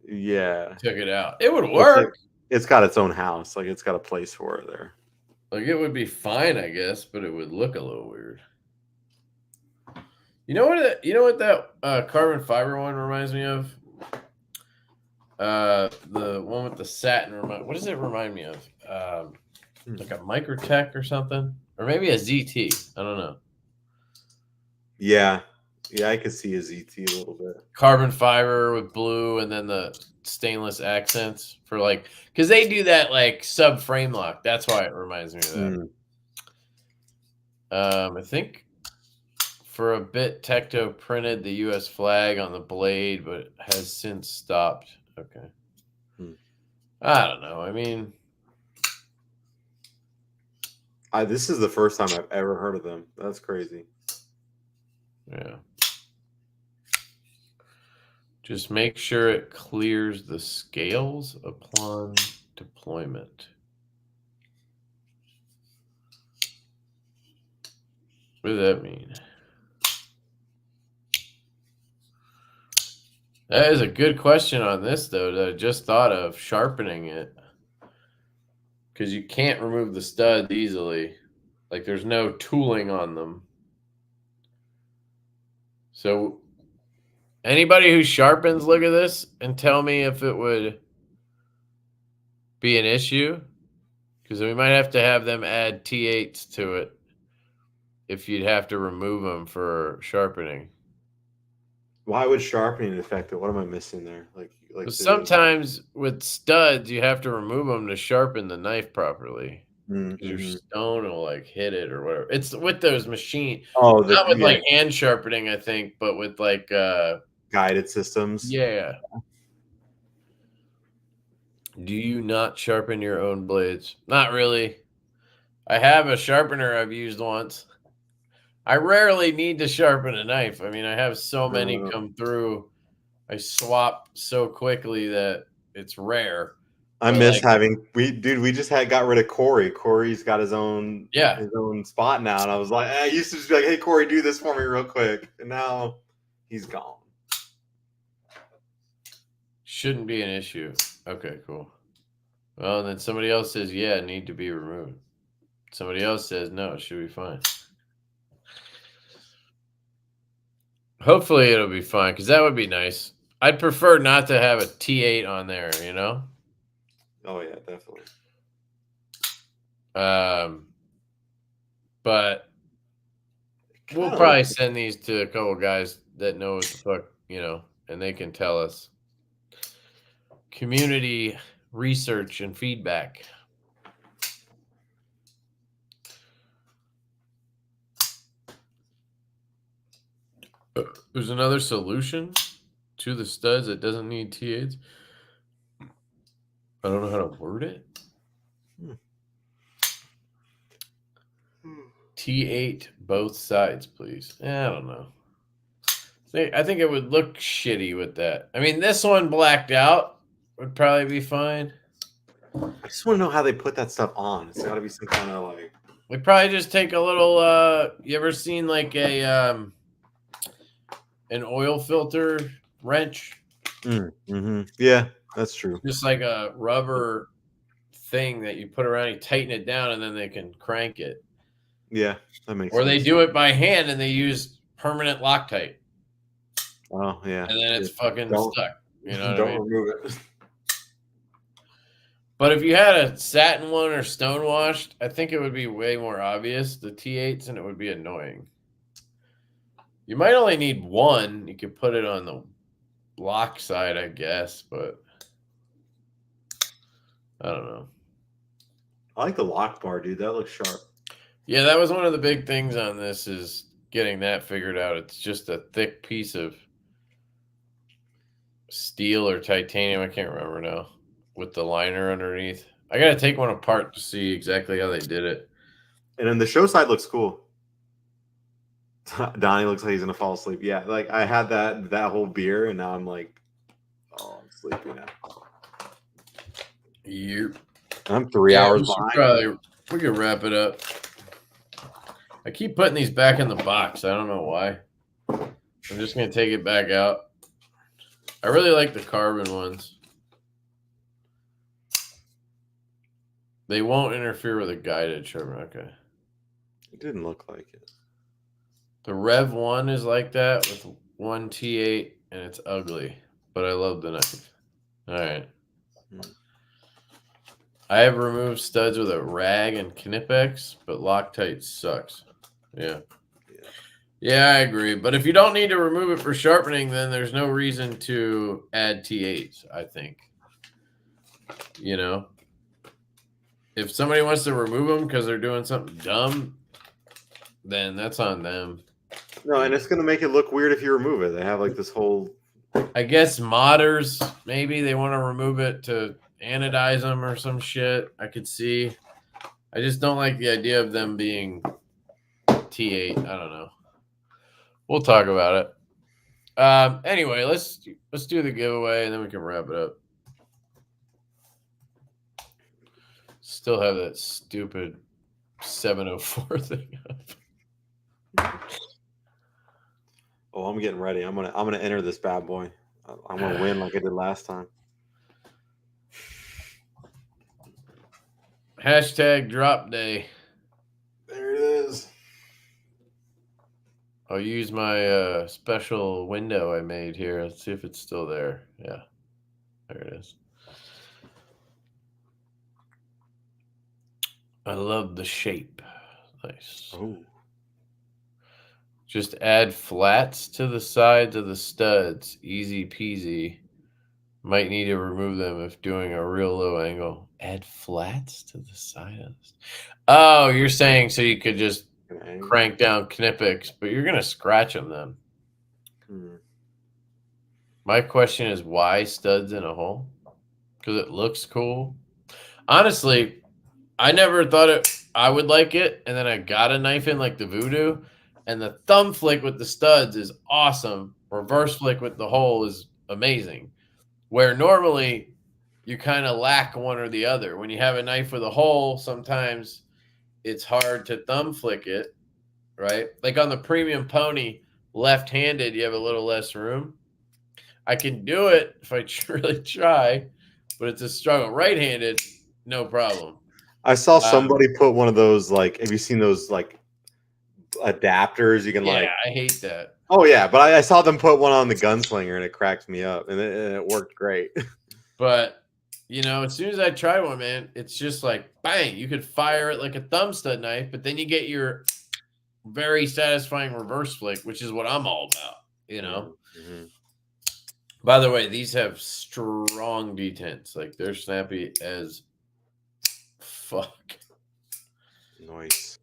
B: Yeah.
A: took it out. It would
B: It's like
A: work.
B: it's got its own house. Like it's got a place for it there.
A: Like, it would be fine, I guess, but it would look a little weird. You know what that carbon fiber one reminds me of? The one with the satin. What does it remind me of? Like a Microtech or something, or maybe a ZT. I don't know.
B: Yeah. Yeah, I could see a ZT a little bit.
A: Carbon fiber with blue, and then the stainless accents for like, because they do that like sub frame lock. That's why it reminds me of that. I think for a bit Tecto printed the U.S. flag on the blade, but has since stopped. Okay. I don't know. I mean,
B: this is the first time I've ever heard of them. That's crazy.
A: Yeah. Just make sure it clears the scales upon deployment. What does that mean? That is a good question on this, though, that I just thought of, sharpening it. Because you can't remove the studs easily. Like, there's no tooling on them. So, anybody who sharpens, look at this and tell me if it would be an issue. Because we might have to have them add T8s to it if you'd have to remove them for sharpening.
B: Why would sharpening affect it? What am I missing there? Like
A: sometimes with studs, you have to remove them to sharpen the knife properly. Your stone will like hit it or whatever. It's with those machine.
B: Oh,
A: not with like hand sharpening, I think, but with like
B: guided systems.
A: Yeah. Do you not sharpen your own blades? Not really. I have a sharpener I've used once. I rarely need to sharpen a knife. I mean, I have so many come through. I swap so quickly that it's rare.
B: I miss having we just got rid of Corey. Corey's got his own spot now, and I was like, I used to just be like, hey Corey, do this for me real quick, and now he's gone.
A: Shouldn't be an issue. Okay, cool. Well, and then somebody else says, yeah, need to be removed. Somebody else says, no, it should be fine. Hopefully it'll be fine, because that would be nice. I'd prefer not to have a T8 on there, you know?
B: Oh, yeah, definitely.
A: But we'll probably send these to a couple guys that know what the fuck, you know, and they can tell us. Community research and feedback. There's another solution to the studs that doesn't need T8s. I don't know how to word it. T8 both sides, please. I don't know. I think it would look shitty with that. I mean, this one blacked out would probably be fine.
B: I just want to know how they put that stuff on. It's got to be some kind of like.
A: We probably just take a little. You ever seen like a an oil filter wrench?
B: Yeah, that's true.
A: Just like a rubber thing that you put around, you tighten it down, and then they can crank it.
B: Yeah, that makes sense.
A: Or they do it by hand and they use permanent Loctite.
B: Oh, yeah.
A: And then it's fucking stuck. You know what I mean?
B: Remove it.
A: But if you had a satin one or stone washed, I think it would be way more obvious, the T8s, and it would be annoying. You might only need one. You could put it on the lock side, I guess, but I don't know.
B: I like the lock bar, dude. That looks sharp.
A: Yeah, that was one of the big things on this, is getting that figured out. It's just a thick piece of steel or titanium. I can't remember now. With the liner underneath. I got to take one apart to see exactly how they did it.
B: And then the show side looks cool. Donnie looks like he's gonna fall asleep. Yeah, like I had that whole beer, and now I'm like, oh, I'm sleepy now.
A: Yep.
B: I'm 3 hours behind.
A: We could wrap it up. I keep putting these back in the box. I don't know why. I'm just gonna take it back out. I really like the carbon ones. They won't interfere with a guided sharpener. Okay.
B: It didn't look like it.
A: The Rev 1 is like that with one T8, and it's ugly, but I love the knife. All right. I have removed studs with a rag and Knipex, but Loctite sucks. Yeah. Yeah, I agree. But if you don't need to remove it for sharpening, then there's no reason to add T8s, I think. You know? If somebody wants to remove them because they're doing something dumb, then that's on them.
B: No, and it's going to make it look weird if you remove it. They have like this whole...
A: I guess modders, maybe they want to remove it to anodize them or some shit. I could see. I just don't like the idea of them being T8. I don't know. We'll talk about it. Anyway, let's do the giveaway and then we can wrap it up. Still have that stupid 704 thing up.
B: Oh, I'm getting ready. I'm gonna enter this bad boy. I'm gonna win like I did last time.
A: Hashtag drop day.
B: There it is.
A: I'll use my special window I made here. Let's see if it's still there. Yeah, there it is. I love the shape. Nice.
B: Oh.
A: Just add flats to the sides of the studs. Easy peasy. Might need to remove them if doing a real low angle. Add flats to the side of the... Oh, you're saying so you could just crank down Knipex, but you're going to scratch them then. My question is, why studs in a hole? Because it looks cool. Honestly, I never thought I would like it, and then I got a knife in like the Voodoo, and the thumb flick with the studs is awesome. Reverse flick with the hole is amazing. Where normally you kind of lack one or the other. When you have a knife with a hole, sometimes it's hard to thumb flick it, right? Like on the Premium Pony, left-handed, you have a little less room. I can do it if I really try, but it's a struggle. Right-handed, no problem.
B: I saw somebody put one of those, like, have you seen those, like, adapters? You can,
A: Yeah, I hate that.
B: Oh, yeah, but I saw them put one on the Gunslinger, and it cracked me up, and it worked great.
A: But, you know, as soon as I try one, man, it's just like, bang, you could fire it like a thumb stud knife, but then you get your very satisfying reverse flick, which is what I'm all about, you know?
B: Mm-hmm.
A: By the way, these have strong detents. Like, they're snappy as fuck.
B: Nice.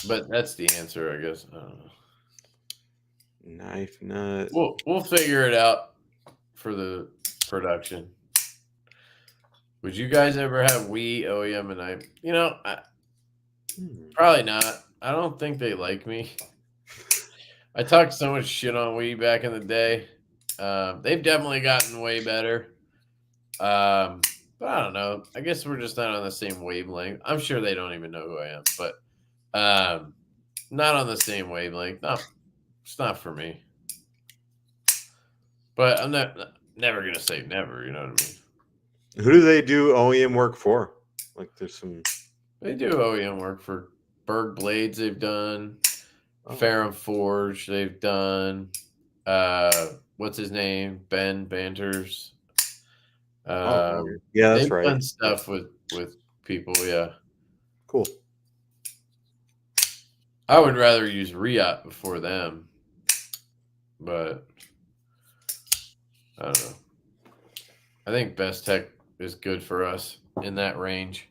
A: But that's the answer, I guess. I don't know.
B: Knife nut.
A: We'll figure it out for the production. Would you guys ever have Wii OEM and knife? You know, probably not. I don't think they like me. I talked so much shit on Wii back in the day. They've definitely gotten way better. But I don't know. I guess we're just not on the same wavelength. I'm sure they don't even know who I am, but not on the same wavelength. No, it's not for me. But I'm never gonna say never. You know what I mean?
B: Who do they do OEM work for? Like, there's some.
A: They do OEM work for Berg Blades. They've done Ferrum Forge. They've done what's his name? Ben Banters.
B: Yeah, that's
A: they've
B: right.
A: Done stuff with people. Yeah,
B: cool.
A: I would rather use Riot before them, but I don't know. I think Best Tech is good for us in that range.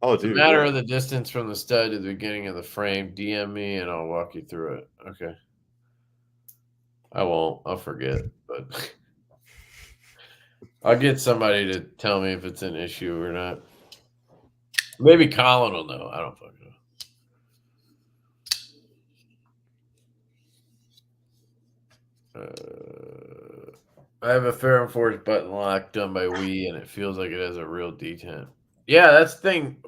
B: Oh,
A: It's a
B: dude.
A: matter
B: Yeah.
A: of the distance from the stud to the beginning of the frame. DM me and I'll walk you through it. Okay. I won't. I'll forget, but I'll get somebody to tell me if it's an issue or not. Maybe Colin will know. I don't fucking know. I have a Ferrum Forge button lock done by Wii, and it feels like it has a real detent. Yeah, that's the thing.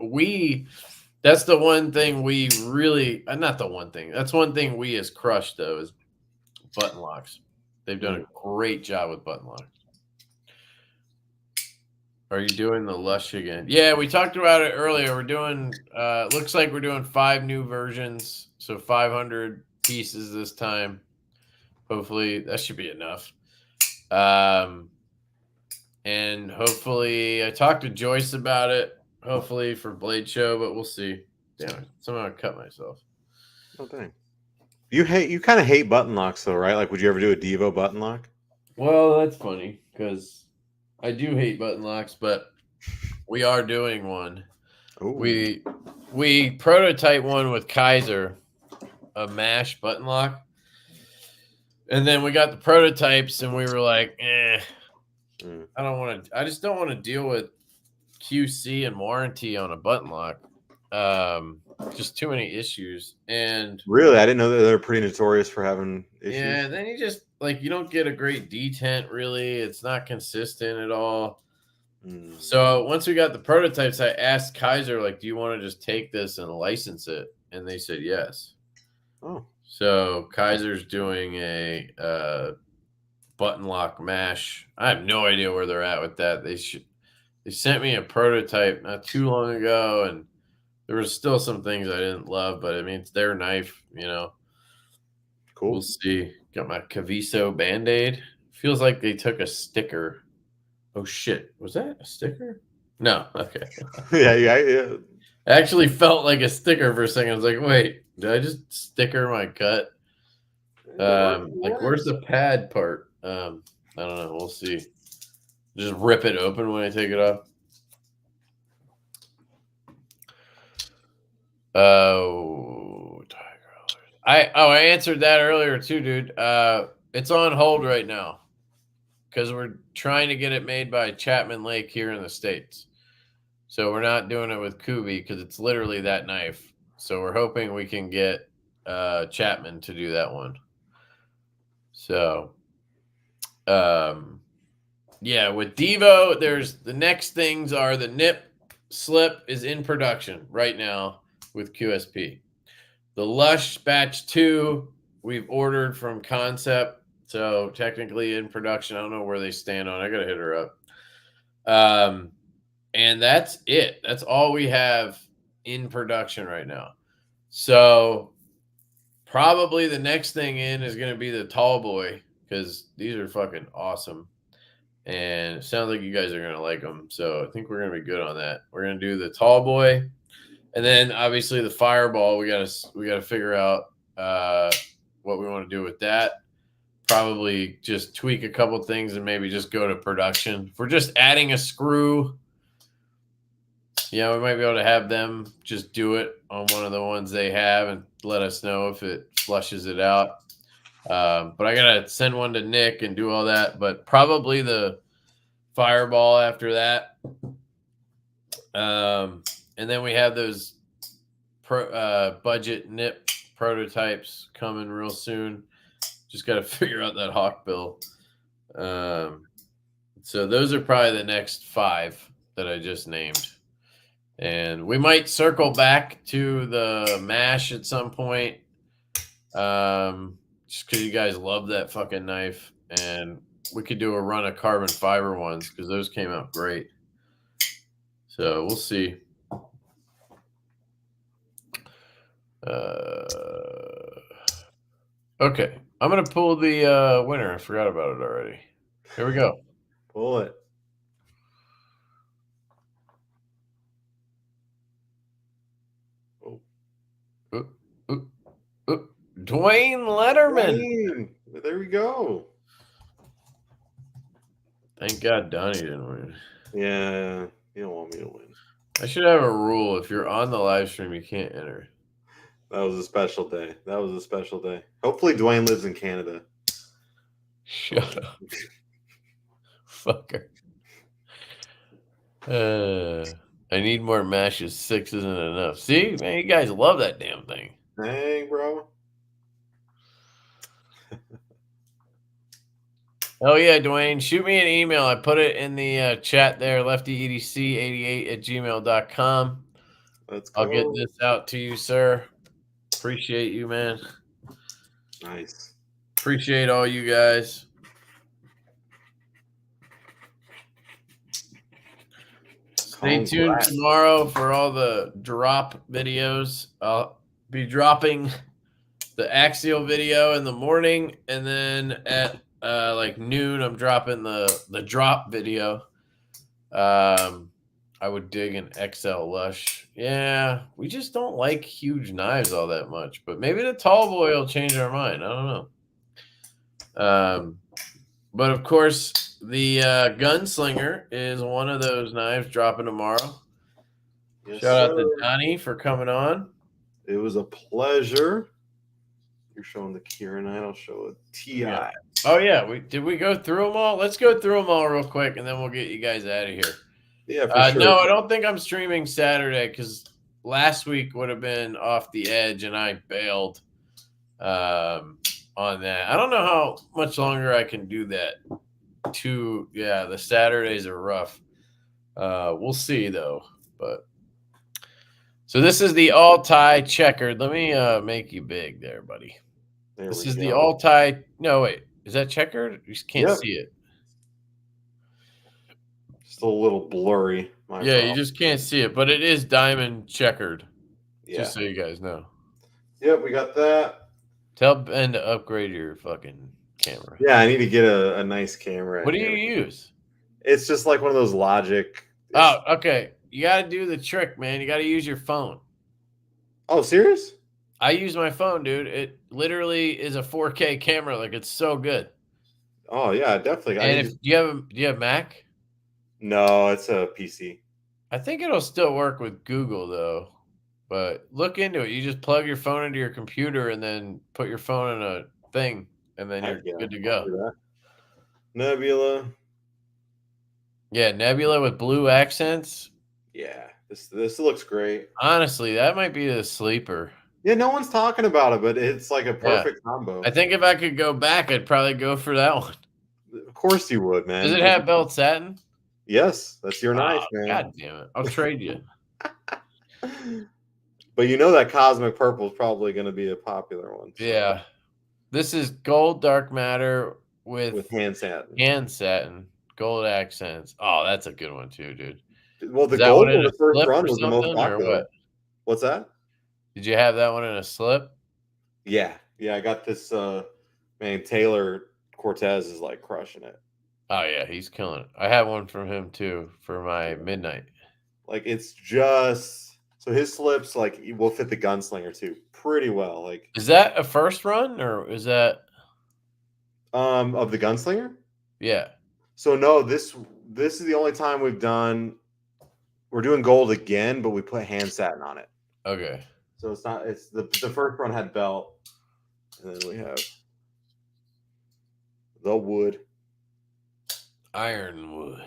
A: That's the one thing we really, not the one thing. That's one thing Wii has crushed, though, is button locks. They've done a great job with button locks. Are you doing the Lush again? Yeah, we talked about it earlier. We're doing, looks like we're doing 5 new versions. So 500 pieces this time. Hopefully that should be enough. And hopefully I talked to Joyce about it, hopefully for Blade Show, but we'll see. Damn it. Somehow I cut myself.
B: Oh, dang. You kind of hate button locks though, right? Like, would you ever do a Devo button lock?
A: Well, that's funny because I do hate button locks, but we are doing one.
B: Ooh.
A: We prototype one with Kaiser, a MASH button lock. And then we got the prototypes and we were like, I just don't want to deal with QC and warranty on a button lock. Just too many issues. And
B: really, I didn't know that they're pretty notorious for having issues.
A: Yeah, then you just you don't get a great detent really. It's not consistent at all. So once we got the prototypes, I asked Kaiser, do you want to just take this and license it? And they said yes.
B: Oh.
A: So Kaiser's doing a button lock mash. I have no idea where they're at with that. They sent me a prototype not too long ago, and there was still some things I didn't love, but I mean it's their knife, Cool. We'll see. Got my Caviso Band-Aid. Feels like they took a sticker. Oh shit. Was that a sticker? No. Okay.
B: Yeah.
A: Actually felt like a sticker for a second. I was like, wait, did I just sticker my cut? Where's the pad part? I don't know. We'll see. Just rip it open when I take it off. Oh, I answered that earlier too, dude. It's on hold right now because we're trying to get it made by Chapman Lake here in the States. So we're not doing it with Kubi because it's literally that knife. So we're hoping we can get Chapman to do that one. So, yeah, with Devo, there's the next things are the nip slip is in production right now with QSP. The Lush Batch 2 we've ordered from Concept, so technically in production. I don't know where they stand on. I gotta hit her up. And that's it. That's all we have in production right now. So probably the next thing in is going to be the Tall Boy because these are fucking awesome. And it sounds like you guys are going to like them. So I think we're going to be good on that. We're going to do the Tall Boy. And then obviously the Fireball, we got to figure out what we want to do with that. Probably just tweak a couple things and maybe just go to production. If we're just adding a screw, we might be able to have them just do it on one of the ones they have and let us know if it flushes it out. But I got to send one to Nick and do all that. But probably the Fireball after that. And then we have those budget nip prototypes coming real soon. Just got to figure out that hawk bill. So those are probably the next 5 that I just named. And we might circle back to the MASH at some point. Just because you guys love that fucking knife. And we could do a run of carbon fiber ones because those came out great. So we'll see. Okay. I'm going to pull the winner. I forgot about it already. Here we go.
B: Pull it.
A: Dwayne Letterman.
B: Dwayne. There we go.
A: Thank God Donnie didn't win.
B: Yeah, you don't want me to win.
A: I should have a rule. If you're on the live stream, you can't enter.
B: That was a special day. That was a special day. Hopefully Dwayne lives in Canada.
A: Shut up. Fucker. I need more mashes. 6 isn't enough. See, man, you guys love that damn thing.
B: Dang, bro.
A: Oh yeah, Dwayne, shoot me an email. I put it in the chat there, leftyedc88@gmail.com.
B: Let's go.
A: I'll get this out to you, sir. Appreciate you, man.
B: Nice.
A: Appreciate all you guys. Stay tuned tomorrow for all the drop videos. I'll be dropping the Axial video in the morning, and then at like noon, I'm dropping the drop video. I would dig an XL Lush. Yeah, we just don't like huge knives all that much, but maybe the tall boy will change our mind. I don't know. But of course, the Gunslinger is one of those knives dropping tomorrow. Yes, shout out to Donnie for coming on.
B: It was a pleasure. You're showing the Kieran. I'll show a TI.
A: Yeah. Oh yeah, did we go through them all? Let's go through them all real quick, and then we'll get you guys out of here.
B: Yeah, for sure.
A: No, I don't think I'm streaming Saturday because last week would have been off the edge, and I bailed on that. I don't know how much longer I can do that. The Saturdays are rough. We'll see though. But so this is the all-tie checkered. Let me make you big there, buddy. This is the all-tie. No, wait. Is that checkered? You just can't see it.
B: Just a little blurry.
A: You just can't see it, but it is diamond checkered. Yeah. Just so you guys know.
B: Yep, we got that.
A: Tell Ben to upgrade your fucking camera.
B: Yeah, I need to get a nice camera.
A: What do you use?
B: It's just like one of those Logic.
A: Oh, okay. You got to do the trick, man. You got to use your phone.
B: Oh, serious?
A: I use my phone, dude. It literally is a 4K camera. Like, it's so good.
B: Oh yeah, definitely.
A: And do you have Mac?
B: No, it's a PC.
A: I think it'll still work with Google though. But look into it. You just plug your phone into your computer and then put your phone in a thing, and then you're good to go.
B: Nebula.
A: Yeah, Nebula with blue accents.
B: Yeah, this looks great.
A: Honestly, that might be the sleeper.
B: Yeah, no one's talking about it, but it's like a perfect combo.
A: I think if I could go back, I'd probably go for that one.
B: Of course you would, man.
A: Does it have belt satin?
B: Yes, that's your knife, man.
A: God damn it. I'll trade you.
B: But you know that cosmic purple is probably going to be a popular one.
A: So. Yeah. This is gold dark matter with
B: hand satin.
A: Hand satin. Gold accents. Oh, that's a good one too, dude.
B: Well, the gold in the first run was the most popular.
A: What?
B: What's that?
A: Did you have that one in a slip?
B: Yeah. Yeah, I got this man, Taylor Cortez is like crushing it.
A: Oh yeah, he's killing it. I have one from him too for my midnight.
B: Like it's just so his slips like will fit the Gunslinger too pretty well. Like
A: is that a first run or is that
B: of the Gunslinger?
A: Yeah.
B: So no, this is the only time we're doing gold again, but we put hand satin on it.
A: Okay.
B: So it's the first run had belt, and then we have the wood. Ironwood,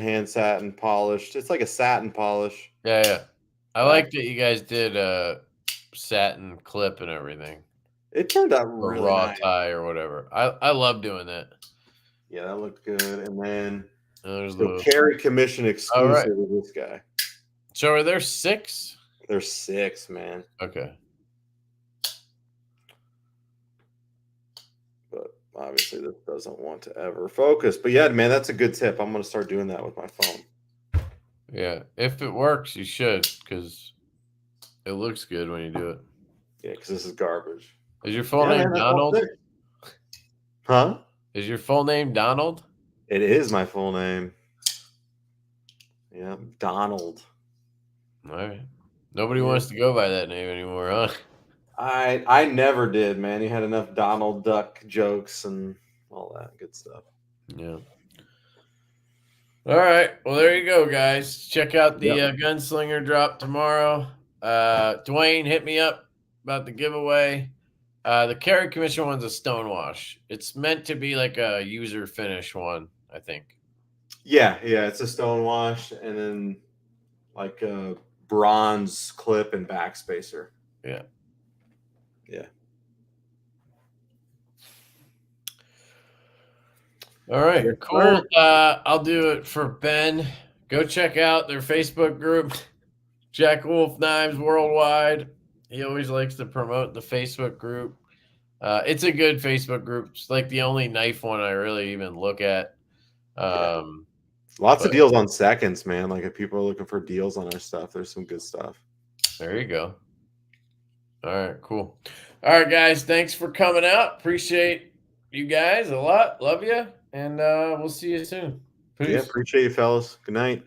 B: hand satin polished. It's like a satin polish.
A: Yeah. I like that you guys did a satin clip and everything.
B: It turned out really
A: raw
B: nice.
A: tie or whatever. I love doing that.
B: Yeah, that looked good. And then
A: there's
B: the carry commission exclusive with this guy.
A: So are there 6?
B: There's 6, man.
A: Okay.
B: But obviously this doesn't want to ever focus. But yeah, man, that's a good tip. I'm going to start doing that with my phone.
A: Yeah. If it works, you should, because it looks good when you do it.
B: Yeah, because this is garbage.
A: Is your full name Donald?
B: Huh?
A: Is your full name Donald?
B: It is my full name. Yeah, Donald.
A: All right. Nobody wants to go by that name anymore, huh?
B: I never did, man. You had enough Donald Duck jokes and all that good stuff.
A: Yeah. All right. Well, there you go, guys. Check out the
B: Yep.
A: Gunslinger drop tomorrow. Dwayne, hit me up about the giveaway. The Carry Commission one's a stonewash. It's meant to be like a user finish one, I think.
B: Yeah, it's a stonewash and then like a bronze clip and backspacer.
A: Yeah. All right,
B: Yes,
A: cool.
B: sir.
A: I'll do it for Ben. Go check out their Facebook group, Jack Wolf Knives Worldwide. He always likes to promote the Facebook group. It's a good Facebook group. It's like the only knife one I really even look at.
B: Lots of deals on seconds, man. Like if people are looking for deals on our stuff, there's some good stuff.
A: There you go. All right, cool. All right, guys. Thanks for coming out. Appreciate you guys a lot. Love you. And we'll see you soon. Peace.
B: Yeah, appreciate you, fellas. Good night.